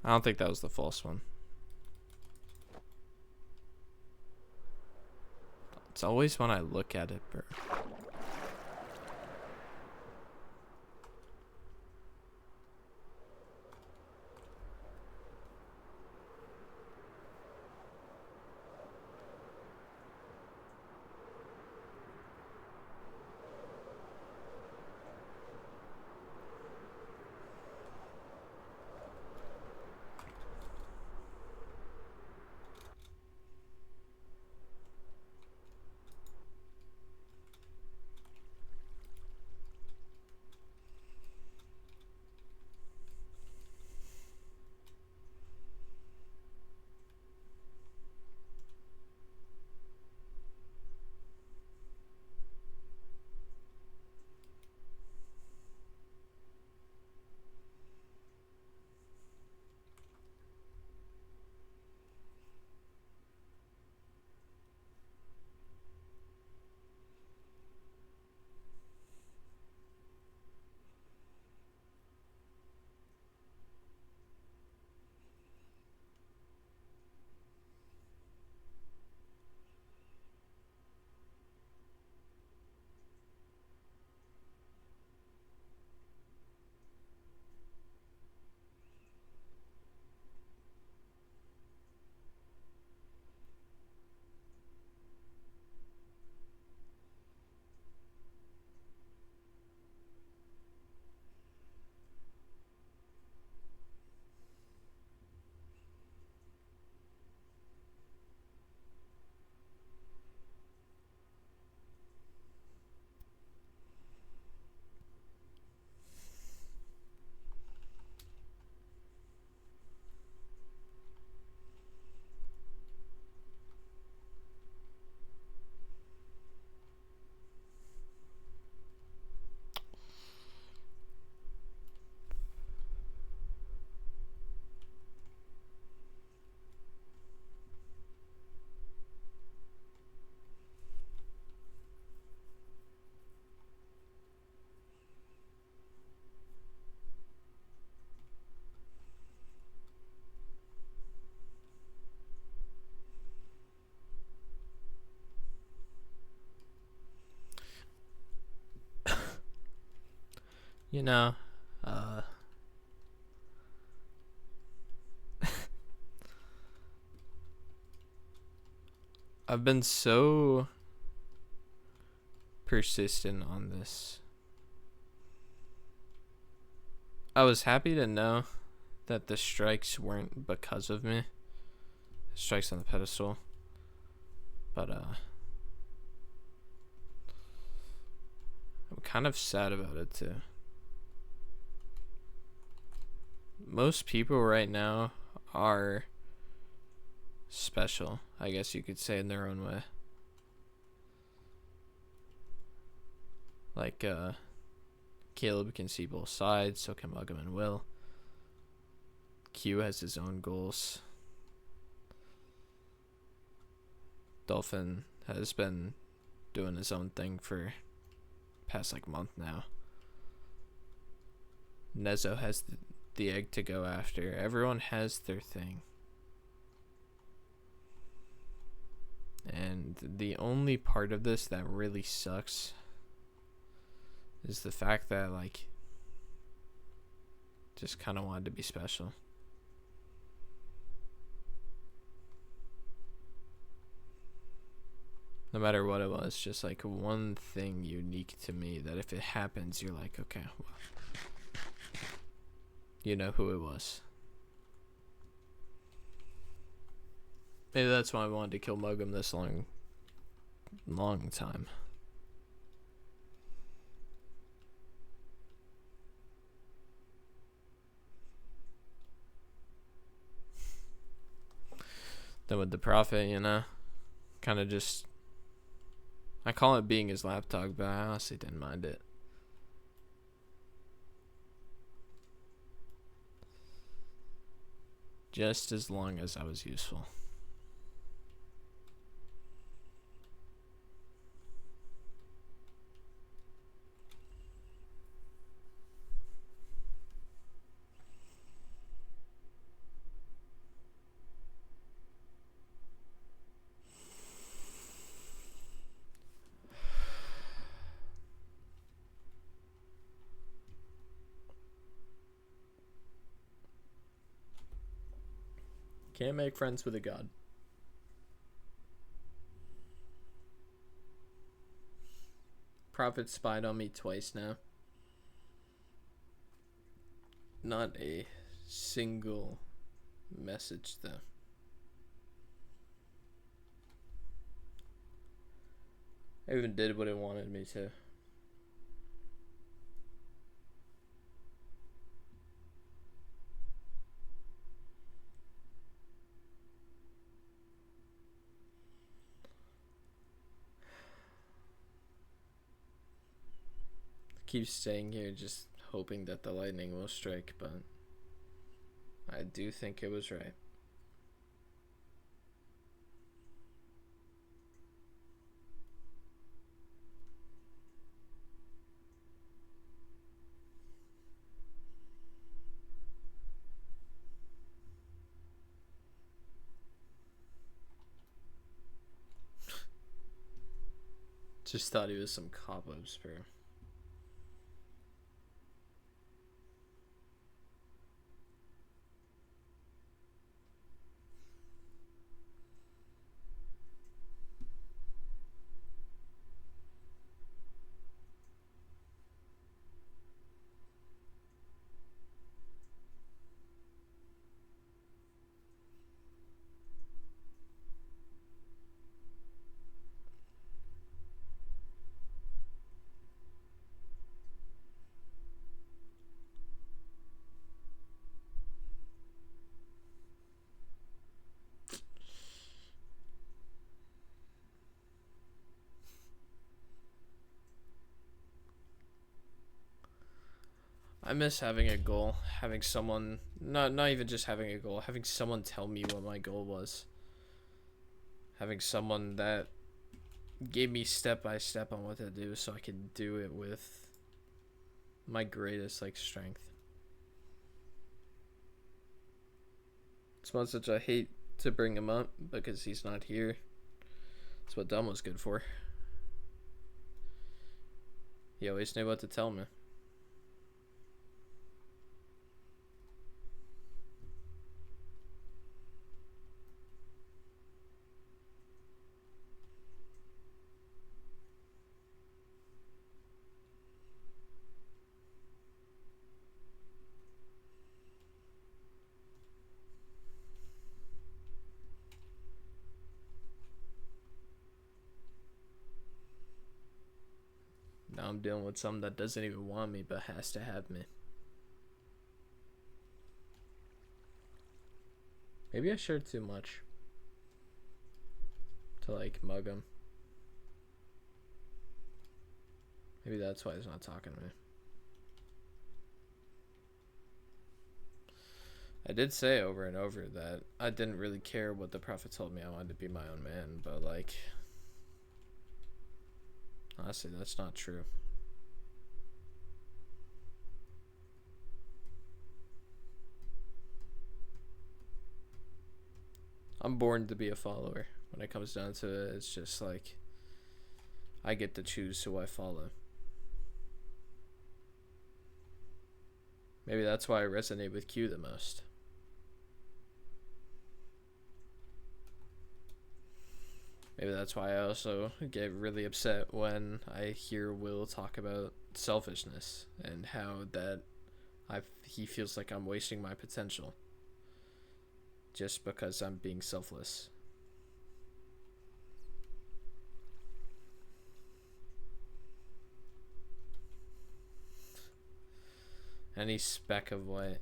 I don't think that was the false one. It's always when I look at it, bro. You know, uh, I've been so persistent on this. I was happy to know that the strikes weren't because of me. Strikes on the pedestal. But, I'm kind of sad about it, too. Most people right now are special, I guess you could say, in their own way. Like, Caleb can see both sides, so can Mugam and Will. Q has his own goals. Dolphin has been doing his own thing for past like month now. Nezo has the egg to go after. Everyone has their thing. And the only part of this that really sucks is the fact that, like, just kind of wanted to be special. No matter what it was, just like one thing unique to me that if it happens, you're like, okay, well, you know who it was. Maybe that's why I wanted to kill Mugam this long time. Then with the Prophet, you know, kind of just, I call it being his lapdog, but I honestly didn't mind it. just as long as I was useful. Can't make friends with a god. Prophet spied on me twice now. Not a single message though. I even did what it wanted me to. Keep staying here just hoping that the lightning will strike, but I do think it was right. Just thought he was some cobwebs, bro. I miss having a goal, having someone, not even just having a goal, having someone tell me what my goal was. Having someone that gave me step by step on what to do so I could do it with my greatest like strength. As much as I hate to bring him up because he's not here, that's what Dumb was good for. He always knew what to tell me. Now I'm dealing with someone that doesn't even want me but has to have me. Maybe I shared too much to like mug him. Maybe that's why he's not talking to me. I did say over and over that I didn't really care what the prophet told me. I wanted to be my own man, but like, honestly, that's not true. I'm born to be a follower. When it comes down to it, it's just like I get to choose who I follow. Maybe that's why I resonate with Q the most. Maybe that's why I also get really upset when I hear Will talk about selfishness and how that he feels like I'm wasting my potential just because I'm being selfless. Any speck of white.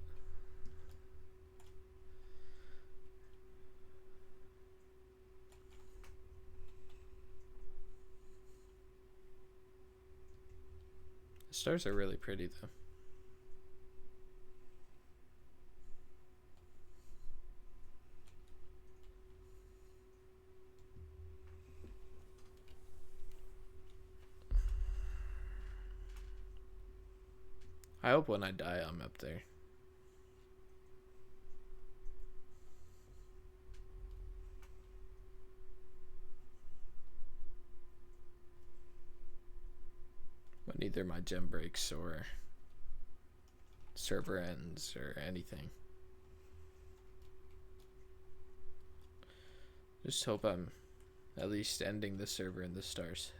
The stars are really pretty though. I hope when I die, I'm up there. When either my gem breaks or server ends or anything. Just hope I'm at least ending the server in the stars.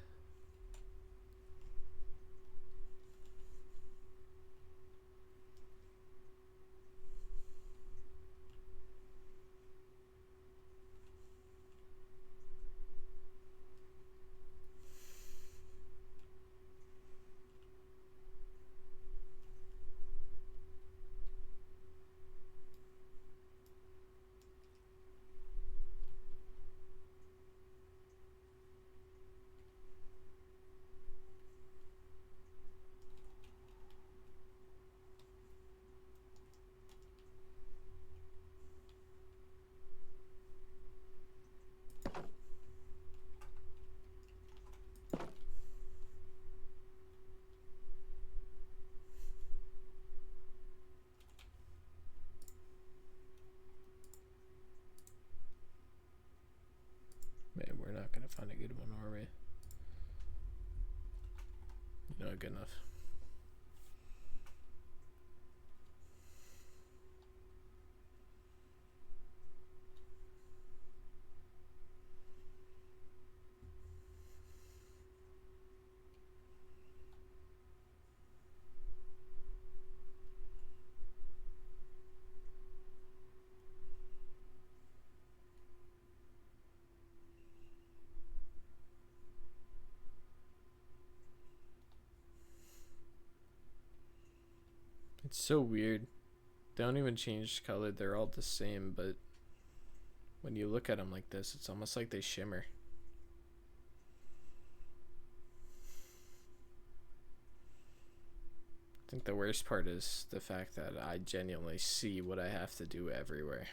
Man, we're not gonna find a good one, are we? Not good enough. It's so weird. They don't even change color. They're all the same, but when you look at them like this, it's almost like they shimmer. I think the worst part is the fact that I genuinely see what I have to do everywhere.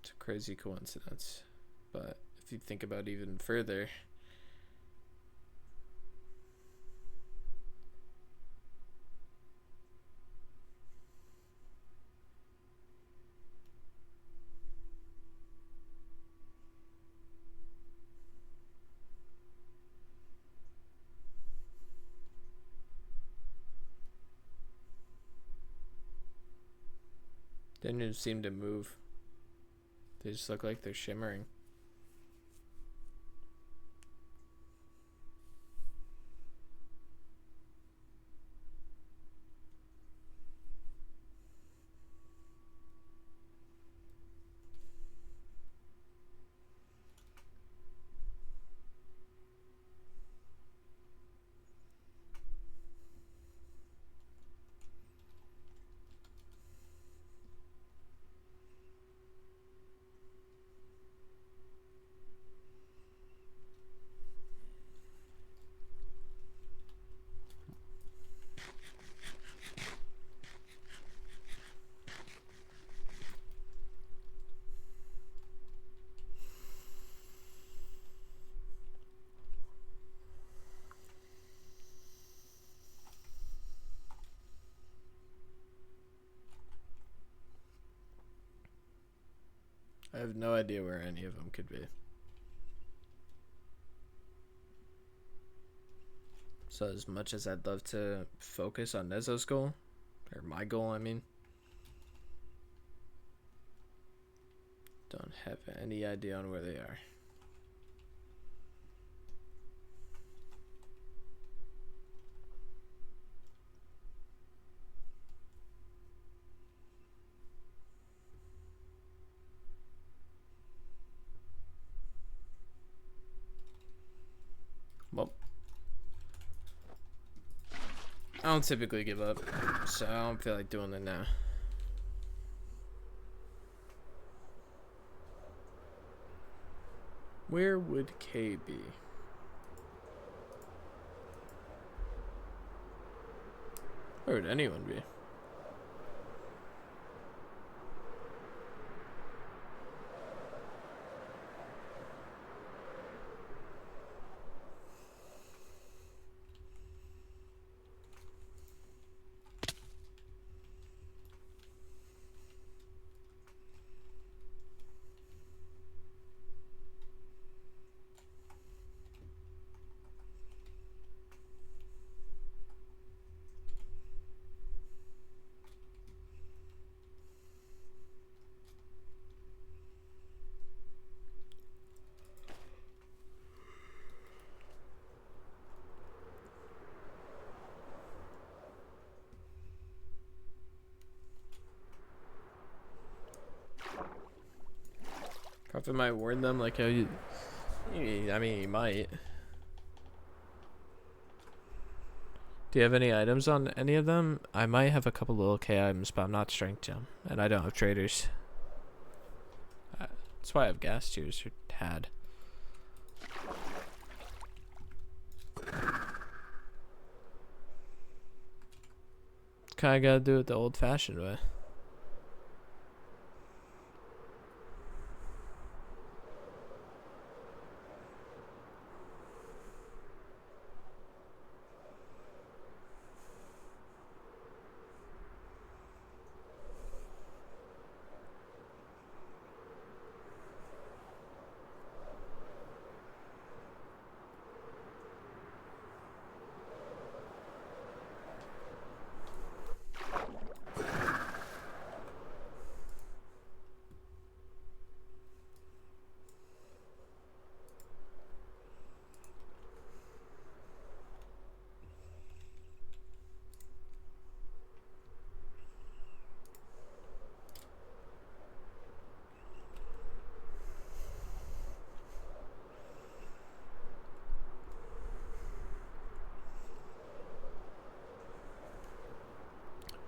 It's a crazy coincidence, but if you think about it even further, they don't even seem to move. They just look like they're shimmering. I have no idea where any of them could be. So as much as I'd love to focus on Nezo's goal, or my goal, I mean, don't have any idea on where they are. Well, I don't typically give up, so I don't feel like doing it now. Where would K be? Where would anyone be? Prophet might warn them like how you. I mean, he might. Do you have any items on any of them? I might have a couple little K items, but I'm not strength gem, and I don't have traders. That's why I have gas tiers or had. Kinda gotta do it the old-fashioned way.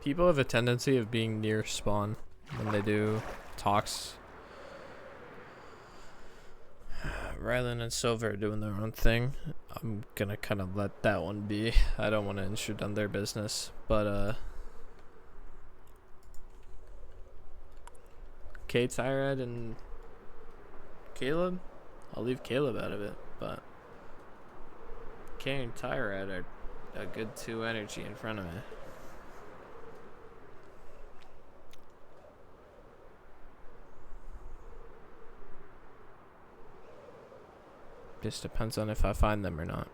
People have a tendency of being near spawn when they do talks. Rylan and Silver are doing their own thing. I'm gonna kind of let that one be. I don't want to intrude on their business, but Kate, Tyrad, and Caleb. I'll leave Caleb out of it, but Kate and Tyrad are a good 2 energy in front of me. Just depends on if I find them or not.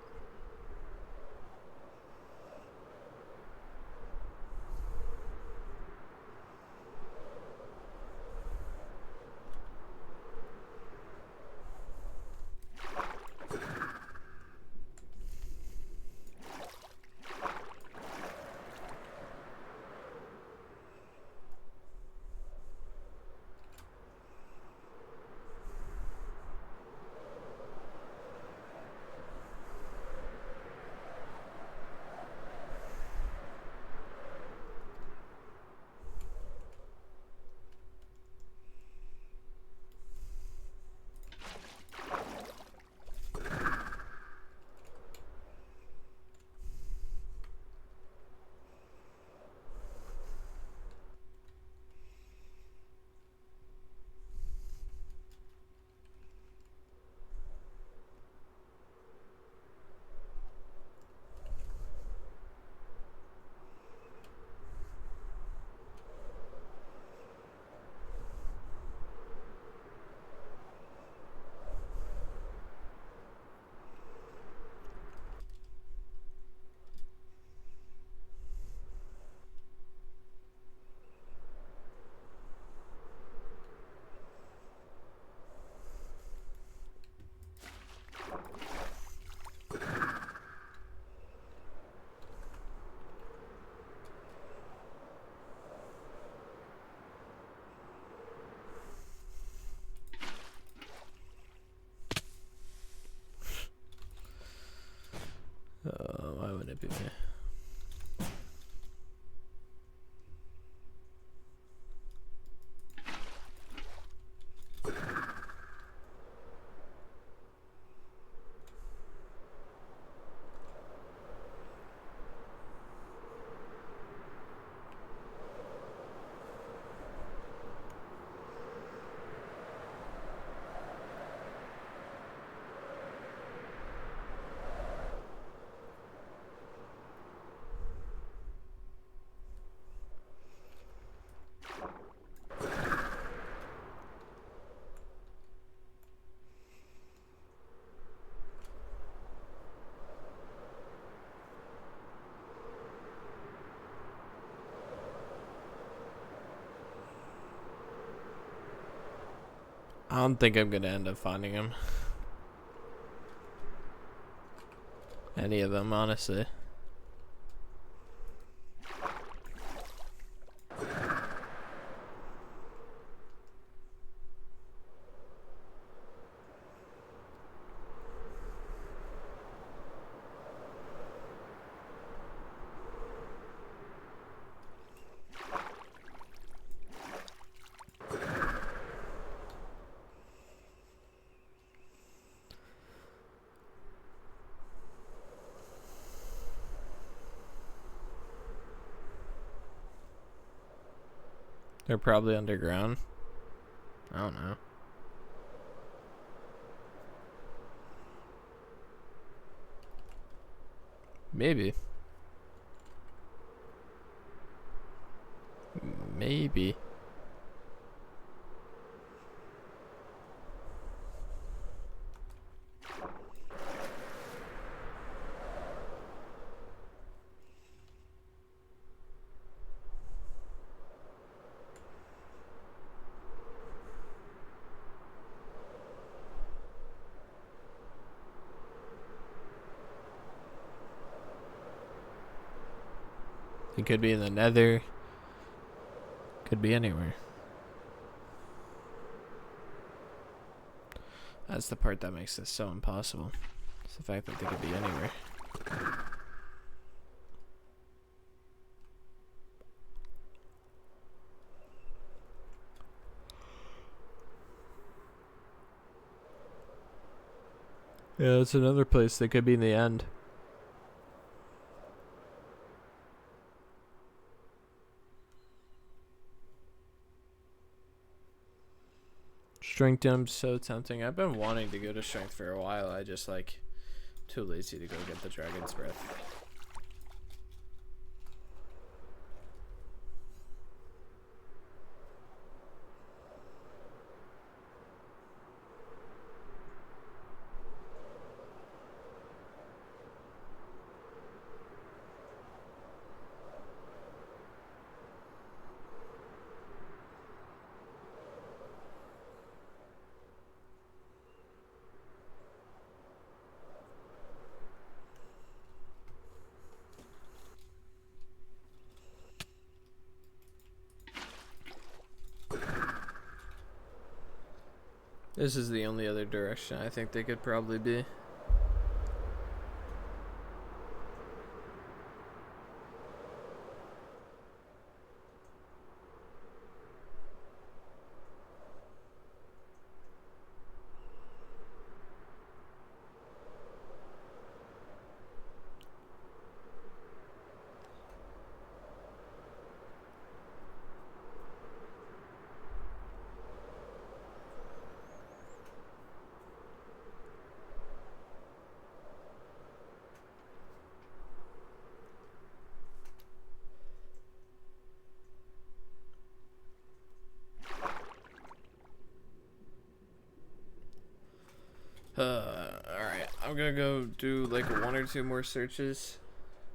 Why would it be me? I don't think I'm gonna end up finding him. Any of them, honestly. They're probably underground. I don't know. Maybe. Maybe. It could be in the nether. Could be anywhere. That's the part that makes this so impossible. It's the fact that they could be anywhere. Yeah, it's another place that could be in the end. Strength jump's so tempting. I've been wanting to go to strength for a while. I just like too lazy to go get the dragon's breath. This is the only other direction I think they could probably be. Alright. I'm gonna go do like 1 or 2 more searches.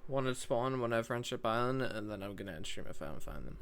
One at spawn, one at Friendship Island, and then I'm gonna end stream if I don't find them.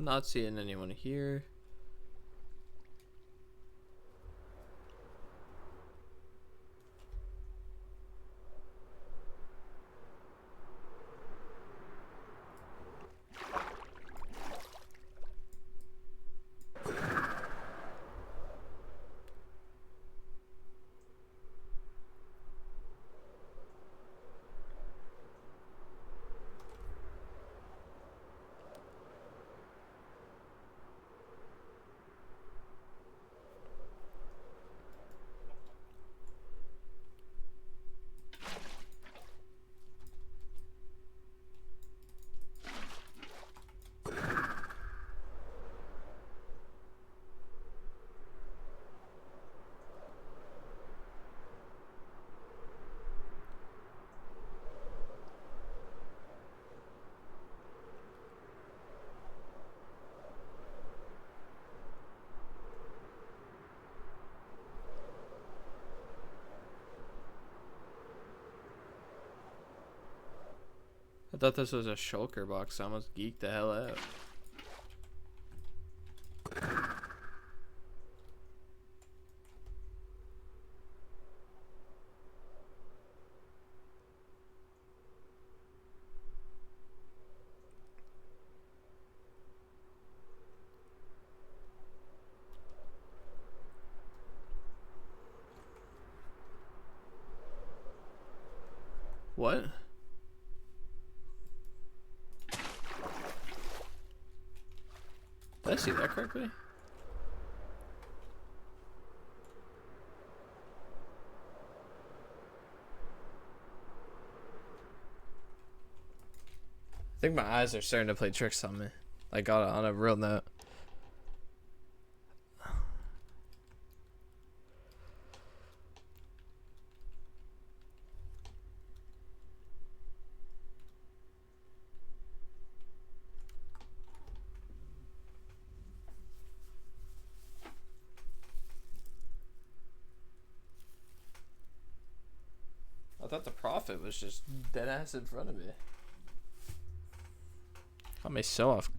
Not seeing anyone here. I thought this was a shulker box. I almost geeked the hell out. What? Did I see that correctly? I think my eyes are starting to play tricks on me. Like on a real note. I thought the prophet was just dead ass in front of me. Got me so off.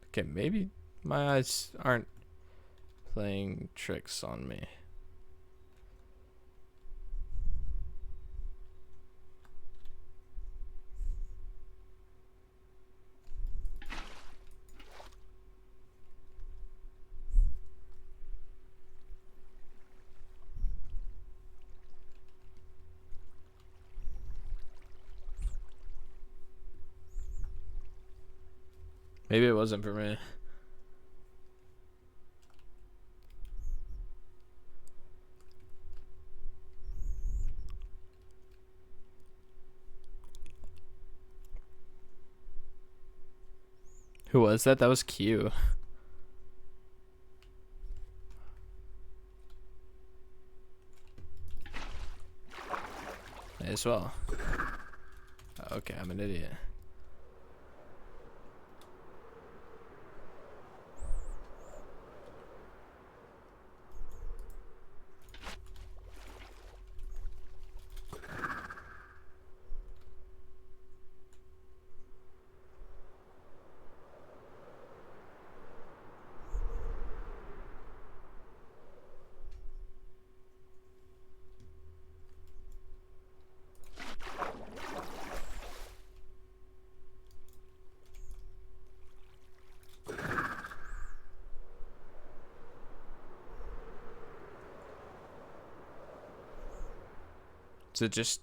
Okay, maybe my eyes aren't playing tricks on me. Maybe it wasn't for me. Who was that? That was Q. May as well. Okay, I'm an idiot. Is it just...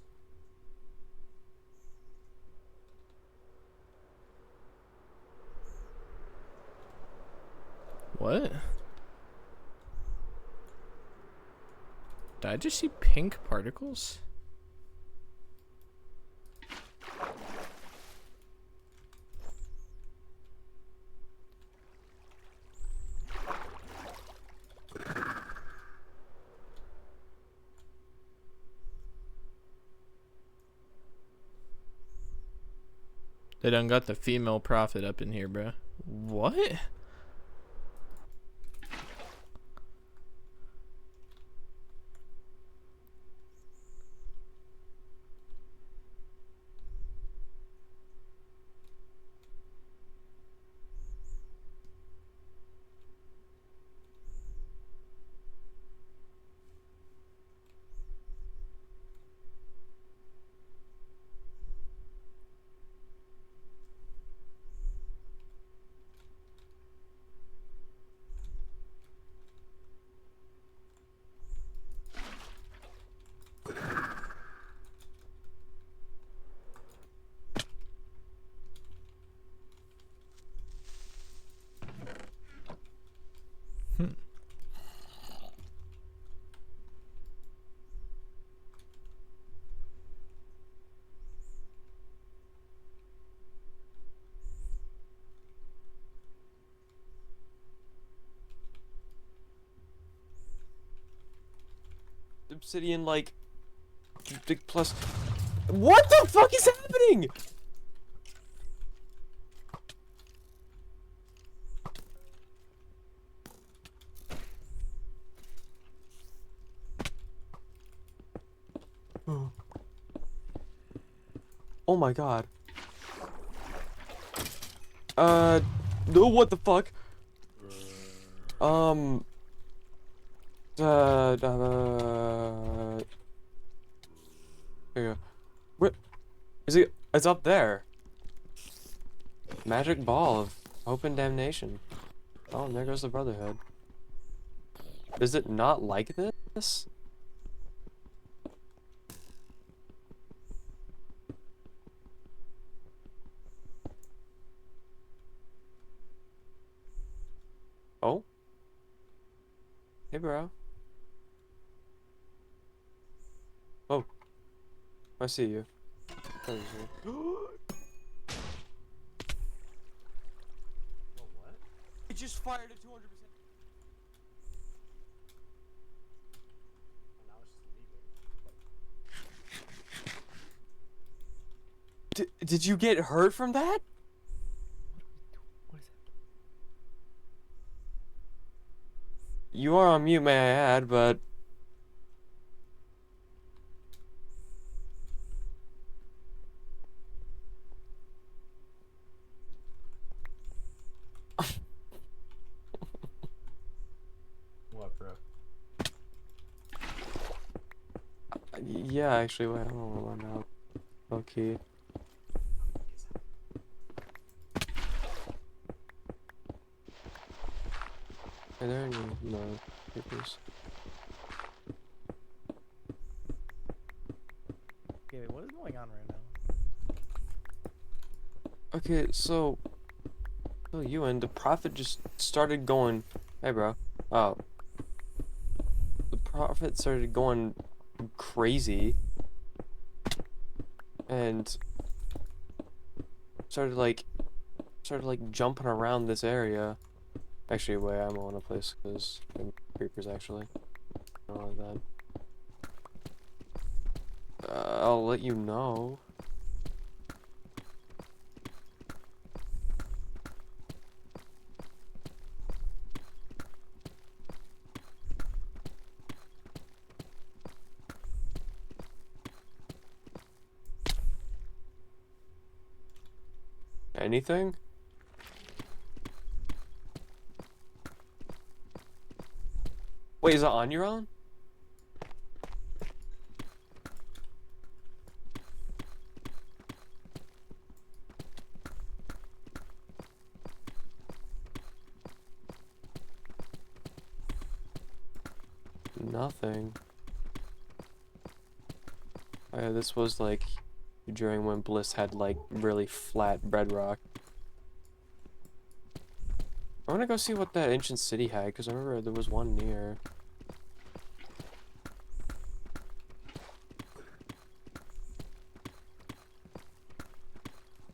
What? Did I just see pink particles? They done got the female prophet up in here, bro. What?
Obsidian, like, big plus. What the fuck is happening? Oh my god. No, what the fuck? There you go. Where is it? It's up there. Magic ball of hope and damnation. Oh, and there goes the Brotherhood. Is it not like this? Oh? Hey, bro. Oh. I see you. Oh, what? It just fired at 200%. Did you get hurt from that?
What is that?
You are on mute, may I add, but...
What, bro?
Yeah, actually, wait, I don't know where I'm out. Okay. Are there any papers?
Okay, wait, what is going on right now?
Okay, so you and the prophet just started going, hey bro. Oh. The prophet started going crazy and started like jumping around this area. Actually, wait, I'm on a place because creepers actually. I don't know that. I'll let you know. Anything? Wait, is that on your own? Nothing. Oh, yeah, this was like during when Bliss had like really flat bedrock. I want to go see what that ancient city had because I remember there was one near.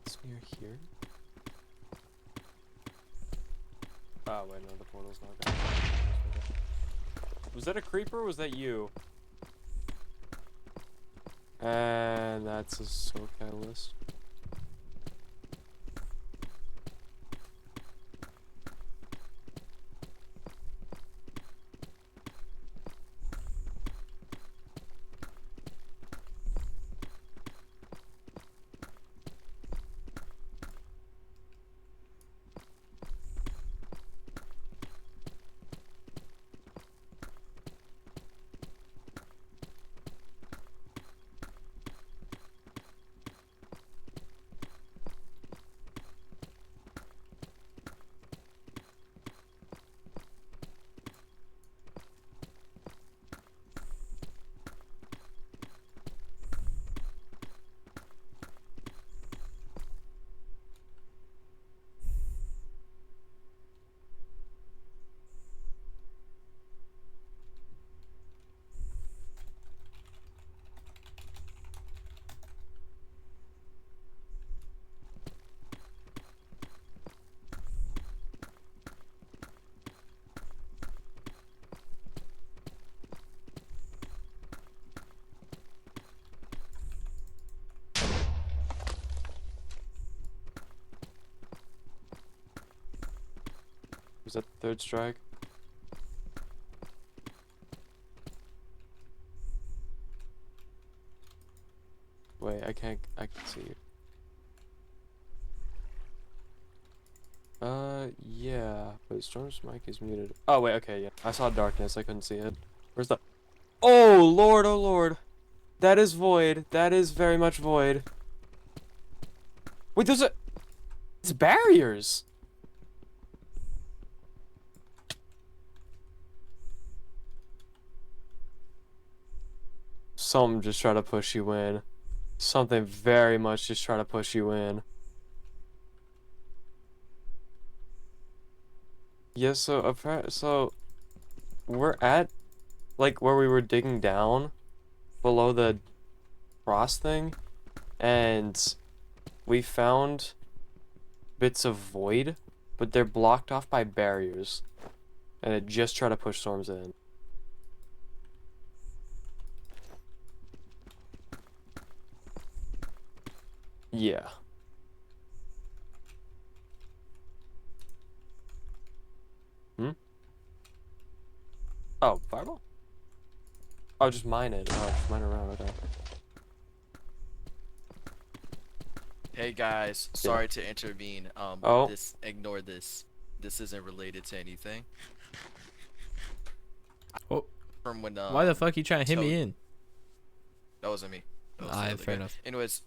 It's near here. Oh wait, no, the portal's not there. Was that a creeper or was that you? And that's a soul catalyst. Was that the third strike? Wait, I can see you. Yeah, but Storm's mic is muted. Oh, wait, okay, yeah. I saw darkness, I couldn't see it. Where's the... Oh, Lord, oh, Lord. That is void. That is very much void. Wait, there's a... It's barriers! Some just try to push you in. Something very much just try to push you in. Yeah, so we're at like where we were digging down below the cross thing, and we found bits of void, but they're blocked off by barriers, and it just tried to push Stormz in. Yeah. Oh, fireball? Oh, just mine it. Oh, just mine around. Okay.
Hey guys, sorry to intervene.
Oh.
Ignore this. This isn't related to anything.
Oh.
From when
Why the fuck you trying to hit me in?
That wasn't me. That was the
Alright,
other
fair
guy.
enough.
Anyways,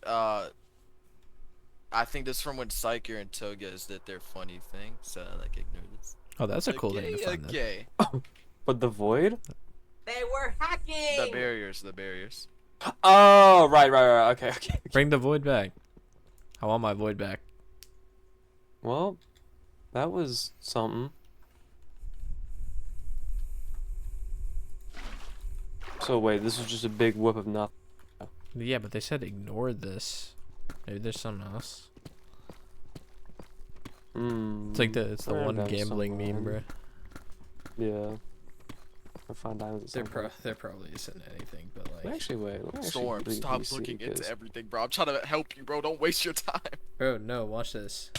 I think this is from when Psyker and Toga is that their funny thing, so like ignore this.
Oh, that's a cool thing to find.
Okay.
But the void?
They were hacking.
The barriers.
Oh, right. Okay.
Bring the void back. I want my void back.
Well, that was something. So wait, this was just a big whoop of nothing.
Yeah, but they said ignore this. Maybe there's something else. It's like it's the one gambling meme, bro.
Yeah. I find diamonds.
There probably isn't anything, but like.
Actually, wait.
Storm, stop looking into everything, bro. I'm trying to help you, bro. Don't waste your time.
Bro, no, watch this.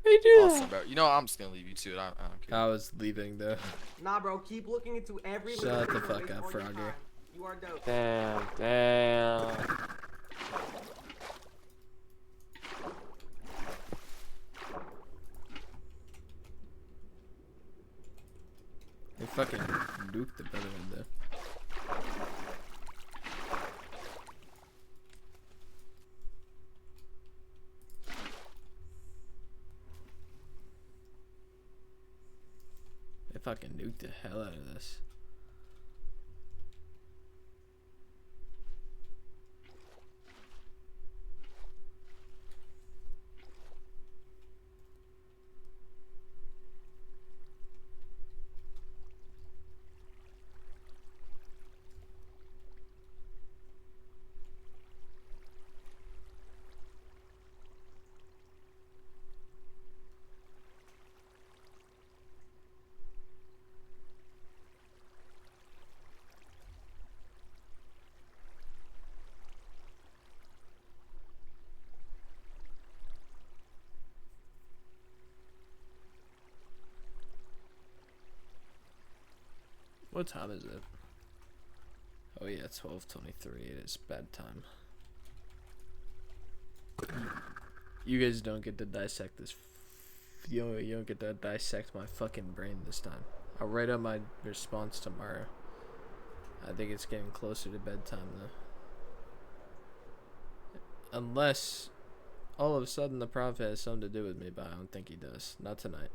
They do
Awesome, bro. You know, I'm just gonna leave you to it. I don't care.
I was leaving though.
Nah, bro, keep looking into every.
Shut the
little
fuck
thing
up,
before you
Frogger.
time. You are dope.
Damn.
They fucking nuked the Brotherhood though. They fucking nuked the hell out of this. What time is it? Oh yeah, 12:23. It is bedtime. You guys don't get to dissect this. You don't get to dissect my fucking brain this time. I'll write up my response tomorrow. I think it's getting closer to bedtime though. Unless all of a sudden the prophet has something to do with me, but I don't think he does. Not tonight.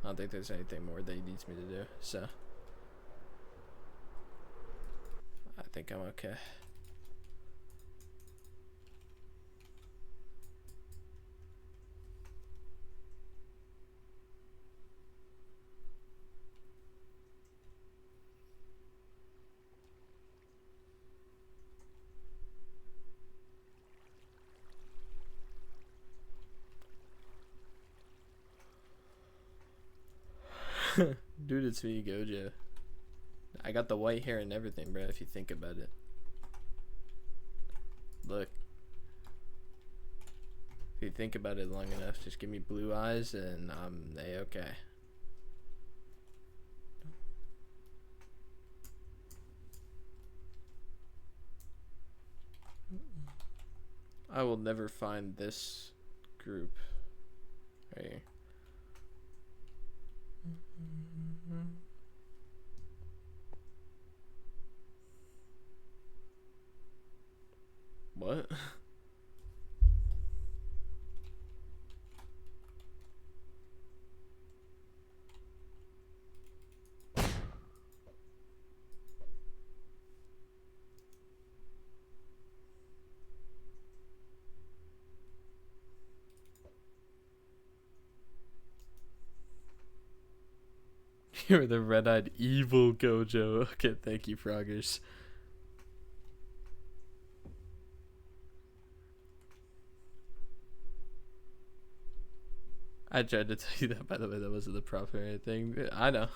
I don't think there's anything more that he needs me to do. So I think I'm okay. Dude, it's me, Gojo. I got the white hair and everything, bro, if you think about it. Look. If you think about it long enough, just give me blue eyes and I'm A-okay. I will never find this group right here. What? You're the red-eyed evil Gojo. Okay, thank you, Froggers. I tried to tell you that, by the way. That wasn't the prophet or anything. I know.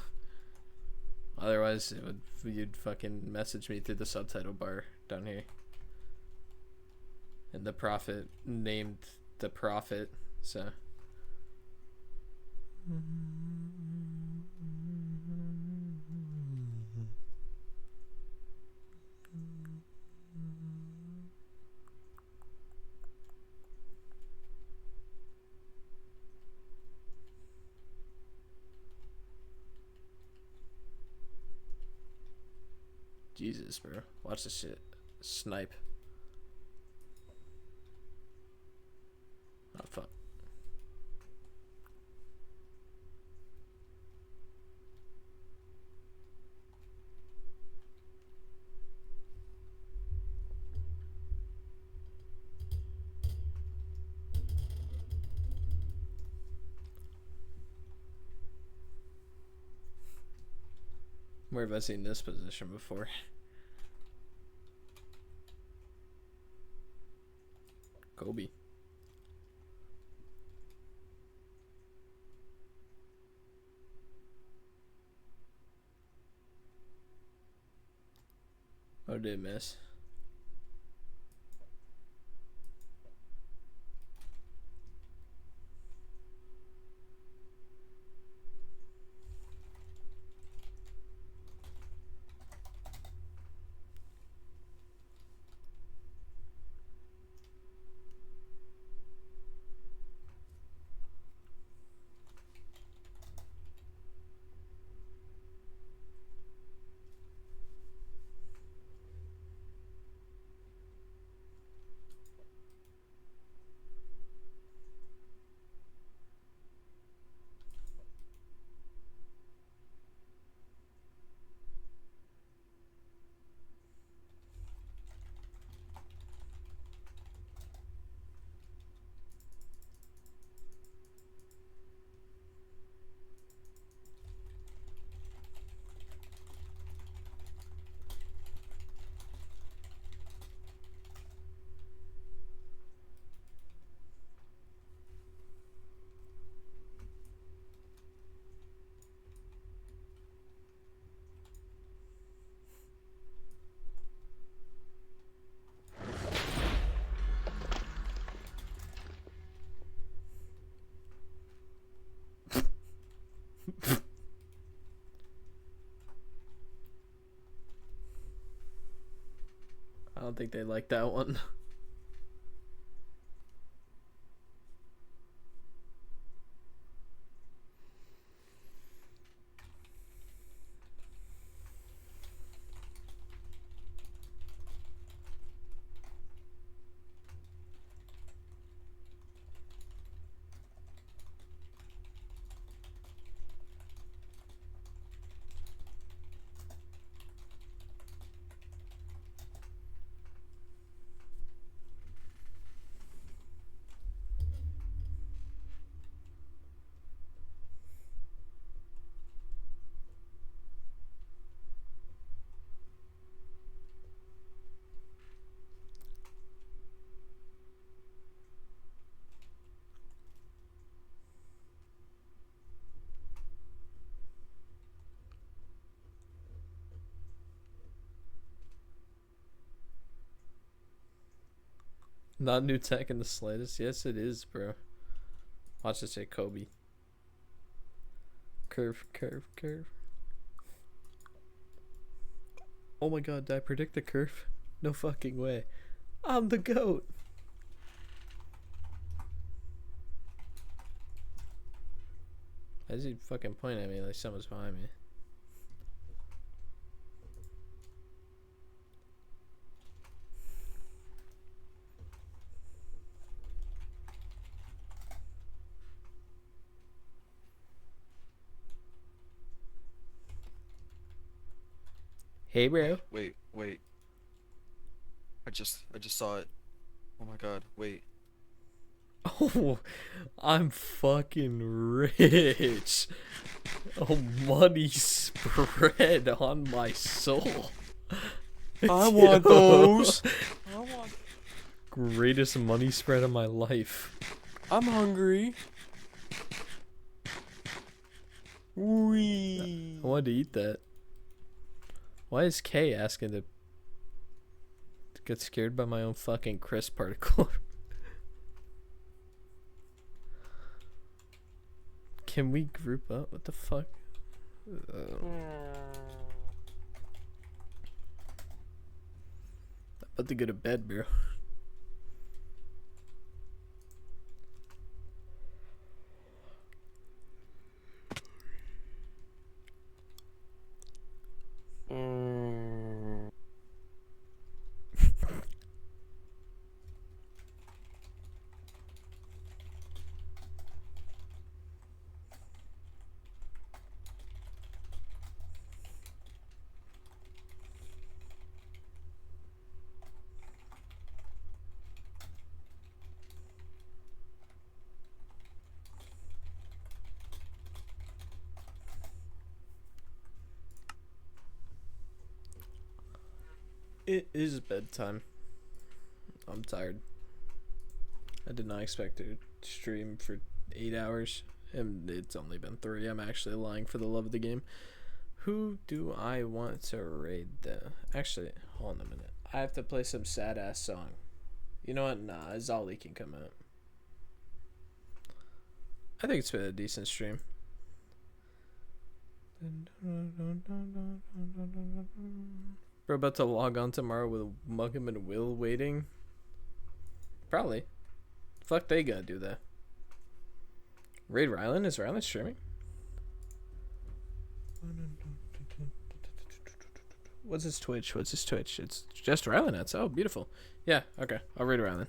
Otherwise, you'd fucking message me through the subtitle bar down here. And the prophet named the prophet, so. Jesus, bro. Watch this shit. Snipe. Oh, fuck. Where have I seen this position before? Kobe. Oh, did it miss? I don't think they like that one. Not new tech in the slightest. Yes, it is, bro. Watch this say Kobe. Curve, curve, curve. Oh my god, did I predict the curve? No fucking way. I'm the GOAT. Why is he fucking pointing at me like someone's behind me? Hey, bro.
Wait. I just saw it. Oh my god, wait.
Oh, I'm fucking rich. Oh, money spread on my soul.
I want those.
Greatest money spread of my life.
I'm hungry. Wee.
I wanted to eat that. Why is Kay asking to get scared by my own fucking crisp particle? Can we group up? What the fuck? I'm about to go to bed, bro. It is bedtime. I'm tired. I did not expect to stream for 8 hours, and it's only been 3. I'm actually lying for the love of the game. Who do I want to raid though? Actually, hold on a minute. I have to play some sad ass song. You know what? Nah, Zolly can come out. I think it's been a decent stream. We're about to log on tomorrow with Muggum and Will waiting. Probably. Fuck, they gonna do that. Raid Rylan? Is Rylan streaming? What's his Twitch? What's his Twitch? It's just Rylan. That's oh beautiful. Yeah. Okay. I'll raid Rylan.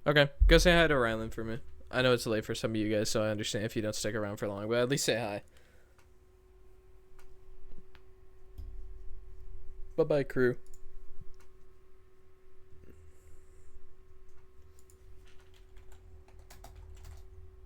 Okay. Go say hi to Rylan for me. I know it's late for some of you guys, so I understand if you don't stick around for long, but at least say hi. Bye-bye, crew.